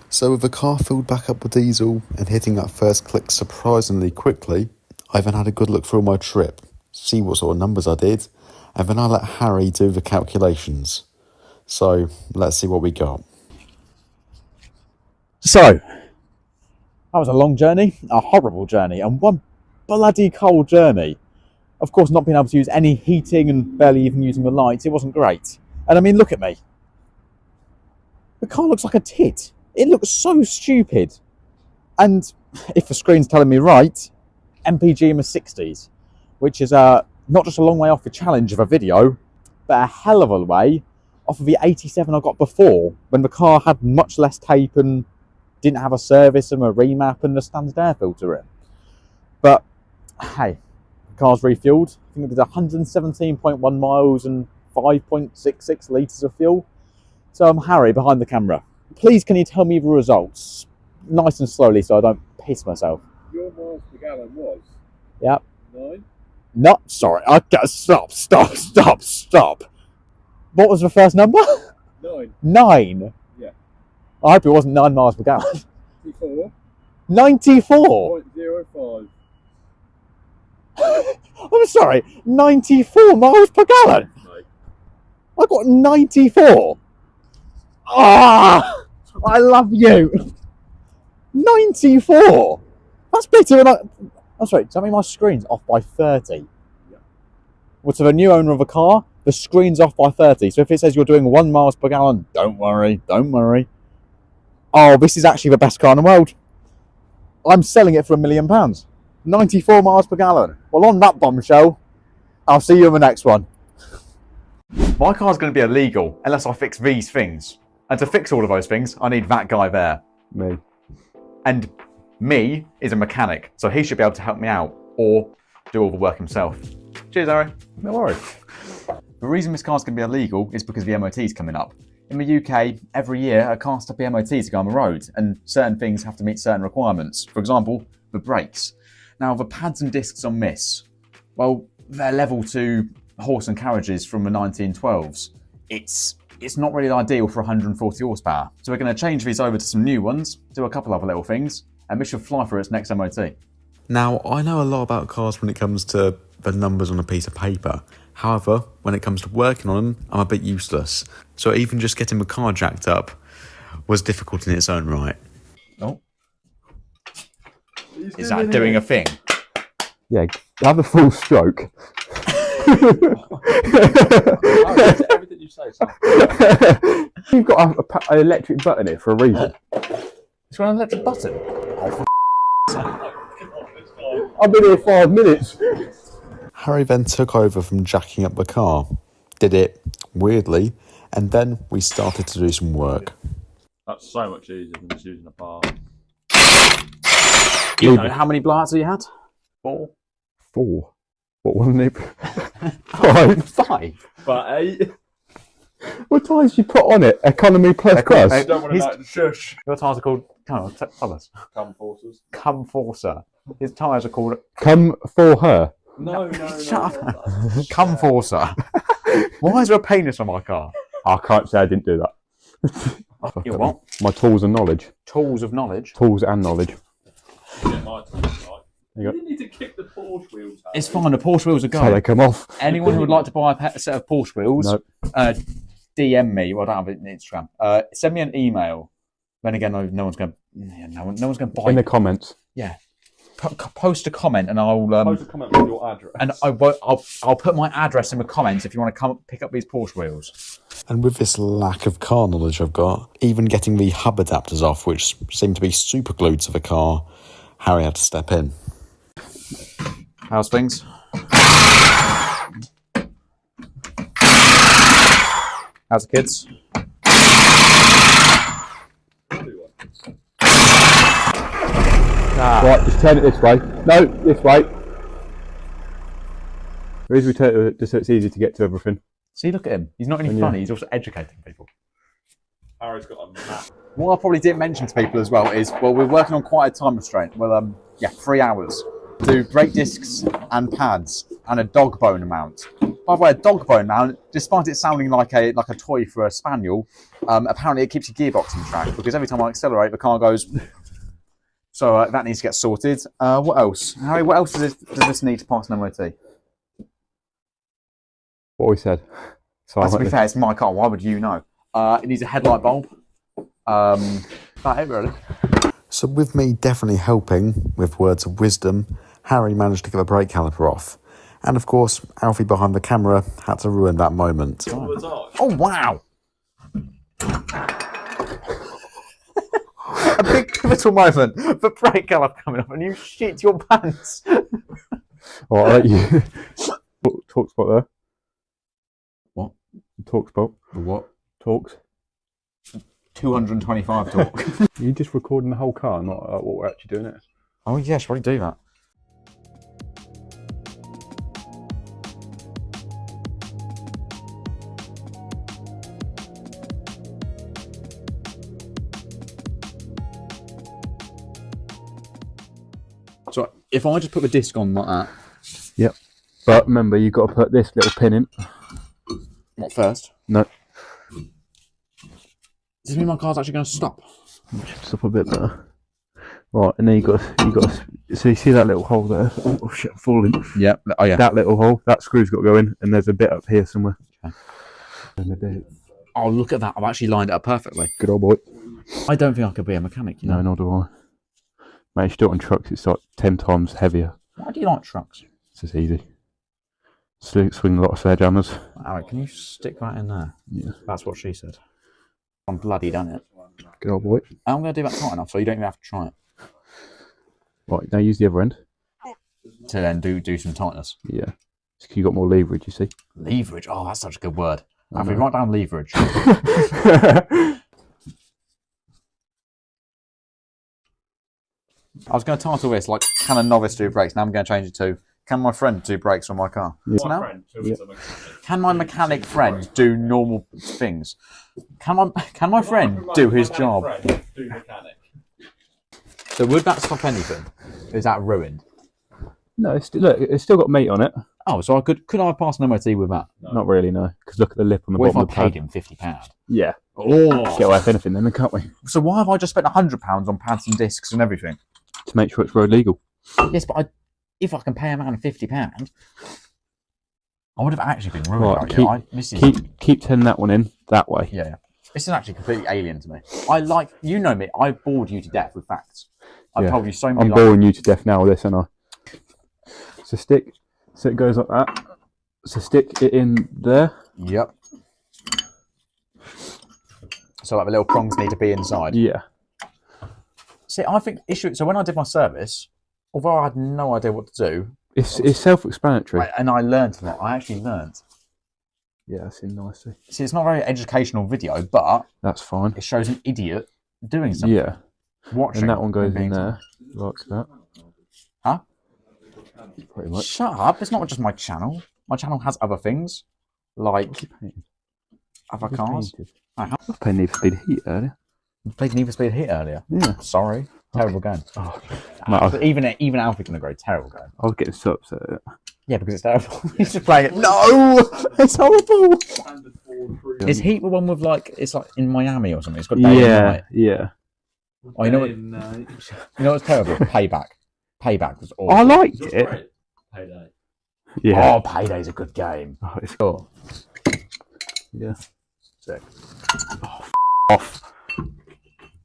So with the car filled back up with diesel and hitting that first click surprisingly quickly, I then had a good look through my trip, see what sort of numbers I did, and then I let Harry do the calculations. So let's see what we got. So, that was a long journey, a horrible journey, and one bloody cold journey. Of course, not being able to use any heating and barely even using the lights, it wasn't great. And I mean, look at me. The car looks like a tit. It looks so stupid. And if the screen's telling me right, MPG in the 60s, which is not just a long way off the challenge of a video, but a hell of a way off of the 87 I got before, when the car had much less tape and didn't have a service and a remap and a standard air filter in. But hey, the car's refueled. I think it did 117.1 miles and 5.66 litres of fuel. So I'm Harry behind the camera. Please, can you tell me the results? Nice and slowly so I don't piss myself. Your miles per gallon was? Yep. 9? No, sorry. I got stop. What was the first number? 9. 9. Yeah. I hope it wasn't 9 miles per gallon. 94. 94. 0.05. I'm sorry. 94 miles per gallon. Mate. I got 94. Ah, I love you. 94. That's better than I'm sorry. Does that mean my screen's off by 30? Yeah. Well, to the new owner of a car, the screen's off by 30. So if it says you're doing 1 miles per gallon, don't worry. Oh, this is actually the best car in the world. I'm selling it for £1 million. 94 miles per gallon. Well, on that bombshell, I'll see you in the next one. My car's going to be illegal unless I fix these things. And to fix all of those things, I need that guy there. Me. And me is a mechanic, so he should be able to help me out or do all the work himself. Cheers, Harry. No worries. The reason this car's going to be illegal is because the MOT's coming up. In the UK, every year a car stops the MOT to go on the road, and certain things have to meet certain requirements. For example, the brakes. Now, the pads and discs on this, well, they're level to horse and carriages from the 1912s. It's not really ideal for 140 horsepower. So we're going to change these over to some new ones, do a couple other little things, and this should fly for its next MOT. Now, I know a lot about cars when it comes to the numbers on a piece of paper. However, when it comes to working on them, I'm a bit useless. So even just getting the car jacked up was difficult in its own right. Oh. Is that doing a thing? Yeah, have a full stroke. Everything you say. You've got an electric button here for a reason. It's got an electric button. I've been here 5 minutes. Harry then took over from jacking up the car, did it weirdly, and then we started to do some work. That's so much easier than just using a bar. You know how many blowouts have you had? 4. 4. What wasn't it? 5. 5. But 8. What tyres you put on it? Economy plus plus. I don't want to know. Shush. Your tyres are called. Come on, tell us. Comforters. Comforter. His tyres are called. Come for her. No. Shut up. Comforter. Why is there a penis on my car? I can't say I didn't do that. You what? My tools and knowledge. Tools of knowledge. Tools and knowledge. Yeah, my tools, right. You didn't need to kick the Porsche wheels out. It's fine. The Porsche wheels are That's how they going. come off. Anyone who would like to buy a set of Porsche wheels, Nope. DM me. Well, I don't have it on Instagram. Send me an email. Then again, no one's going. No one's going to buy. In the comments. Yeah. Post a comment, and I'll. Post a comment with your address. And I'll put my address in the comments if you want to come pick up these Porsche wheels. And with this lack of car knowledge I've got, even getting the hub adapters off, which seemed to be super glued to the car, Harry had to step in. How's things? How's the kids? Right, just turn it this way. No, this way. The reason we turn it just so it's easy to get to everything. See, look at him. He's not only And funny, he's also educating people. Harry's got a map. What I probably didn't mention to people as well is, well, we're working on quite a time restraint. Well, 3 hours. Do brake discs and pads and a dog bone mount. By the way, a dog bone mount, despite it sounding like a toy for a spaniel, apparently it keeps your gearbox in track because every time I accelerate, the car goes. So that needs to get sorted. What else, Harry? What else does this need to pass an MOT? What we said. To be fair, it's my car. Why would you know? It needs a headlight bulb. That it really. So with me definitely helping with words of wisdom, Harry managed to get the brake caliper off. And of course, Alfie behind the camera had to ruin that moment. Oh, wow. A big pivotal moment. The brake caliper coming off and you shit your pants. All right, you talk spot there. What? Talk spot. What? Talks. 225 torque. Are you just recording the whole car, not what we're actually doing it? Oh, yeah, should probably do that. So if I just put the disc on like that. Yep. But remember, you've got to put this little pin in. What first? No. Does this mean my car's actually going to stop? Stop a bit better. Right, and then you got so you see that little hole there? Oh shit, I'm falling. Yeah. Oh yeah. That little hole, that screw's got to go in, and there's a bit up here somewhere. Okay. Oh, look at that! I've actually lined it up perfectly. Good old boy. I don't think I could be a mechanic. You know? No, nor do I. Mate, you should do it on trucks. It's like 10 times heavier. Why do you like trucks? It's just easy. Swing a lot of sledgehammers. Alright, can you stick that in there? Yeah. That's what she said. I'm bloody done it. Good old boy. I'm going to do that tight enough so you don't even have to try it. Right, now use the other end. To then do some tightness. Yeah. So you got more leverage, you see. Leverage. Oh, that's such a good word. If we write down leverage. I was going to title this like, can a novice do brakes? Now I'm going to change it to, can my friend do brakes on my car? Yeah. So now, can my mechanic friend do normal things? Can my friend do his job? Do mechanic. So would that stop anything? Is that ruined? No, it's still got meat on it. Oh, so could I pass an MOT with that? No. Not really, no. Because look at the lip on the What if bottom I of the paid pad. him £50? Yeah. Oh. Get away with anything then, can't we? So why have I just spent £100 on pads and discs and everything? To make sure it's road legal. Yes, but if I can pay a man £50, I would have actually been rude Right, about you. This is, keep turning that one in that way. yeah. This is actually completely alien to me. I like, you know me, I bored you to death with facts. I've told you so many. I'm boring you to death now with this, aren't I? So stick, so it goes like that. So stick it in there. Yep. So like the little prongs need to be inside. Yeah. See, I think so when I did my service, although I had no idea what to do, It's self-explanatory. and I learned a lot. I actually learned. Yeah, that's in nicely. See, it's not a very educational video, but That's fine. it shows an idiot doing something. Yeah. Watching. And that one goes and being in there, like that. Huh? Pretty much. Shut up! It's not just my channel. My channel has other things, like other cars. I was playing Need for Speed Heat earlier. You played Need for Speed Heat earlier. Yeah. Sorry, terrible game. Oh, mate, Even Alfie can agree, terrible game. I was getting so upset at it. Yeah, because it's terrible. You should play it. No, it's horrible. Is Heat the one with like it's like in Miami or something? It's got day and night. Yeah. Oh, you know what? You know what's terrible? Payback. Payback was awful. I liked it. Payday. Yeah. Oh, Payday's a good game. Oh, it's Cool. Yeah. Sick. Oh, off.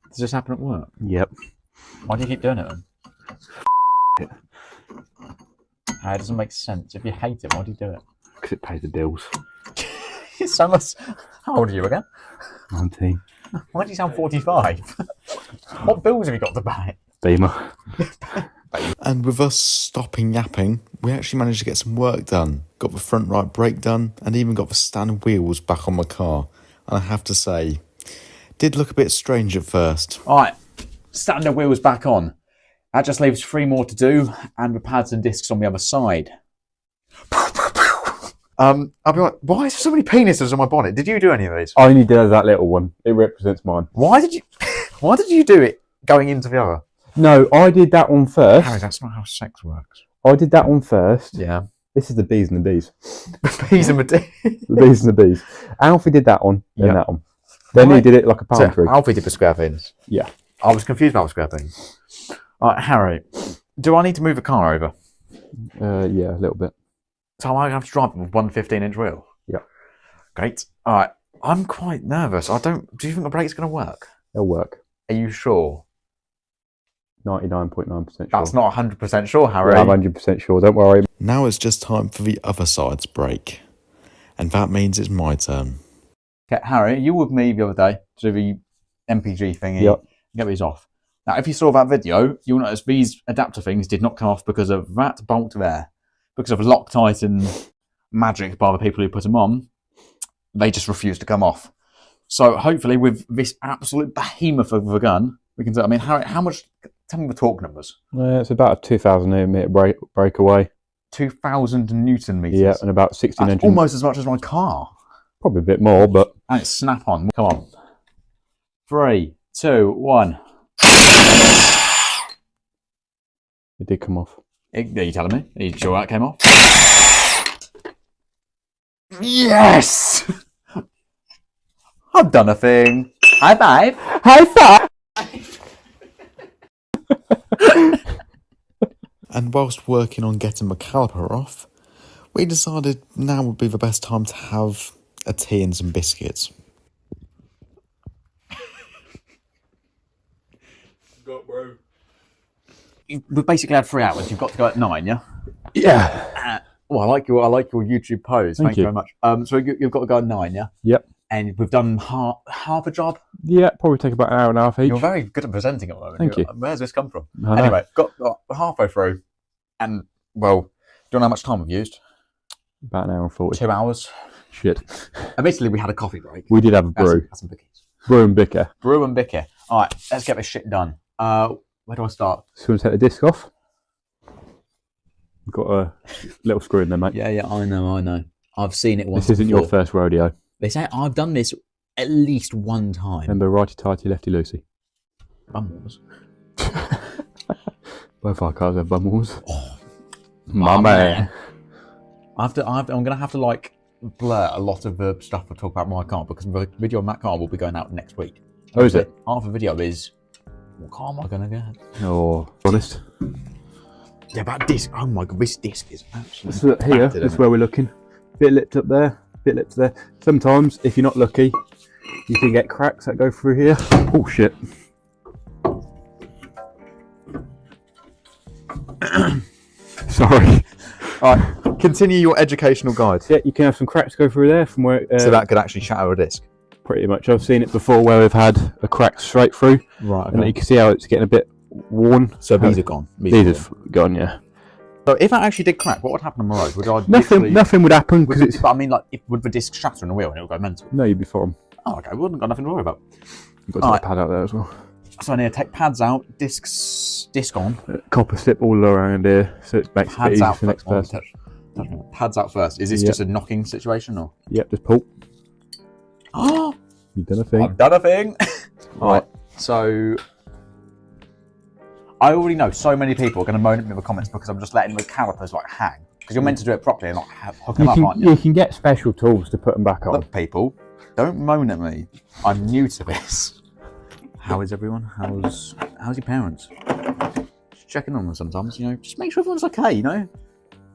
Does this happen at work? Yep. Why do you keep doing it then? It. It doesn't make sense. If you hate it, why do you do it? Because it pays the bills. So much. How old are you again? 19. Why do you sound 45? What bills have you got to pay? Beamer. And with us stopping yapping, we actually managed to get some work done. Got the front right brake done and even got the stand wheels back on my car. And I have to say, did look a bit strange at first. Alright, standard wheels back on. That just leaves 3 more to do, and the pads and discs on the other side. I'll be like, why is there so many penises on my bonnet? Did you do any of these? I only did that little one. It represents mine. Why did you do it going into the other? No, I did that one first. Harry, that's not how sex works. I did that one first. Yeah. This is the B's and the B's. Peas and the The B's and the B's. Alfie did that one, then Yeah. that one. Then he did it like a palm tree. Alfie did the square things. Yeah. I was confused about the square things. Alright, Harry, do I need to move the car over? Yeah, a little bit. So I have to drive it with one 15-inch wheel? Yeah. Great. Alright, I'm quite nervous. Do you think the brake's going to work? It'll work. Are you sure? 99.9% sure. That's not 100% sure, Harry. I'm 100% sure, don't worry. Now it's just time for the other side's brake. And that means it's my turn. Okay, Harry, you were with me the other day to do the MPG thingy. Yep. Get these off. Now, if you saw that video, you'll notice these adapter things did not come off because of that bolt there. Because of Loctite and magic by the people who put them on, they just refused to come off. So hopefully with this absolute behemoth of a gun, we can do, I mean, how much, tell me the torque numbers. It's about a 2,000 Newton meter breakaway. 2,000 Newton meters. Yeah, and about 1,600. That's almost as much as my car. Probably a bit more, but And it's snap on. Come on. 3, 2, 1. it did come off. Are you telling me? Are you sure that came off? Yes! I've done a thing. High five. High five! And whilst working on getting the caliper off, we decided now would be the best time to have a tea and some biscuits. Got bro. We've basically had 3 hours. You've got to go at 9, yeah? Yeah. Well, I like your YouTube pose. Thank you you. very much. So you've got to go at 9, yeah? Yep. And we've done half a job. Yeah, probably take about an hour and a half each. You're very good at presenting at the moment. Thank you. Where's this come from? I know. Anyway, got halfway through, and well, do you know how much time we've used? About an hour and 40. 2 hours. Shit. Eventually, we had a coffee break. We did have a brew. Had some bickies. Brew and bicker. Brew and bicker. All right, let's get this shit done. Where do I start? So you want to take the disc off? We've got a little screw in there, mate. Yeah, I know. I've seen it once. This isn't your before. first rodeo. They say I've done this at least one time. Remember, righty-tighty, lefty-loosey. Bumbles. Both our cars have bum walls. Oh, My man. I'm gonna have to like blur a lot of the stuff I talk about my car because the video on that car will be going out next week. Oh, is it? Half the video is what car am I gonna get? Oh, honest. Yeah, that disc. Oh my god, this disc is absolutely. So here, battered, this is isn't where we're looking. bit lipped up there, bit lipped there. Sometimes, if you're not lucky, you can get cracks that go through here. Oh shit. Sorry. Alright, continue your educational guide. Yeah, you can have some cracks go through there from where. So that could actually shatter a disc. Pretty much. I've seen it before where we've had a crack straight through. Right. And you can see how it's getting a bit worn. So these are gone. These are gone, yeah. So if that actually did crack, what would happen on the road? Would I Nothing would happen because it's. But I mean, like, would the disc shatter in the wheel and it would go mental? No, you'd be fine. Oh, okay. We haven't got nothing to worry about. You've got to take the pad out there as well. So I need to take pads out, disc on. Copper slip all around here, so it makes it Pads easy out for the next person. Pads out first. Is this just a knocking situation or? Yep, just pull. Oh, You've done a thing. I've done a thing. Right. So I already know so many people are going to moan at me in the comments because I'm just letting the calipers like hang. Because you're meant to do it properly and not hook them up, aren't you? You can get special tools to put them back on. Look, people, don't moan at me. I'm new to this. How is everyone? How's your parents? Just checking on them sometimes, you know. Just make sure everyone's okay, you know.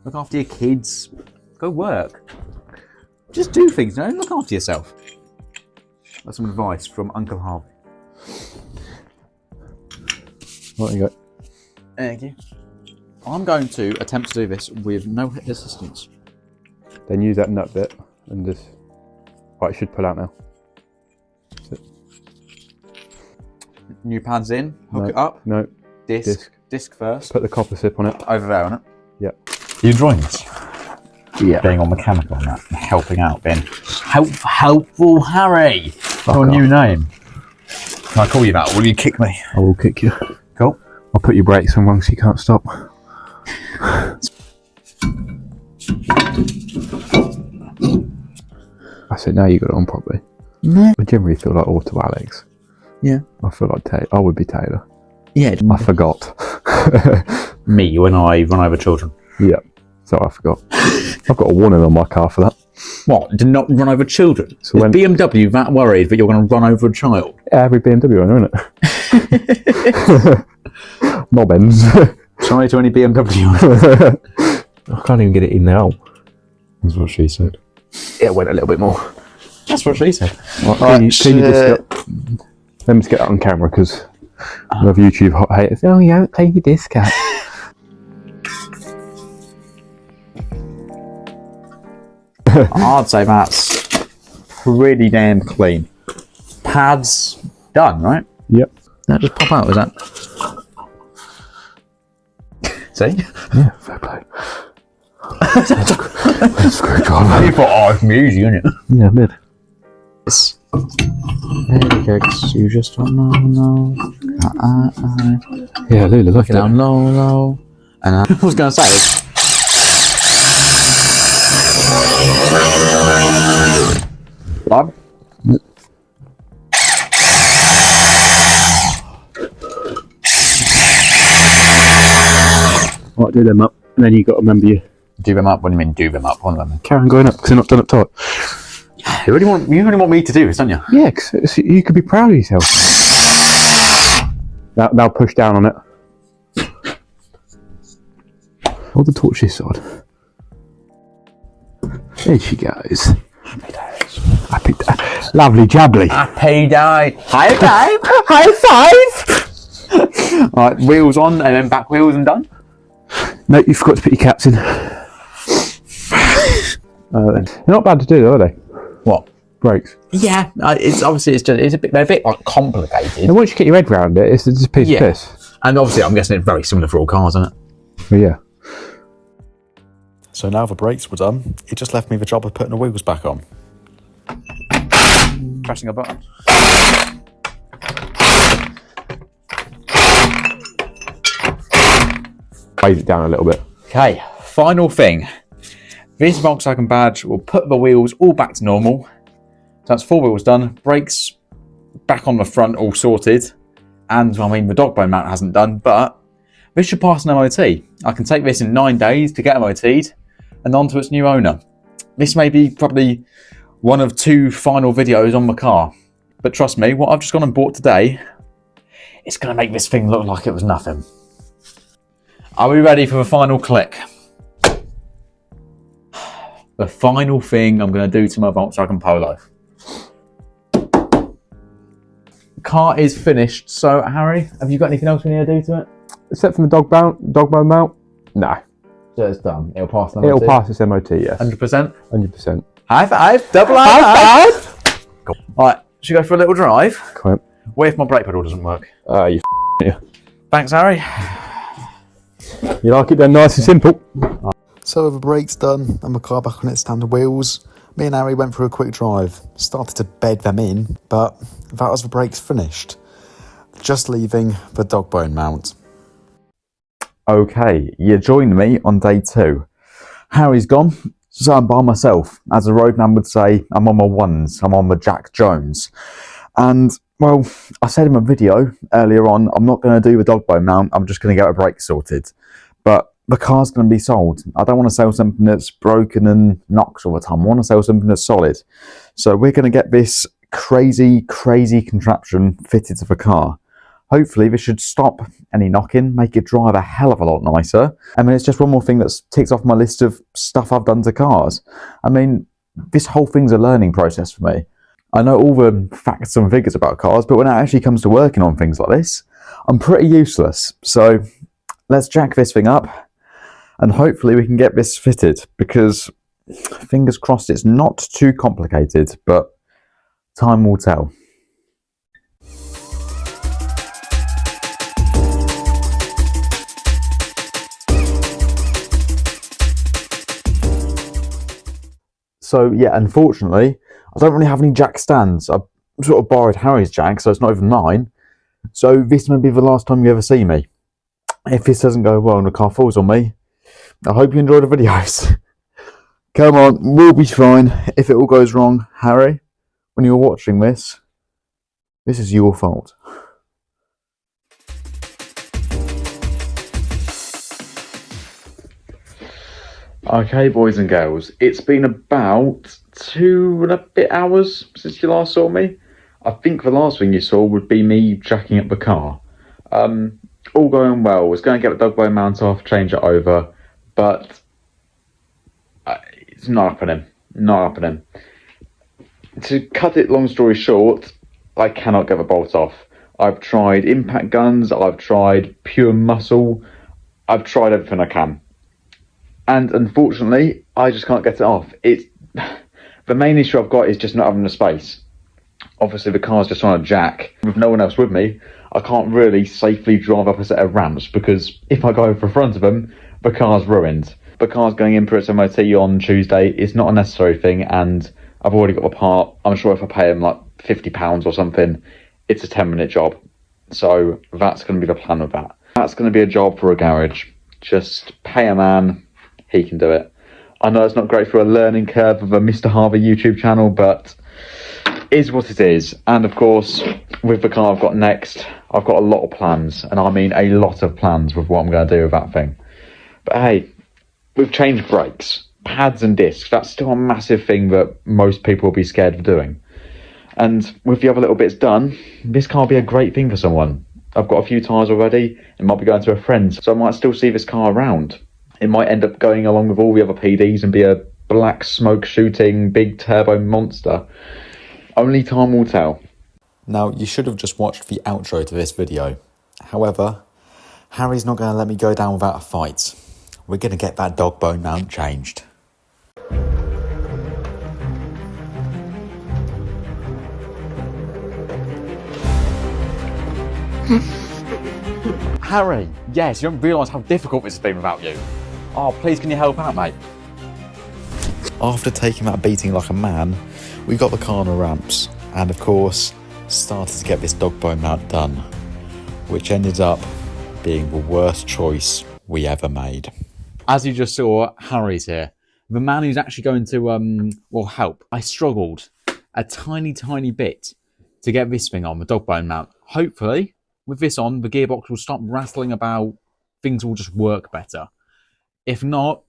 Look after your kids. Go work. Just do things, you know. Look after yourself. That's some advice from Uncle Harvey. What you got? Thank you. I'm going to attempt to do this with no assistance. Then use that nut bit and just. Right, it should pull out now. New pads in. Hook it up. No. Disc first. Put the copper slip on it. Over there on it. Yep. Are you enjoying this? Yeah. Being on mechanical on that, helping out, being helpful Harry. Your new name. Can I call you that? Or will you kick me? I will kick you. Cool. I'll put your brakes on wrong so you can't stop. I said, now you got it on properly. No. I generally feel like Auto Alex. Yeah. I feel like Taylor. I would be Taylor. Yeah. I forgot. Me when I run over children. Yep. So I forgot. I've got a warning on my car for that. What? Do not run over children? So Is when BMW that worried that you're going to run over a child? Yeah, every BMW owner, isn't it? Knob ends. Sorry to any BMW. I can't even get it in now. That's what she said. Yeah, it went a little bit more. That's what she said. Right, clean your disc up. Let me just get that on camera because I love YouTube hot haters. Oh, you haven't cleaned your disc up. I'd say that's pretty damn clean. Pads done, right? Yep. That just pop out, is that? See? Yeah, fair play. Screwdriver. You thought, oh, it's me easy, isn't it? Yeah, I did. Yes. You just don't know. Yeah, Lula, look at it. Down low. And I was going to say is, Bob? Right, do them up, and then you got to remember you. Do them up? What do you mean do them up? One of them. Carry on going up because they're not done up tight. You really want me to do this, don't you? Yeah, cause you could be proud of yourself. Now push down on it. Hold the torch this side. There she goes. Happy days. Happy day. Lovely jubbly. Happy day. High five. High five. Right, wheels on and then back wheels and done. No, you forgot to put your caps in. They're not bad to do, though, are they? What? Brakes. Yeah, it's obviously they're a bit like complicated. And once you get your head round it, it's just a piece of piss. And obviously, I'm guessing it's very similar for all cars, isn't it? But yeah. So now the brakes were done, it just left me the job of putting the wheels back on. Pressing a button. Raise it down a little bit. Okay, final thing. This Volkswagen badge will put the wheels all back to normal. So that's 4 wheels done. Brakes back on the front, all sorted. And I mean, the dog bone mount hasn't done, but this should pass an MOT. I can take this in 9 days to get MOT'd and on to its new owner. This may be probably one of 2 final videos on the car. But trust me, what I've just gone and bought today, it's going to make this thing look like it was nothing. Are we ready for the final click? the final thing I'm going to do to my Volkswagen Polo. Car is finished. So, Harry, have you got anything else we need to do to it? Except for the dog bone mount? No. So it's done. It'll pass the MOT. It'll pass its MOT, yes. 100%? 100%. High five! Double high five! Right, should we go for a little drive? Come on. What if my brake pedal doesn't work? You yeah. Thanks, Harry. You like it then nice and simple? So with the brakes done and my car back on its standard wheels, me and Harry went for a quick drive. Started to bed them in, but that was the brakes finished. Just leaving the dog bone mount. Okay, you joined me on day 2. Harry's gone, so I'm by myself. As a roadman would say, I'm on my ones. I'm on my Jack Jones. And, well, I said in my video earlier on, I'm not going to do the dog bone mount. I'm just going to get a brake sorted. But the car's going to be sold. I don't want to sell something that's broken and knocks all the time. I want to sell something that's solid. So we're going to get this crazy contraption fitted to the car. Hopefully this should stop any knocking, make it drive a hell of a lot nicer. I mean, it's just one more thing that's ticked off my list of stuff I've done to cars. I mean, this whole thing's a learning process for me. I know all the facts and figures about cars, but when it actually comes to working on things like this, I'm pretty useless. So let's jack this thing up and hopefully we can get this fitted, because fingers crossed it's not too complicated, but time will tell. So yeah, unfortunately, I don't really have any jack stands. I sort of borrowed Harry's jack, so it's not even mine. So this may be the last time you ever see me. If this doesn't go well and the car falls on me, I hope you enjoy the videos. Come on, we'll be fine. If it all goes wrong, Harry, when you're watching this is your fault. Okay, boys and girls, it's been about 2 and a bit hours since you last saw me. I think the last thing you saw would be me jacking up the car. All going well. I was going to get the dog bone mount off, change it over, but it's not happening. Not happening. To cut it long story short, I cannot get the bolt off. I've tried impact guns, I've tried pure muscle, I've tried everything I can. And unfortunately, I just can't get it off. The main issue I've got is just not having the space. Obviously, the car's just on a jack. With no one else with me, I can't really safely drive up a set of ramps, because if I go over the front of them, the car's ruined. The car's going in for its MOT on Tuesday. It's not a necessary thing, and I've already got the part. I'm sure if I pay him like £50 or something, it's a 10-minute job. So that's going to be the plan with that. That's going to be a job for a garage. Just pay a man. He can do it. I know it's not great for a learning curve of a Mr. Harvey YouTube channel, but is what it is. And of course, with the car I've got next, I've got a lot of plans, and I mean a lot of plans with what I'm going to do with that thing. But hey, we've changed brakes, pads and discs. That's still a massive thing that most people will be scared of doing. And with the other little bits done, this car will be a great thing for someone. I've got a few tyres already, and might be going to a friend's, so I might still see this car around. It might end up going along with all the other PDs and be a black smoke shooting big turbo monster. Only time will tell. Now, you should have just watched the outro to this video. However, Harry's not going to let me go down without a fight. We're going to get that dog bone mount changed. Harry, yes, you don't realise how difficult this has been without you. Oh, please, can you help out, mate? After taking that beating like a man, we got the car on the ramps, and of course, started to get this dog bone mount done, which ended up being the worst choice we ever made. As you just saw, Harry's here. The man who's actually going to, help. I struggled a tiny bit to get this thing on, the dog bone mount. Hopefully, with this on, the gearbox will stop rattling about, things will just work better. If not,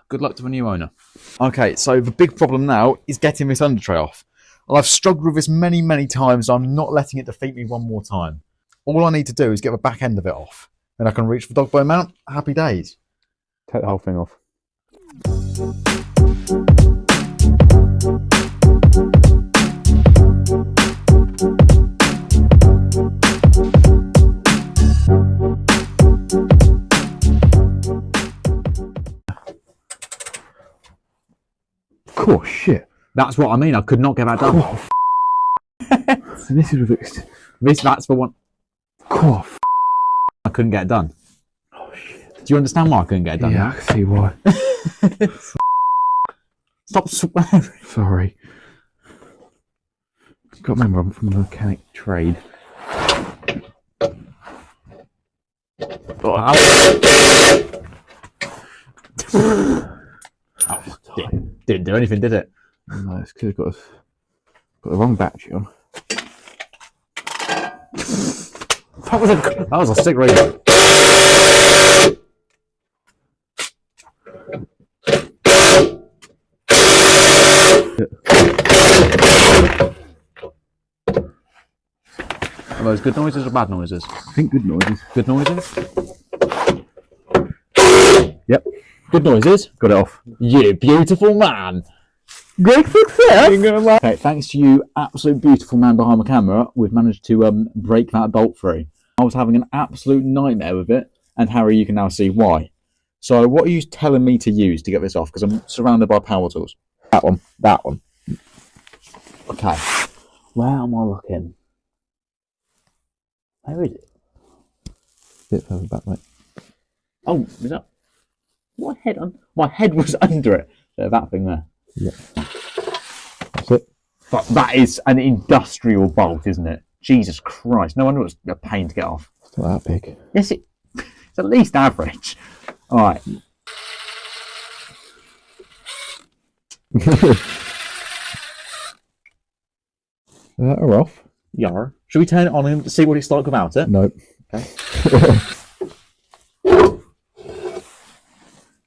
good luck to the new owner. Okay, so the big problem now is getting this under tray off. I've struggled with this many times, so I'm not letting it defeat me one more time. All I need to do is get the back end of it off. Then I can reach the dog bone mount. Happy days. Take the whole thing off. Cool shit. That's what I mean. I could not get that done. So this is fixed. That's the one. Cool. I couldn't get it done. Oh shit. Do you understand why I couldn't get it done? Yeah, I can see why. Stop swearing. Sorry. Got to remember, I'm from the mechanic trade. Didn't do anything, did it? No, it's because got the wrong battery on. That was a stick reader. Are those good noises or bad noises? I think good noises. Good noises? Yep. Good noises? Got it off. You beautiful man. Great success! Okay, thanks to you, absolute beautiful man behind the camera, we've managed to break that bolt free. I was having an absolute nightmare with it, and Harry, you can now see why. So, what are you telling me to use to get this off? Because I'm surrounded by power tools. That one. That one. Okay. Where am I looking? Where is it? Bit further back, mate. Oh, is that? What head on? My head was under it. So that thing there. Yeah. That's it. But that is an industrial bolt, isn't it? Jesus Christ. No wonder it was a pain to get off. It's not that big. Yes, it's at least average. All right. Are off. Yar. Should we turn it on and see what it's like without it? Nope. Okay.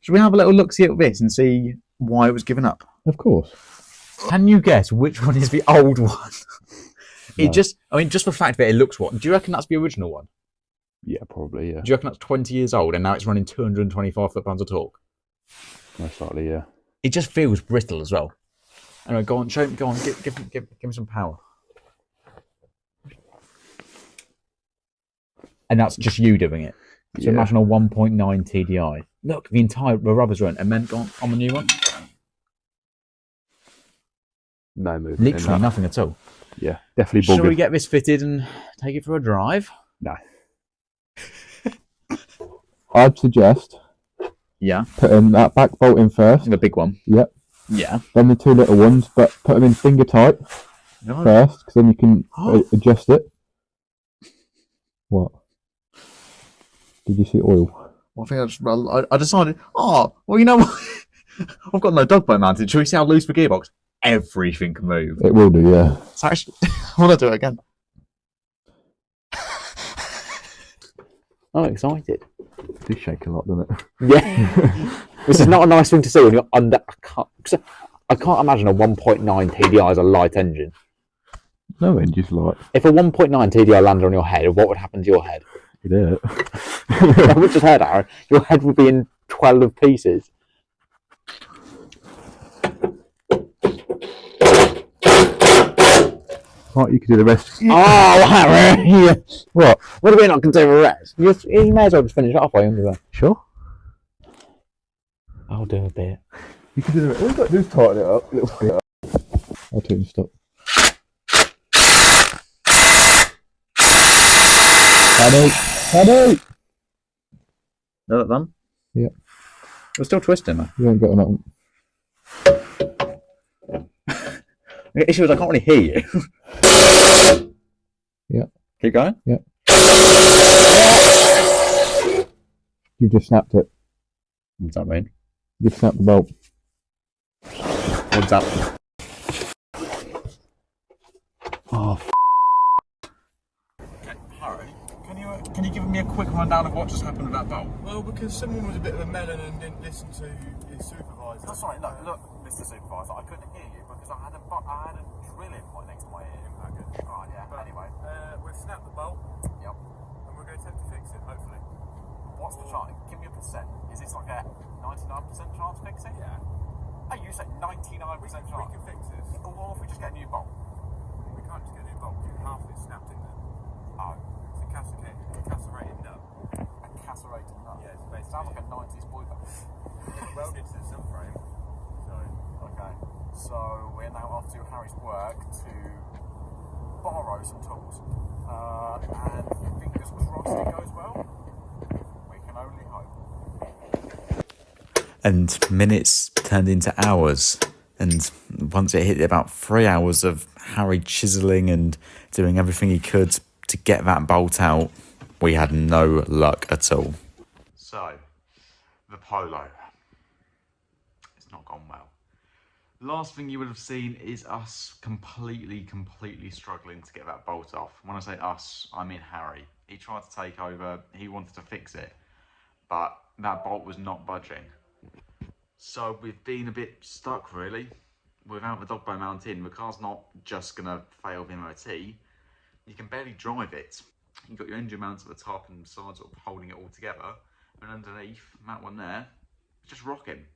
Should we have a little look-see at this and see why it was given up? Of course. Can you guess which one is the old one? No. Just for the fact that it looks what? Do you reckon that's the original one? Yeah, probably, yeah. Do you reckon that's 20 years old and now it's running 225 foot-pounds of torque? Most likely, yeah. It just feels brittle as well. Anyway, go on, show me, go on, give me some power. And that's just you doing it. So Yeah. imagine a 1.9 TDI. Look, the rubber's run, and then go on the new one. No movement. Literally nothing at all. Yeah, definitely Shall buggered. we get this fitted and take it for a drive? No. I'd suggest Yeah, putting that back bolt in first. the big one. Yep. Yeah. Then the two little ones, but put them in finger tight first, because then you can adjust it. What? Did you see oil? Well, I think I decided, well, you know what? I've got no dog bone mounted. Shall we see how loose the gearbox? Everything can move. It will do, yeah. So actually, I want to do it again. I'm excited. It does shake a lot, doesn't it? Yeah. This is not a nice thing to see when you're under. I can't imagine a 1.9 TDI as a light engine. No engine's light. If a 1.9 TDI landed on your head, what would happen to your head? It hurt. I would just heard, Aaron. Your head would be in 12 pieces. Right, you can do the rest. Oh, Harry! Yeah. What? What do we not consider a rest? You may as well just finish it off while you're under. Sure. I'll do a bit. You can do the rest. All you've got to do is tighten it up a little bit. I'll tell you to stop. Honey! No, that done? Yeah. We're still twisting, though. You haven't got on that one. The issue is I can't really hear you. Yeah. Keep going? Yeah. You've just snapped it. What's that mean? You've snapped the bolt. What's that? Oh, Harry, can you give me a quick rundown of what just happened with that bolt? Well, because someone was a bit of a melon and didn't listen to his supervisor. That's right, no, look, Mr. Supervisor, I couldn't hear you because I had a drill in right next to my ear. Okay. Alright, yeah, but anyway. We've snapped the bolt. Yep. And we're going to attempt to fix it, hopefully. What's the chance? Give me a percent. Is this like a 99% chance fixing? Yeah. Oh, you said 99% chance? We can fix this. Or what if we just get a new bolt? We can't just get a new bolt because half of it's snapped in there. Oh. It's a casserated nut. A casserated nut? Yeah, it's Sounds like a 90s boy band. It's welded to the subframe. So, okay. So we're now off to Harry's work to borrow some tools. And fingers crossed it goes well. We can only hope. And minutes turned into hours. And once it hit about 3 hours of Harry chiseling and doing everything he could to get that bolt out, we had no luck at all. So, the Polo. It's not gone well. Last thing you would have seen is us completely struggling to get that bolt off. When I say us, I mean Harry. He tried to take over, he wanted to fix it, but that bolt was not budging. So we've been a bit stuck really. Without the dog bone mount in, the car's not just gonna fail the MOT. You can barely drive it. You've got your engine mounts at the top and sides sort of holding it all together. And underneath, that one there, it's just rocking.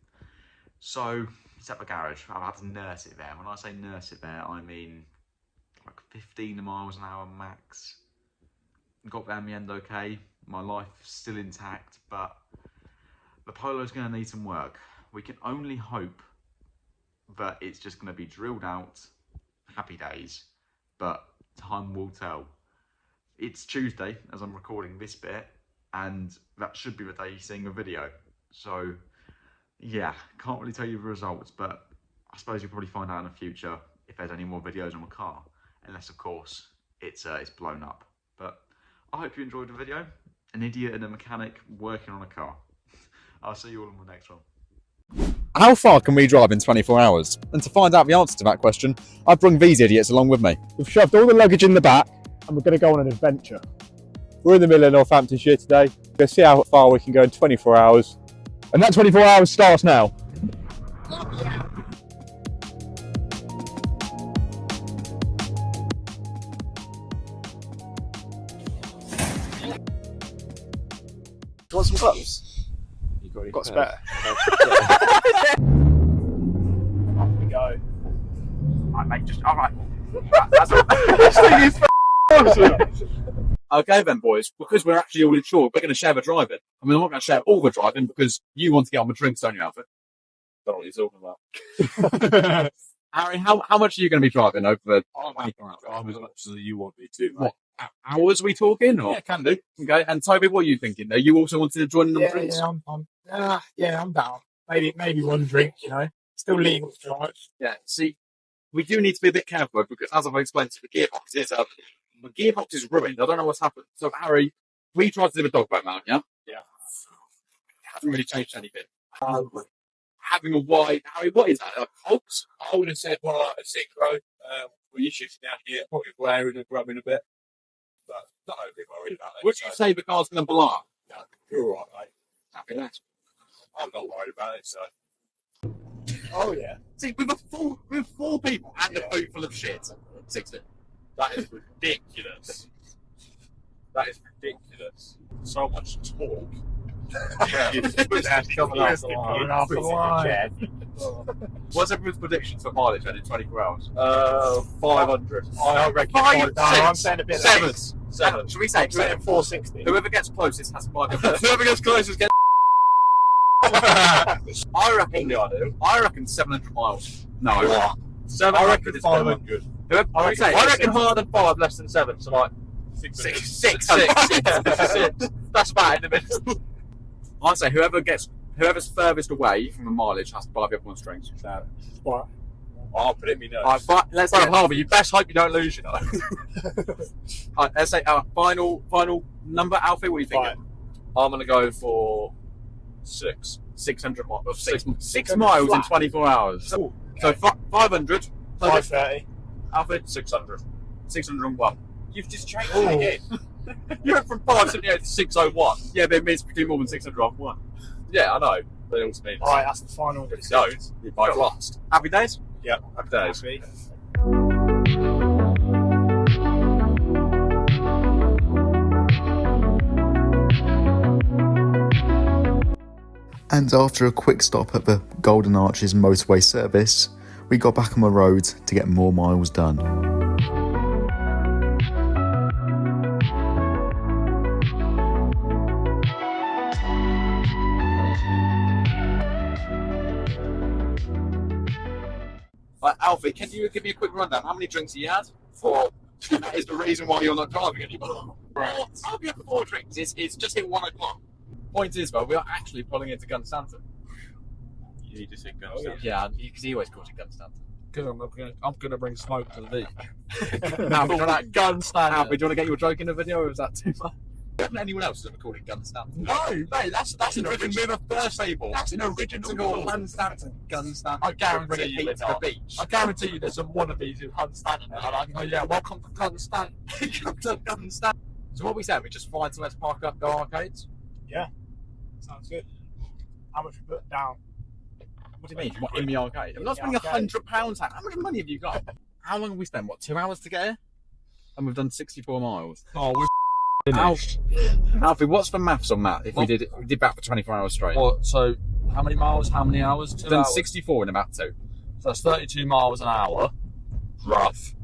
So it's at the garage. I've had to nurse it there. When I say nurse it there, I mean like 15 miles an hour max. Got there in the end okay. My life's still intact, but the Polo's gonna need some work. We can only hope that it's just gonna be drilled out, happy days, but time will tell. It's Tuesday as I'm recording this bit, and that should be the day you're seeing a video. So yeah, can't really tell you the results, but I suppose you'll probably find out in the future if there's any more videos on the car, unless of course it's blown up. But I hope you enjoyed the video. An idiot and a mechanic working on a car. I'll see you all in the next one. How far can we drive in 24 hours? And to find out the answer to that question, I've brought these idiots along with me. We've shoved all the luggage in the back and we're going to go on an adventure. We're in the middle of Northamptonshire today. We're going to see how far we can go in 24 hours. And that 24 hours starts now. Do you want some gloves? You've got spare. Off we go. Alright mate, just alright. That's all. This thing is awesome. Okay then boys, because we're actually all insured, we're going to share the driving. I mean, I'm not going to share all the driving because you want to get on the drinks, don't you, Alfred? Don't know what you're talking about. Harry, how much are you going to be driving over the... I'm as much as you want me to. What? Hours are we talking? Or? Yeah, can do. Okay, and Toby, what are you thinking? Are you also wanted to join in on the drinks? I'm down. Maybe one drink, you know. Still legal to drive. Yeah, see, we do need to be a bit careful because, as I've explained to the gearbox is ruined. I don't know what's happened. So, Harry, we tried to do a dog bone mount, yeah? Yeah. Hasn't really changed anything. Having a wide, Harry, what is that? Like hogs? I would have said one like a synchro. We're shifting down here, probably wearing and grubbing a bit. But not overly worried about it. Would you say the car's going to blow up? No, you're all right, mate. Happy days. I'm not worried about it, so. Oh, yeah. See, with four people and a boot full of shit. 60. That is ridiculous. That is ridiculous. So much talk. What's everyone's predictions for mileage then in 24 hours? 500. I reckon. I'm saying a bit. Seven. Should we say 460? Whoever gets closest has 500. Whoever gets closest gets. I reckon 700 miles. No. What? 700 I reckon is 500. I reckon higher than 5, less than 7. So like 6. That's about in the middle. I say whoever's furthest away from the mileage has to buy the other one's drinks. What? I'll put it in me nose. Alright, let's say Harvey, you best hope you don't lose, you know. Alright, let's say final number, Alfie, what are you thinking? I'm gonna go for 600 miles. 6 miles in 24 hours. Ooh, okay. So 500. 530. Alfred? 600. 601. You've just changed it again. You went from 578 to 601. Yeah, but it means between more than 600 on one. Yeah, I know. But it also means. Alright, that's the final. No, you might last. Happy days? Yeah, happy days. And after a quick stop at the Golden Arches motorway service, we got back on the road to get more miles done. Alfie, can you give me a quick rundown? How many drinks have you had? 4. And that is the reason why you're not driving anymore. Right. I'll be having 4 drinks. It's just hit 1 o'clock. Point is, well, we are actually pulling into Gunstanton. You need to say Gunstanton. Yeah, because he always calls it Gunstanton. Because I'm gonna bring smoke to the beach. Alfie, do you want Gunstanton. to get your joke in the video, or was that too much? Anyone else has ever called it Gunstanton? No, mate, that's an original first fable. That's an original called call. Gunstanton. Gunstanton. I guarantee Bring you it they're to the not. beach. I guarantee you there's some wannabes in Hunstanton that are like, oh yeah, welcome to Hunstanton. Come to Gunstanton. So what we said, we just find somewhere to park up, go arcades. Yeah, sounds good. How much we put down? What do you mean? What, in the arcade? I'm not spending £100 out. How much money have you got? How long have we spent? What, 2 hours to get here? And we've done 64 miles. Oh, we're finished. Alfie, what's the maths on that? If we did that for 24 hours straight. What, so how many miles? How many hours? 2 We've done hours. 64 in about 2. So that's 32 miles an hour, rough.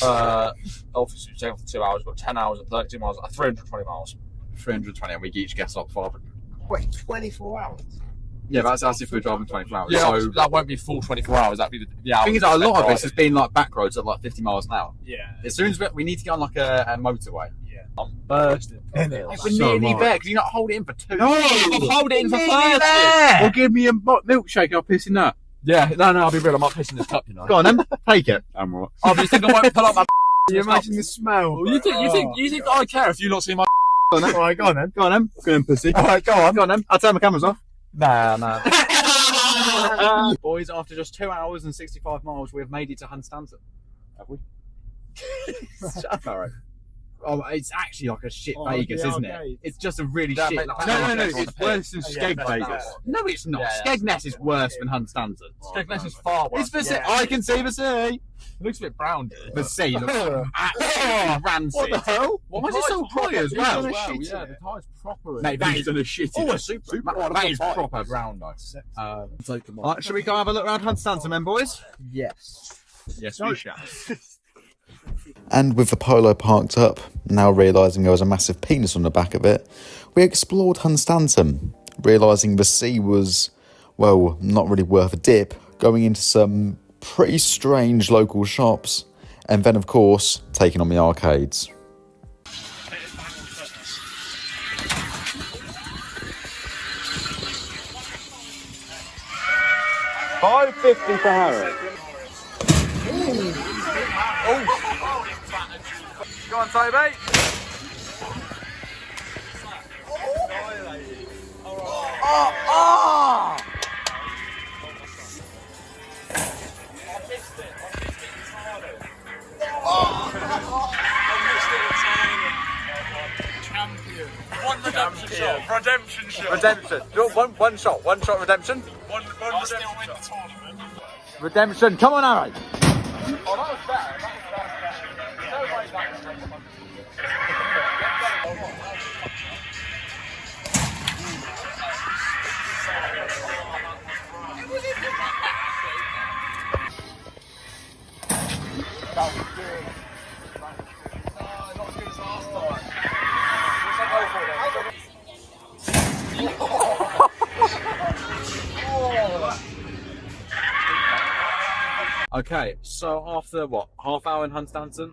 Obviously, you're taking for 2 hours, but 10 hours and 32 miles, 320 miles. 320, and we each get up 500. Wait, 24 hours? Yeah, that's if we're driving 24 hours. Yeah, so that won't be full 24 hours. That'd be the hours. the thing is, a lot of this has been like back roads at like 50 miles an hour. Yeah. As soon as we need to get on like a motorway. Yeah. I'm bursting. We're nearly there. Can you not hold it in for 2? No, hold it in for 30. Well, give me a milkshake. I'll piss in that. Yeah, no, I'll be real. I'm not pissing this cup, you know. Go on then, take it. I'm right. Oh, but you think I won't pull up my? You imagine the smell. You think I care if you not see my? Go on then. Alright, go on then. Go on then. Go on, pussy. Alright, go on. Go on then. I'll turn my cameras off. Nah. Boys, after just 2 hours and 65 miles, we have made it to Hunstanton. Have we? Shut up, Harry. Oh, it's actually like a shit Vegas, isn't it? It's just a really shit. mate, No, It's worse than Skeg Vegas. No, it's not. Yeah, Skegness is worse than Hunstanton. Skegness is far worse. It's the sea. I can see the sea. It looks a bit brown. The sea looks absolutely rancid. What the hell? Why is it so high as well? He's done a shit Yeah, in the it. tire's proper. Mate, that is done a shit. oh, a super. That is proper brown though. Take them Alright, shall we go have a look around Hunstanton then, boys? Yes. Yes, we shall. And with the Polo parked up, now realising there was a massive penis on the back of it, we explored Hunstanton, realising the sea was, well, not really worth a dip, going into some pretty strange local shops, and then of course, taking on the arcades. £5.50 for Harry. Go on, Toby. One redemption shot. Redemption shot. Redemption. One shot. One shot redemption. One redemption shot. Redemption. Come on, Harry. Okay, so after what, half hour in Hunstanton,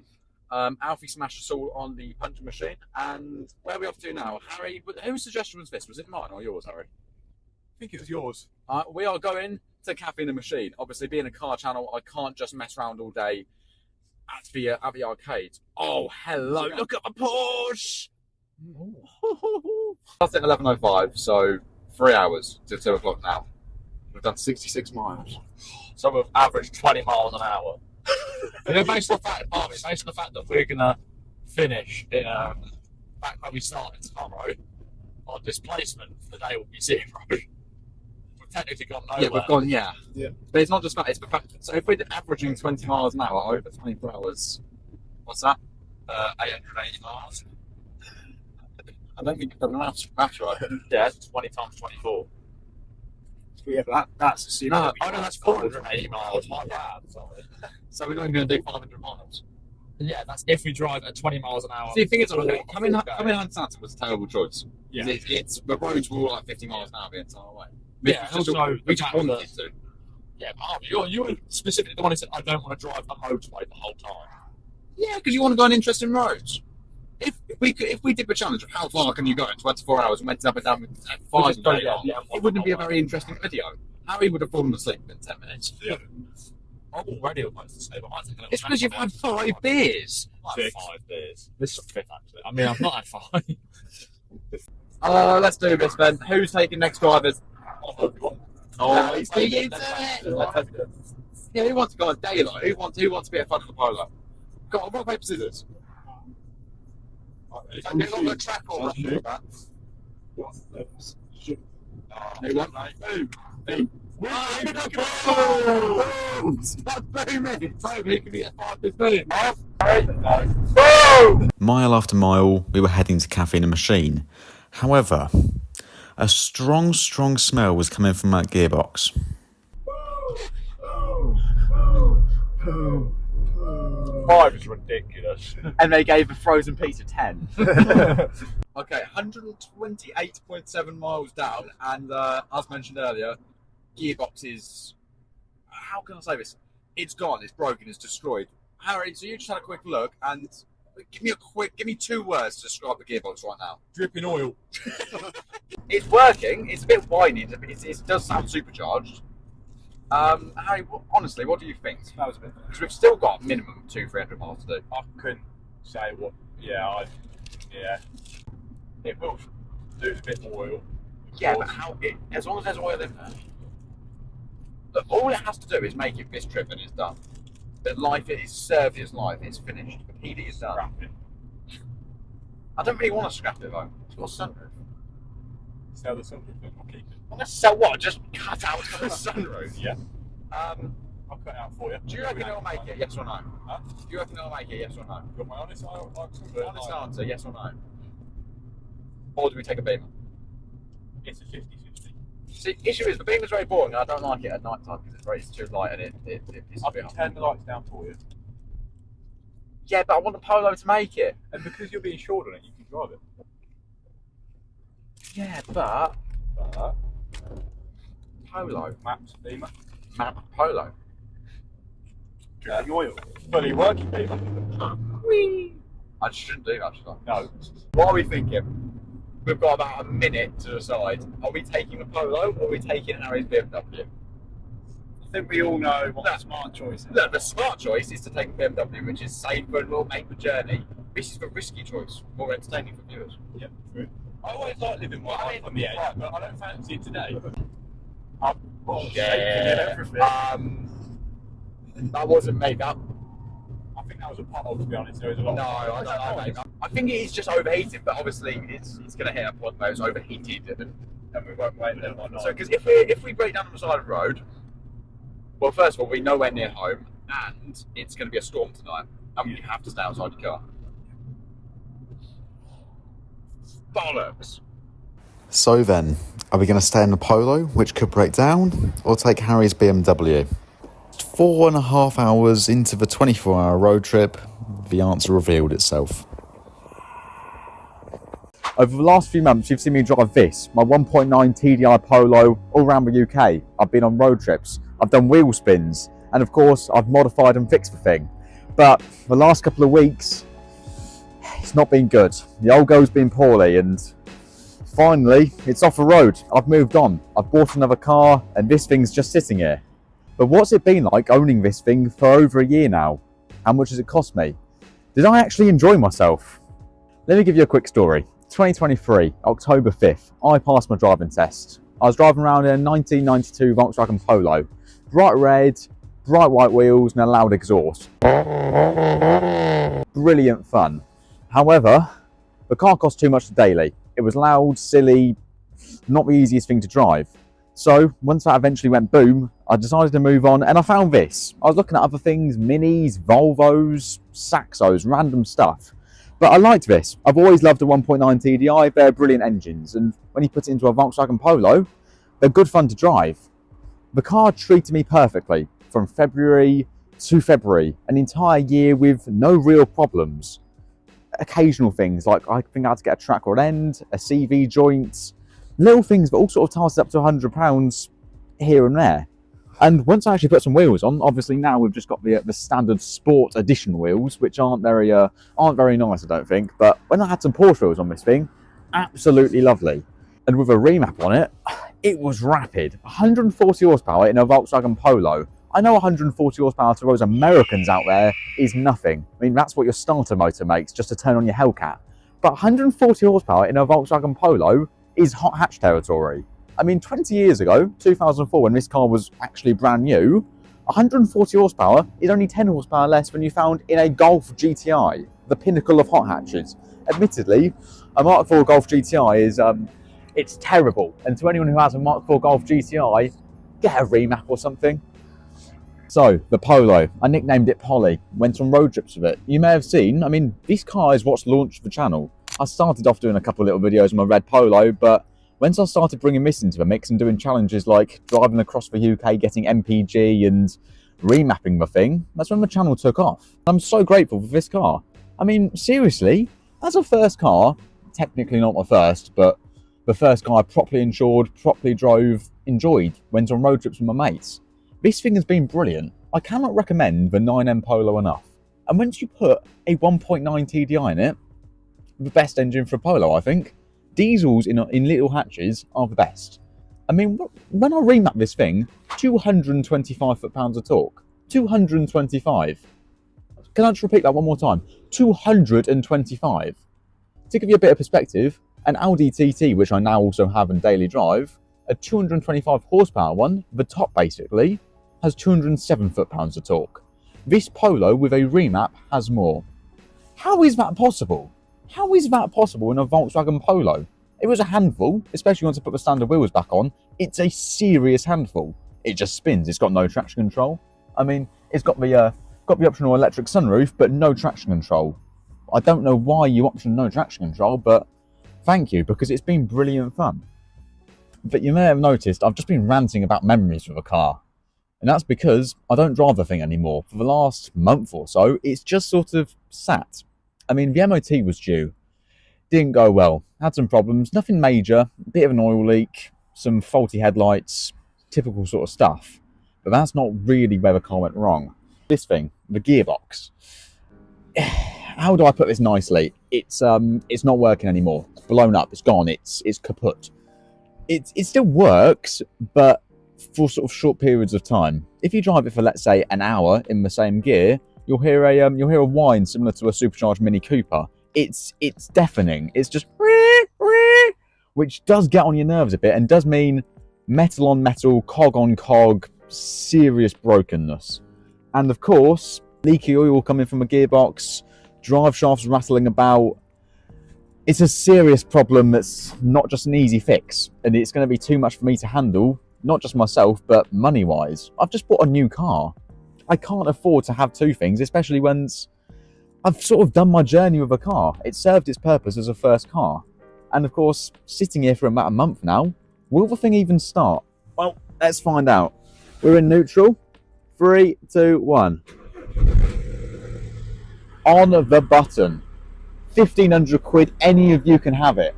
Alfie smashed us all on the punching machine, and where are we off to now? Harry, whose suggestion was this? Was it mine or yours, Harry? I think it was yours. We are going to Cafe in the Machine. Obviously, being a car channel, I can't just mess around all day at the arcade. Oh, hello! Look at the Porsche. That's at 11:05, so 3 hours to 2 o'clock now. We've done 66 miles. So we've averaged 20 miles an hour. Based on the fact that we're gonna finish in back where we started tomorrow, our displacement for the day will be 0. We've technically gone nowhere. Yeah, we've gone, yeah. Yeah. But it's not just that, it's the fact that, so if we're averaging 20 miles an hour over 24 hours, what's that? 880 miles. I don't think you've done enough math right. Yeah, 20 times 24. Yeah, that's assuming. No, Oh no, that's 480 miles. My bad. Sorry. So we're not even going to do 500 miles. Yeah, that's if we drive at 20 miles an hour. See, the thing is, coming Hunstanton was a terrible choice. Yeah. It's the roads were all like 50 miles an hour the entire way. Yeah, also we just the fact wanted that- to. Yeah, but you're specifically the one who said, I don't want to drive the motorway the whole time. Yeah, because you want to go on interesting roads. If we did the challenge of how far can you go in 24 hours and went up and down at 5 it wouldn't be a very interesting video. Harry would have fallen asleep in 10 minutes. Yeah. I'm already almost asleep. I might take a little It's because you've had 5 beers. I've had 5 beers. This is 5th, actually. I mean, I've not had 5. Let's do this then. Who's taking next drivers? Oh, he's taking it. Yeah, who wants to go on daylight? Who wants to be a fun of the polo? Go on, rock, paper, scissors. Don't get on the track or nothing like that. Who won? Boom. That's booming. So he can be at 5:15. Mile after mile, we were heading to Cafe in a Machine. However, a strong smell was coming from that gearbox. 5 is ridiculous. And they gave a frozen pizza 10. Okay, 128.7 miles down, and as mentioned earlier, gearbox is, how can I say this? It's gone, it's broken, it's destroyed. Harry, so you just had a quick look, and give me 2 words to describe the gearbox right now. dripping oil. It's working, it's a bit whiny, it does sound supercharged. Harry, honestly, what do you think? Because we've still got minimum 200-300 miles to do. I couldn't say what. Yeah. It will lose a bit more oil. Yeah, but as long as there's oil in there. Look, all it has to do is make it this trip and it's done. But life, it is served its life, it's finished. The PD is done. Scrap it. I don't really want to scrap it though. It's got a sunroof. Sell the sunroof and I'll keep it. I'm going to sell what? Just cut out the sunroof? Yeah. I'll cut it out for you. Do you reckon it'll make it, yes or no? Huh? Do you reckon it'll make it, yes or no? Got my honest Answer, yes or no? Or do we take a Beamer? It's a 50-50. See, the issue is the Beamer's very boring and I don't like it at night time because it's too light and it pisses I me can off. turn the lights down for you. Yeah, but I want the Polo to make it. And because you're being short on it, you can drive it. Yeah, but But Polo. maps, Beamer. Map Polo. Dripping oil. Fully working Beamer. I shouldn't do that, should I? No. What are we thinking? We've got about a minute to decide. Are we taking the Polo or are we taking Harry's BMW? I think we all know what the smart choice is. Look, the smart choice is to take a BMW, which is safer and will make the journey. This is the risky choice, more entertaining for viewers. Yeah, true. I always like living my life on the edge, but I don't fancy it today. I'm shaking and everything. That wasn't made up. I think that was a pothole, to be honest. There was a lot. No, I don't. I think it is just overheated, but obviously it's going to hit a point where it's overheated and we won't wait there. So, because if we break down on the side of the road, well, first of all, we're nowhere near home, and it's going to be a storm tonight, and you have to stay outside your car. Bollocks. So then, are we going to stay in the Polo, which could break down, or take Harry's BMW? 4.5 hours into the 24-hour road trip, the answer revealed itself. Over the last few months, you've seen me drive this, my 1.9 TDI Polo, all around the UK. I've been on road trips, I've done wheel spins, and of course, I've modified and fixed the thing. But the last couple of weeks, it's not been good. The old girl's been poorly, and finally, it's off the road. I've moved on. I've bought another car, and this thing's just sitting here. But what's it been like owning this thing for over a year now? How much has it cost me? Did I actually enjoy myself? Let me give you a quick story. 2023, October 5th, I passed my driving test. I was driving around in a 1992 Volkswagen Polo. Bright red, bright white wheels and a loud exhaust. Brilliant fun. However, the car cost too much daily. It was loud, silly, not the easiest thing to drive. So once that eventually went boom, I decided to move on and I found this. I was looking at other things, Minis, Volvos, Saxos, random stuff. But I liked this. I've always loved the 1.9 TDI, they're brilliant engines. And when you put it into a Volkswagen Polo, they're good fun to drive. The car treated me perfectly from February to February, an entire year with no real problems. Occasional things like I think I had to get a track rod end, a CV joint, little things, but all sort of tasks up to £100 here and there. And once I actually put some wheels on, obviously now we've just got the standard Sport Edition wheels, which aren't very nice, I don't think. But when I had some Porsche wheels on this thing, absolutely lovely. And with a remap on it, it was rapid. 140 horsepower in a Volkswagen Polo. I know 140 horsepower to those Americans out there is nothing. I mean, that's what your starter motor makes, just to turn on your Hellcat. But 140 horsepower in a Volkswagen Polo is hot hatch territory. I mean, 20 years ago, 2004, when this car was actually brand new, 140 horsepower is only 10 horsepower less than you found in a Golf GTI, the pinnacle of hot hatches. Admittedly, a Mark IV Golf GTI is, it's terrible. And to anyone who has a Mark IV Golf GTI, get a remap or something. So, the Polo, I nicknamed it Polly, went on road trips with it. You may have seen, I mean, this car is what's launched the channel. I started off doing a couple of little videos on my red Polo, but once I started bringing this into the mix and doing challenges like driving across the UK, getting MPG and remapping the thing, that's when the channel took off. I'm so grateful for this car. I mean, seriously, as a first car, technically not my first, but the first car I properly insured, properly drove, enjoyed, went on road trips with my mates. This thing has been brilliant. I cannot recommend the 9M Polo enough. And once you put a 1.9 TDI in it, the best engine for a Polo, I think. Diesels in little hatches are the best. I mean, when I remap this thing, 225 foot-pounds of torque. 225. Can I just repeat that one more time? 225. To give you a bit of perspective, an Audi TT, which I now also have and daily drive, a 225 horsepower one, the top basically, has 207 foot-pounds of torque. This Polo with a remap has more. How is that possible? How is that possible in a Volkswagen Polo? It was a handful, especially once I put the standard wheels back on. It's a serious handful. It just spins. It's got no traction control. I mean, it's got the optional electric sunroof, but no traction control. I don't know why you option no traction control, but thank you, because it's been brilliant fun. But you may have noticed I've just been ranting about memories with a car. And that's because I don't drive the thing anymore. For the last month or so, it's just sort of sat. I mean, the MOT was due. Didn't go well. Had some problems. Nothing major. A bit of an oil leak. Some faulty headlights. Typical sort of stuff. But that's not really where the car went wrong. This thing, the gearbox. How do I put this nicely? It's not working anymore. It's blown up. It's gone. It's kaput. It still works, but for sort of short periods of time. If you drive it for, let's say, an hour in the same gear, you'll hear a whine similar to a supercharged Mini Cooper. It's deafening. It's just which does get on your nerves a bit and does mean metal on metal, cog on cog, serious brokenness. And of course, leaky oil coming from a gearbox, drive shafts rattling about. It's a serious problem that's not just an easy fix, and it's going to be too much for me to handle, not just myself, but money-wise. I've just bought a new car. I can't afford to have two things, especially when I've sort of done my journey with a car. It served its purpose as a first car. And of course, sitting here for about a month now, will the thing even start? Well, let's find out. We're in neutral. 3, 2, 1. On the button. 1,500 quid, any of you can have it.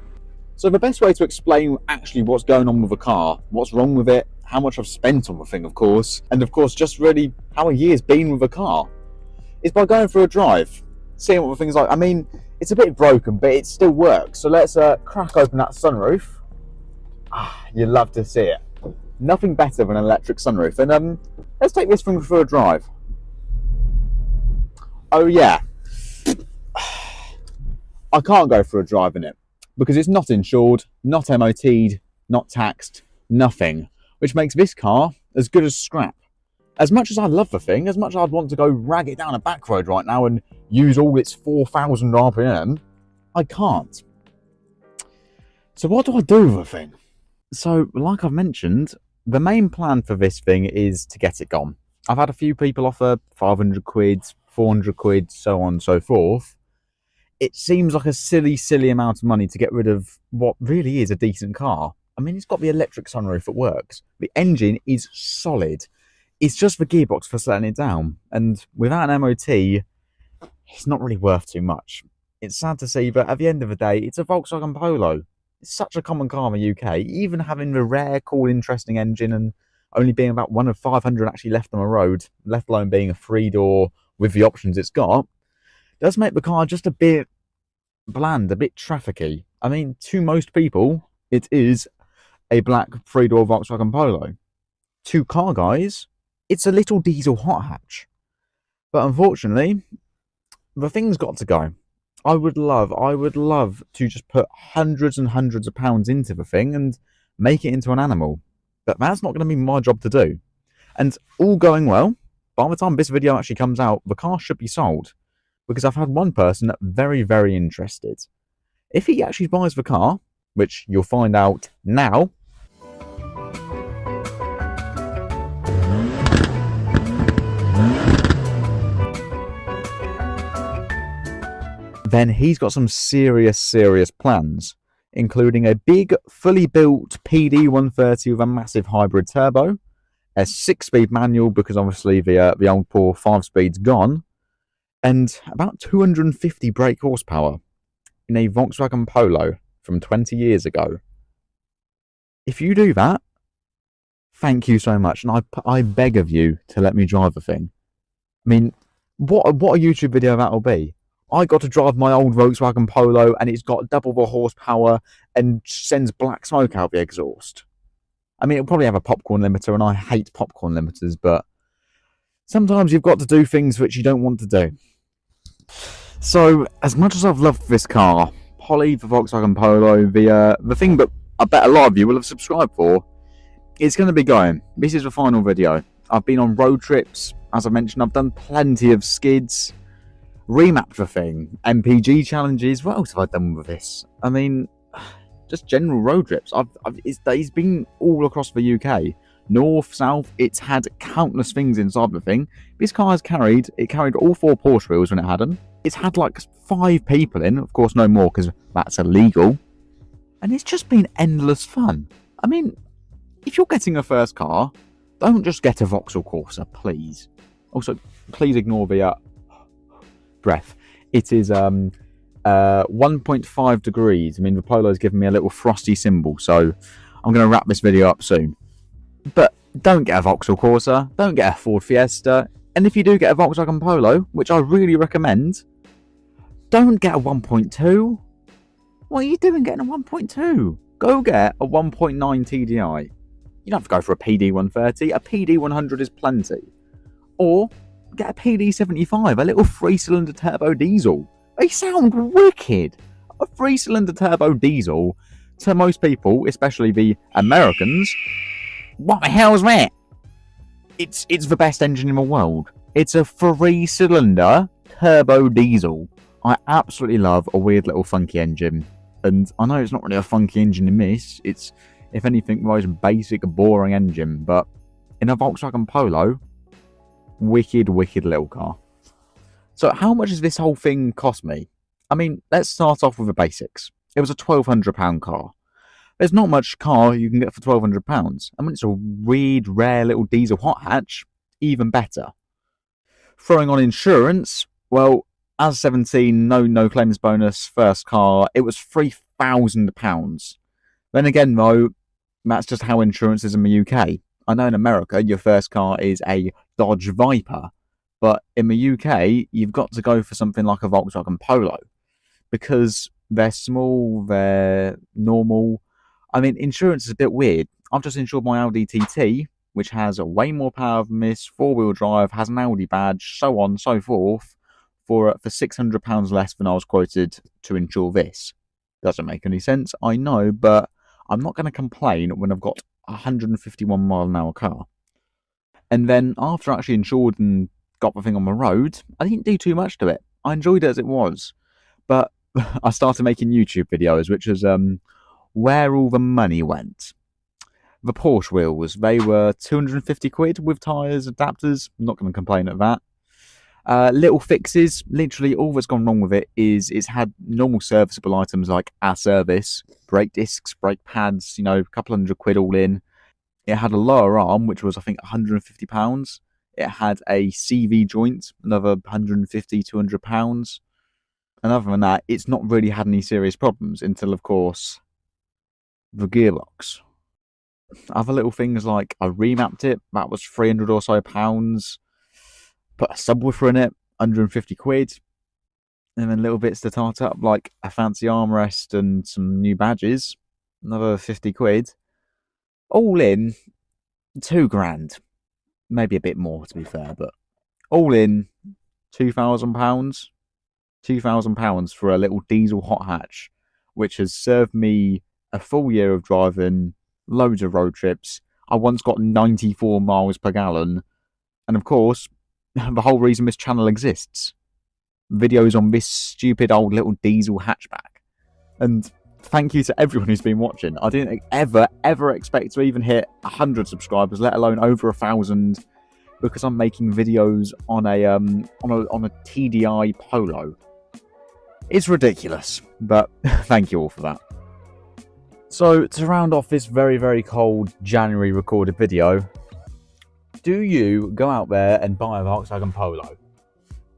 So the best way to explain actually what's going on with the car, what's wrong with it, how much I've spent on the thing, of course, and of course just really how a year's been with the car, is by going for a drive, seeing what the thing's like. I mean, it's a bit broken, but it still works. So let's crack open that sunroof. You'd love to see it. Nothing better than an electric sunroof. And let's take this thing for a drive. Oh yeah. I can't go for a drive in it because it's not insured, not MOT'd, not taxed, nothing, which makes this car as good as scrap. As much as I love the thing, as much as I'd want to go rag it down a back road right now and use all its 4,000 RPM, I can't. So what do I do with the thing? So, like I've mentioned, the main plan for this thing is to get it gone. I've had a few people offer 500 quid, 400 quid, so on and so forth. It seems like a silly amount of money to get rid of what really is a decent car. I mean, it's got the electric sunroof that works. The engine is solid. It's just the gearbox for slowing it down. And without an MOT, it's not really worth too much. It's sad to see, but at the end of the day, it's a Volkswagen Polo. It's such a common car in the UK, even having the rare, cool, interesting engine. And only being about one of 500 actually left on the road, let alone being a 3-door with the options it's got, does make the car just a bit bland, a bit trafficky. I mean, to most people, it is a black 3-door Volkswagen Polo. To car guys, it's a little diesel hot hatch. But unfortunately, the thing's got to go. I would love to just put hundreds and hundreds of pounds into the thing and make it into an animal. But that's not going to be my job to do. And all going well, by the time this video actually comes out, the car should be sold. Because I've had one person very, very interested. If he actually buys the car, which you'll find out now, then he's got some serious plans, including a big, fully built PD 130 with a massive hybrid turbo, a 6-speed manual because obviously the old poor 5-speed's gone, and about 250 brake horsepower in a Volkswagen Polo from 20 years ago. If you do that, thank you so much, and I beg of you to let me drive the thing. I mean, what a YouTube video that'll be. I got to drive my old Volkswagen Polo and it's got double the horsepower and sends black smoke out the exhaust. I mean, it'll probably have a popcorn limiter, and I hate popcorn limiters, but sometimes you've got to do things which you don't want to do. So, as much as I've loved this car, Polly, the Volkswagen Polo, the thing that I bet a lot of you will have subscribed for, it's going to be going. This is the final video. I've been on road trips. As I mentioned, I've done plenty of skids. Remapped the thing, MPG challenges. What else have I done with this? I mean, just general road trips. It's been all across the UK, north, south. It's had countless things inside the thing. This car has carried all 4 Porsche wheels when it had them. It's had like 5 people in, of course, no more because that's illegal. And it's just been endless fun. I mean, if you're getting a first car, don't just get a Vauxhall Corsa, please. Also, please ignore the breath. It is 1.5 degrees. I mean, the Polo's given me a little frosty symbol, so I'm going to wrap this video up soon. But don't get a Vauxhall Corsa, don't get a Ford Fiesta, and if you do get a Volkswagen Polo, which I really recommend, don't get a 1.2. What are you doing getting a 1.2? Go get a 1.9 TDI. You don't have to go for a PD 130, a PD 100 is plenty. Or get a PD75, a little 3-cylinder turbo diesel. They sound wicked. A 3-cylinder turbo diesel, to most people, especially the Americans, what the hell's that? It's the best engine in the world. It's a 3-cylinder turbo diesel. I absolutely love a weird little funky engine. And I know it's not really a funky engine in this. It's, if anything, the most basic, boring engine. But in a Volkswagen Polo, wicked little car. So how much does this whole thing cost me? I mean, let's start off with the basics. It was a £1,200 car. There's not much car you can get for £1,200. I mean, it's a weird, rare little diesel hot hatch, even better. Throwing on insurance, well, as 17, no claims bonus, first car, it was £3,000. Then again, though, that's just how insurance is in the UK. I know in America, your first car is a Dodge Viper, but in the UK, you've got to go for something like a Volkswagen Polo because they're small, they're normal. I mean, insurance is a bit weird. I've just insured my Audi TT, which has way more power than this, 4-wheel drive, has an Audi badge, so on and so forth, for £600 less than I was quoted to insure this. Doesn't make any sense, I know, but I'm not going to complain when I've got a 151 mile an hour car. And then after I actually insured and got the thing on the road, I didn't do too much to it. I enjoyed it as it was. But I started making YouTube videos, which is where all the money went. The Porsche wheels, they were 250 quid with tyres, adapters. I'm not going to complain at that. Little fixes, literally all that's gone wrong with it is it's had normal serviceable items like our service, brake discs, brake pads, a couple £100 all in. It had a lower arm, which was I think £150. It had a CV joint, another £150, £200. And other than that, it's not really had any serious problems until, of course, the gearbox. Other little things like I remapped it, that was 300 or so pounds. Put a subwoofer in it, 150 quid. And then little bits to tart up, like a fancy armrest and some new badges, another 50 quid. All in, £2,000. Maybe a bit more, to be fair, but all in, £2,000. £2,000 for a little diesel hot hatch, which has served me a full year of driving, loads of road trips. I once got 94 miles per gallon, and of course, the whole reason this channel exists. Videos on this stupid old little diesel hatchback. And thank you to everyone who's been watching. I didn't ever expect to even hit 100 subscribers, let alone over 1,000, because I'm making videos on a TDI Polo. It's ridiculous, but thank you all for that. So to round off this very, very cold January recorded video, do you go out there and buy a Volkswagen Polo?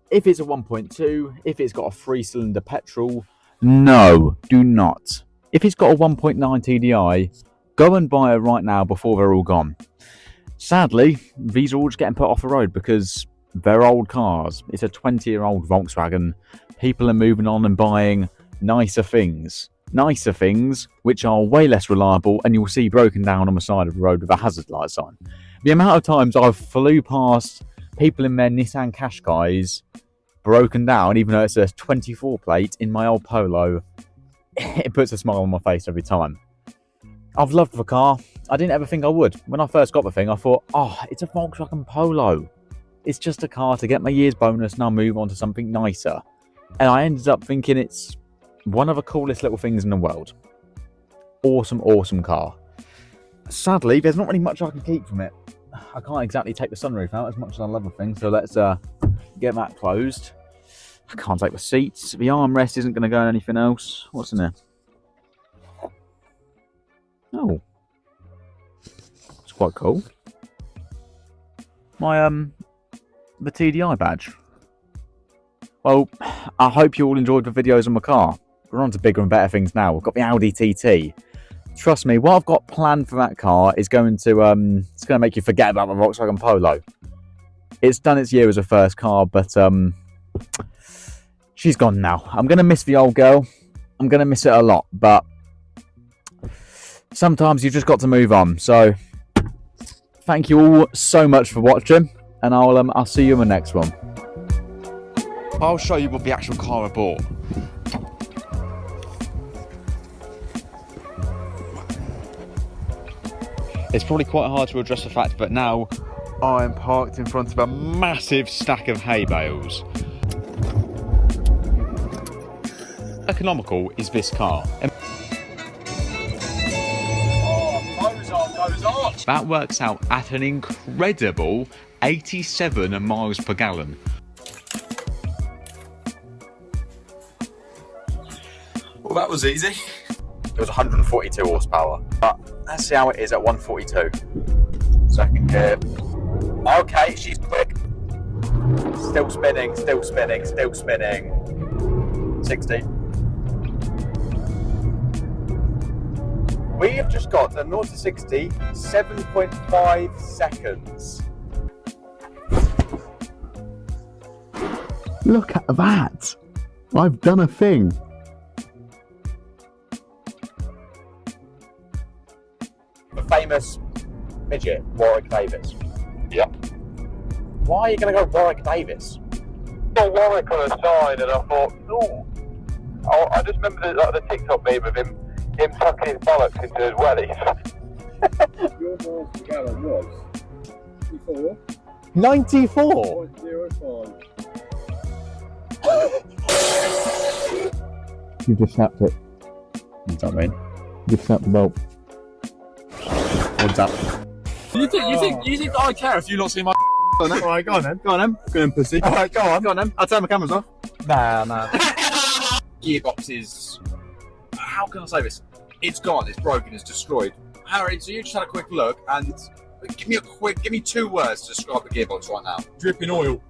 If it's a 1.2, if it's got a 3-cylinder petrol, no, do not. If it's got a 1.9 TDI, go and buy it right now before they're all gone. Sadly, these are all just getting put off the road because they're old cars. It's a 20-year-old Volkswagen. People are moving on and buying nicer things. Nicer things which are way less reliable and you'll see broken down on the side of the road with a hazard light sign. The amount of times I've flew past people in their Nissan Qashqais broken down, even though it's a 24 plate in my old Polo, it puts a smile on my face every time. I've loved the car. I didn't ever think I would. When I first got the thing, I thought, oh, it's a Volkswagen Polo. It's just a car to get my year's bonus and I'll move on to something nicer. And I ended up thinking it's one of the coolest little things in the world. Awesome, awesome car. Sadly, there's not really much I can keep from it. I can't exactly take the sunroof out as much as I love the thing, so let's get that closed. I can't take the seats. The armrest isn't going to go in anything else. What's in there? Oh. It's quite cool. My, the TDI badge. Well, I hope you all enjoyed the videos on my car. We're on to bigger and better things now. We've got the Audi TT. Trust me, what I've got planned for that car is going to it's going to make you forget about my Volkswagen Polo. It's done its year as a first car, but she's gone now. I'm going to miss the old girl. I'm going to miss it a lot, but sometimes you've just got to move on. So thank you all so much for watching, and I'll see you in the next one. I'll show you what the actual car I bought. It's probably quite hard to address the fact that now I'm parked in front of a massive stack of hay bales. Economical is this car. That works out at an incredible 87 miles per gallon. Well, that was easy. It was 142 horsepower, but let's see how it is at 142. Second gear. Okay, she's quick. Still spinning, still spinning, still spinning. 60. We have just got a 0 to 60, 7.5 seconds. Look at that! I've done a thing. The famous midget, Warwick Davis. Yep. Why are you going to go Warwick Davis? I saw Warwick on a sign and I thought, ooh. I just remember the TikTok meme of him tucking his bollocks into his wellies. Your miles per gallon was 94. 94? 0.05. You just snapped it. What's that mean? You just snapped the bolt. What's up? You think I care if you not see my Alright, go on then. Go on pussy. Alright, go on. Go on then. I'll turn my cameras off. Nah. Gearbox is... How can I say this? It's gone, it's broken, it's destroyed. Harry, so you just had a quick look and give me 2 words to describe the gearbox right now. Dripping oil.